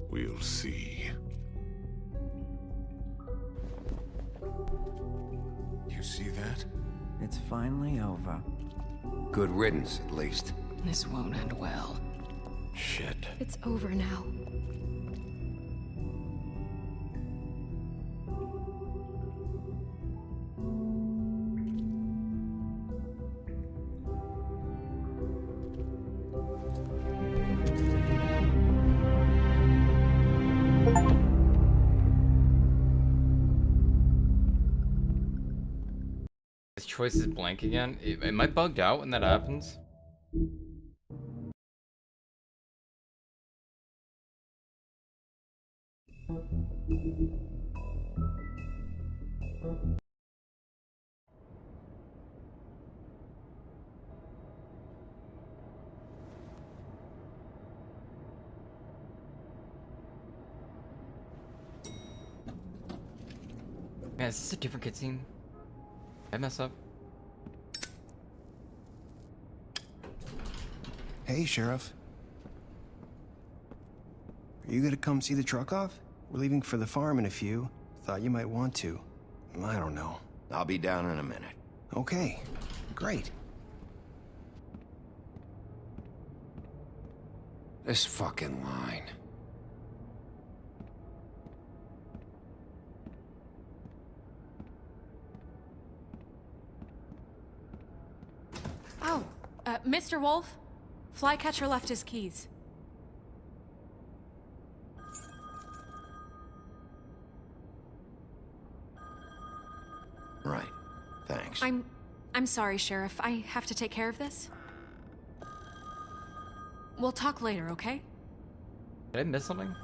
We'll see. You see that? It's finally over. Good riddance, at least. This won't end well. Shit. It's over now. His choice is blank again. Am I bugged out when that happens? Man, is this a different cutscene? Did I mess up? Hey, Sheriff. Are you gonna come see the truck off? We're leaving for the farm in a few. Thought you might want to. I don't know. I'll be down in a minute. Okay, great. This fucking line. Oh, Mr. Wolf? Flycatcher left his keys. Right. Thanks. I'm sorry, Sheriff. I have to take care of this. We'll talk later, okay? Did I miss something?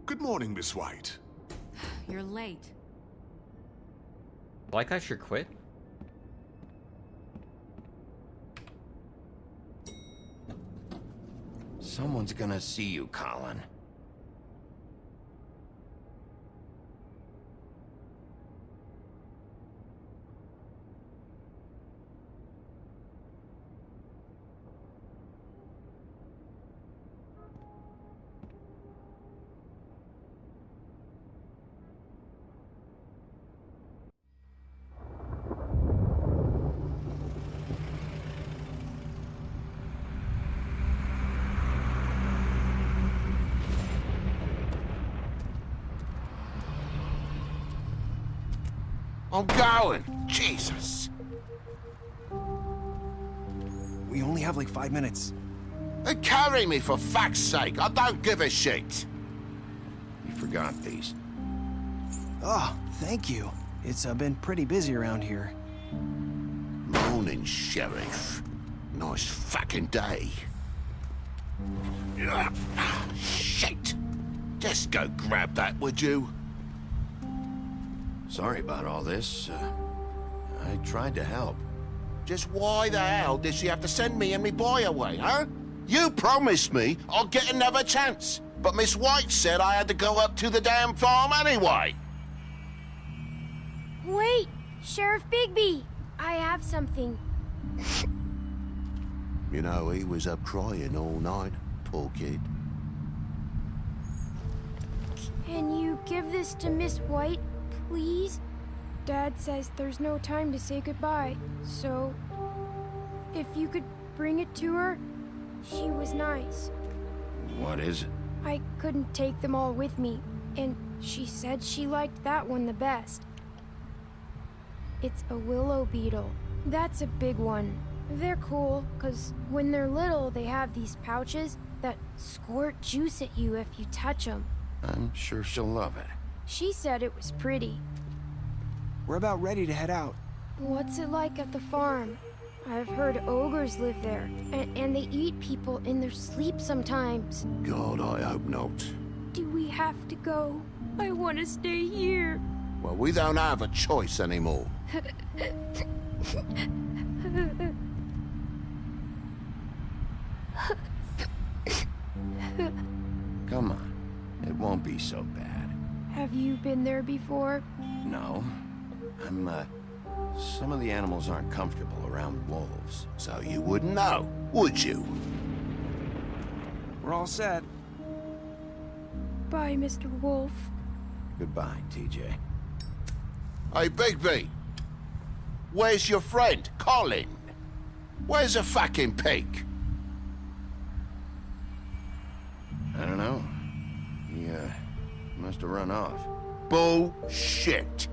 Good morning, Miss White. You're late. Like I should quit? Someone's gonna see you, Colin. I'm going! Jesus! We only have like 5 minutes. Then carry me, for fuck's sake! I don't give a shit! You forgot these. Oh, thank you. It's been pretty busy around here. Morning, Sheriff. Nice fucking day. Shit! Just go grab that, would you? Sorry about all this. I tried to help. Just why the hell did she have to send me and me boy away, huh? You promised me I'll get another chance, but Miss White said I had to go up to the damn farm anyway. Wait! Sheriff Bigby! I have something. You know, he was up crying all night, poor kid. Can you give this to Miss White, please? Dad says there's no time to say goodbye, so if you could bring it to her, she was nice. What is it? I couldn't take them all with me, and she said she liked that one the best. It's a willow beetle. That's a big one. They're cool, 'cause when they're little, they have these pouches that squirt juice at you if you touch them. I'm sure she'll love it. She said it was pretty. We're about ready to head out. What's it like at the farm? I've heard ogres live there, and they eat people in their sleep sometimes. God, I hope not. Do we have to go? I want to stay here. Well, we don't have a choice anymore. Come on. It won't be so bad. Have you been there before? No. Some of the animals aren't comfortable around wolves. So you wouldn't know, would you? We're all set. Bye, Mr. Wolf. Goodbye, TJ. Hey, Bigby. Where's your friend, Colin? Where's the fucking pig? I don't know. He, must have run off. Bullshit.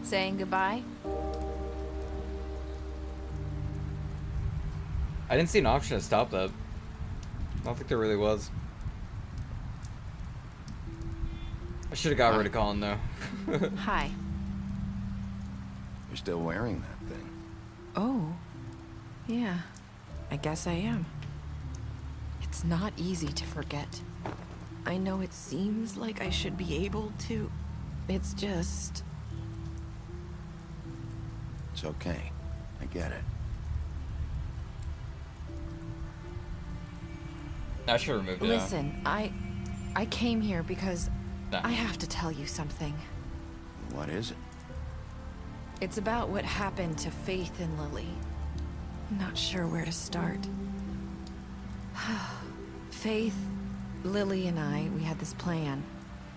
Saying goodbye? I didn't see an option to stop that. I don't think there really was. I should have got rid of Colin though. Hi. You're still wearing that thing. Oh. Yeah. I guess I am. It's not easy to forget. I know it seems like I should be able to. It's just... It's okay. I get it. I should have removed it. Listen, I came here because I have to tell you something. What is it? It's about what happened to Faith and Lily. I'm not sure where to start. Faith, Lily, and I, we had this plan.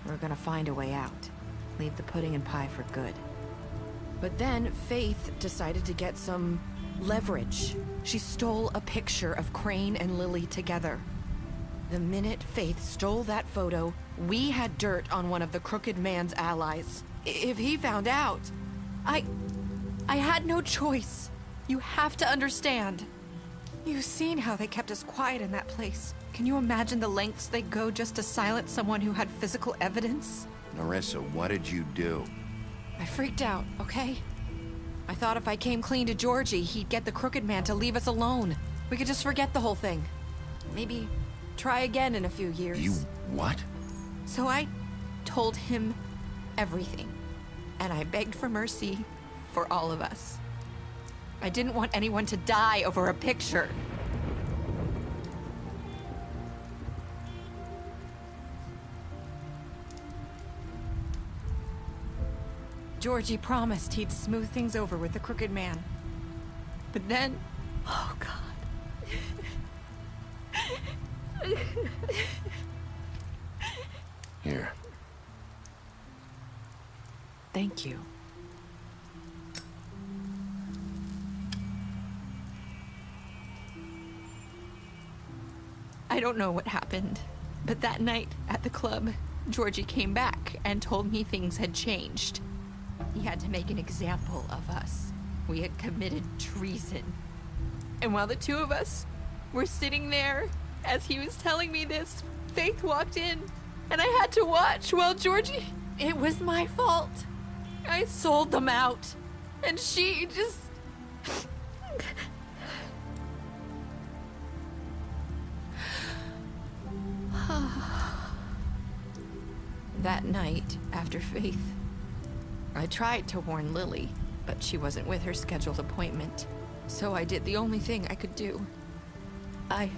We were gonna find a way out. Leave the pudding and pie for good. But then Faith decided to get some leverage. She stole a picture of Crane and Lily together. The minute Faith stole that photo, we had dirt on one of the Crooked Man's allies. If he found out, I had no choice. You have to understand. You've seen how they kept us quiet in that place. Can you imagine the lengths they go just to silence someone who had physical evidence? Narissa, what did you do? I freaked out, okay? I thought if I came clean to Georgie, he'd get the Crooked Man to leave us alone. We could just forget the whole thing. Maybe try again in a few years. You what? So I told him everything. And I begged for mercy for all of us. I didn't want anyone to die over a picture. Georgie promised he'd smooth things over with the Crooked Man. But then... Oh, God. Here. Thank you. I don't know what happened, but that night at the club, Georgie came back and told me things had changed. He had to make an example of us. We had committed treason. And while the two of us were sitting there, as he was telling me this, Faith walked in, and I had to watch while Georgie... It was my fault. I sold them out, and she just... That night, after Faith, I tried to warn Lily, but she wasn't with her scheduled appointment. So I did the only thing I could do. I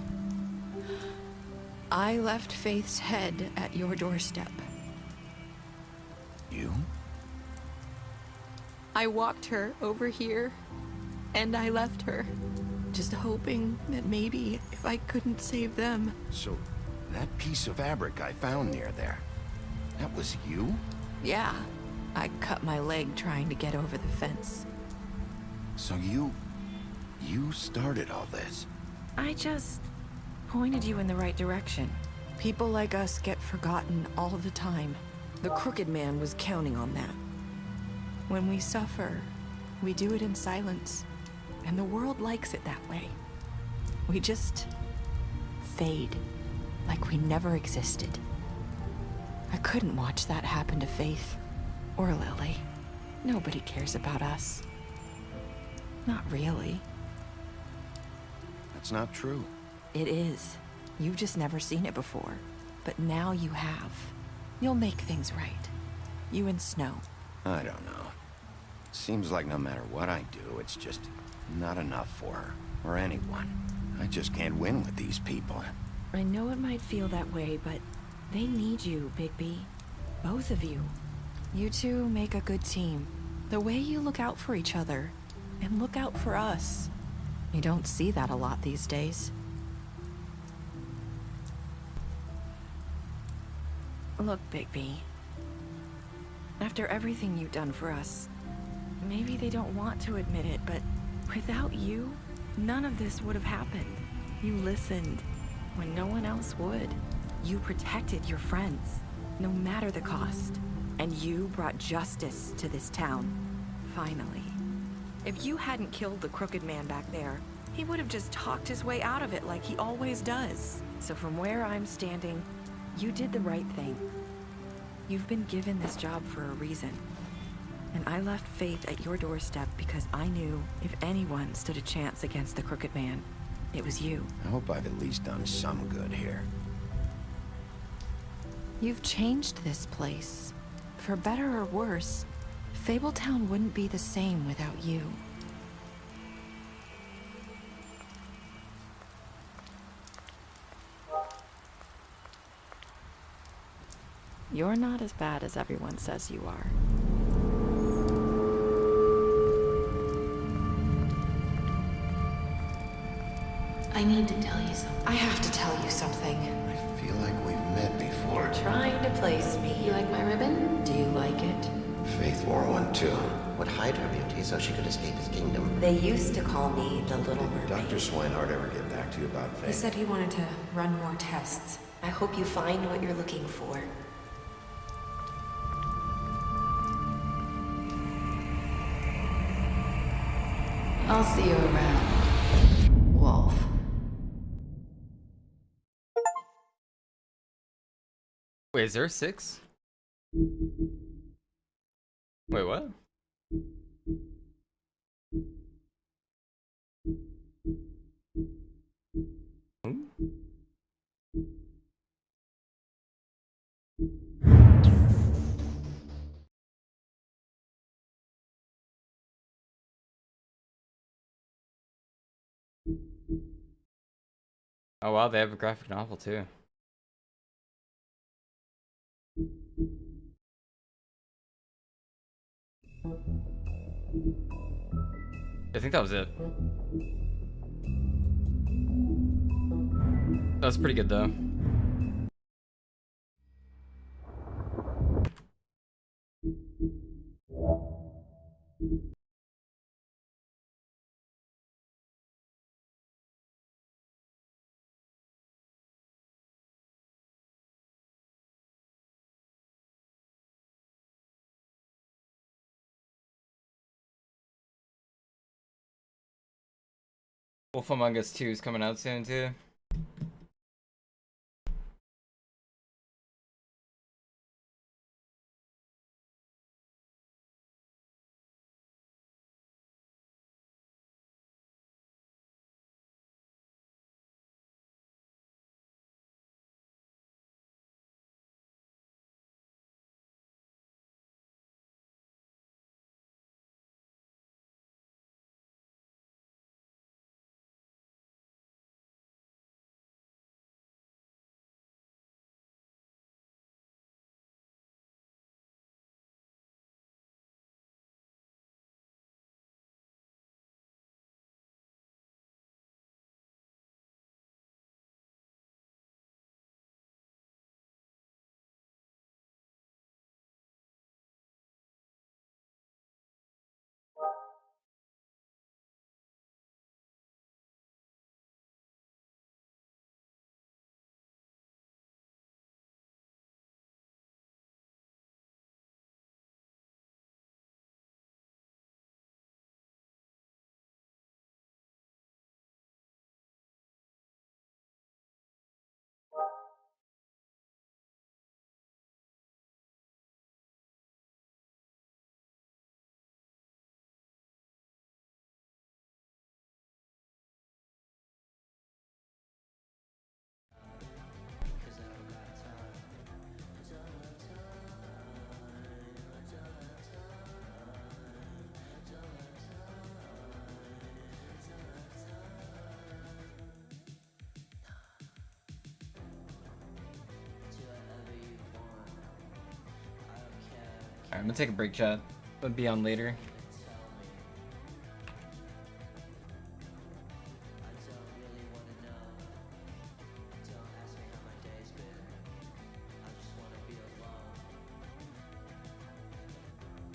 left Faith's head at your doorstep. You? I walked her over here, and I left her, just hoping that maybe if I couldn't save them. So, that piece of fabric I found near there, that was you? Yeah, I cut my leg trying to get over the fence. So you started all this? I just pointed you in the right direction. People like us get forgotten all the time. The Crooked Man was counting on that. When we suffer, we do it in silence, and the world likes it that way. We just fade, like we never existed. I couldn't watch that happen to Faith. Or Lily. Nobody cares about us. Not really. That's not true. It is. You've just never seen it before. But now you have. You'll make things right. You and Snow. I don't know. Seems like no matter what I do, it's just not enough for her, or anyone. I just can't win with these people. I know it might feel that way, but they need you, Bigby. Both of you. You two make a good team. The way you look out for each other, and look out for us. You don't see that a lot these days. Look, Bigby. After everything you've done for us, maybe they don't want to admit it, but without you, none of this would have happened. You listened when no one else would. You protected your friends, no matter the cost. And you brought justice to this town, finally. If you hadn't killed the crooked man back there, he would have just talked his way out of it like he always does. So from where I'm standing, you did the right thing. You've been given this job for a reason. And I left Faith at your doorstep because I knew if anyone stood a chance against the crooked man, it was you. I hope I've at least done some good here. You've changed this place. For better or worse, Fabletown wouldn't be the same without you. You're not as bad as everyone says you are. I need to tell you something. I have to tell you something. I feel like we've met before. You're trying to place me. You like my ribbon? Do you like it? Faith wore one too. Would hide her beauty so she could escape his kingdom. They used to call me the Little Mermaid. Did Dr. Swinehart ever get back to you about Faith? He said he wanted to run more tests. I hope you find what you're looking for. I'll see you around, Wolf. Wait, is there a 6? Wait, what? Hmm? Oh wow, they have a graphic novel too. I think that was it. That was pretty good though. Wolf Among Us 2 is coming out soon too. I'm gonna take a break, chat. I'll be on later.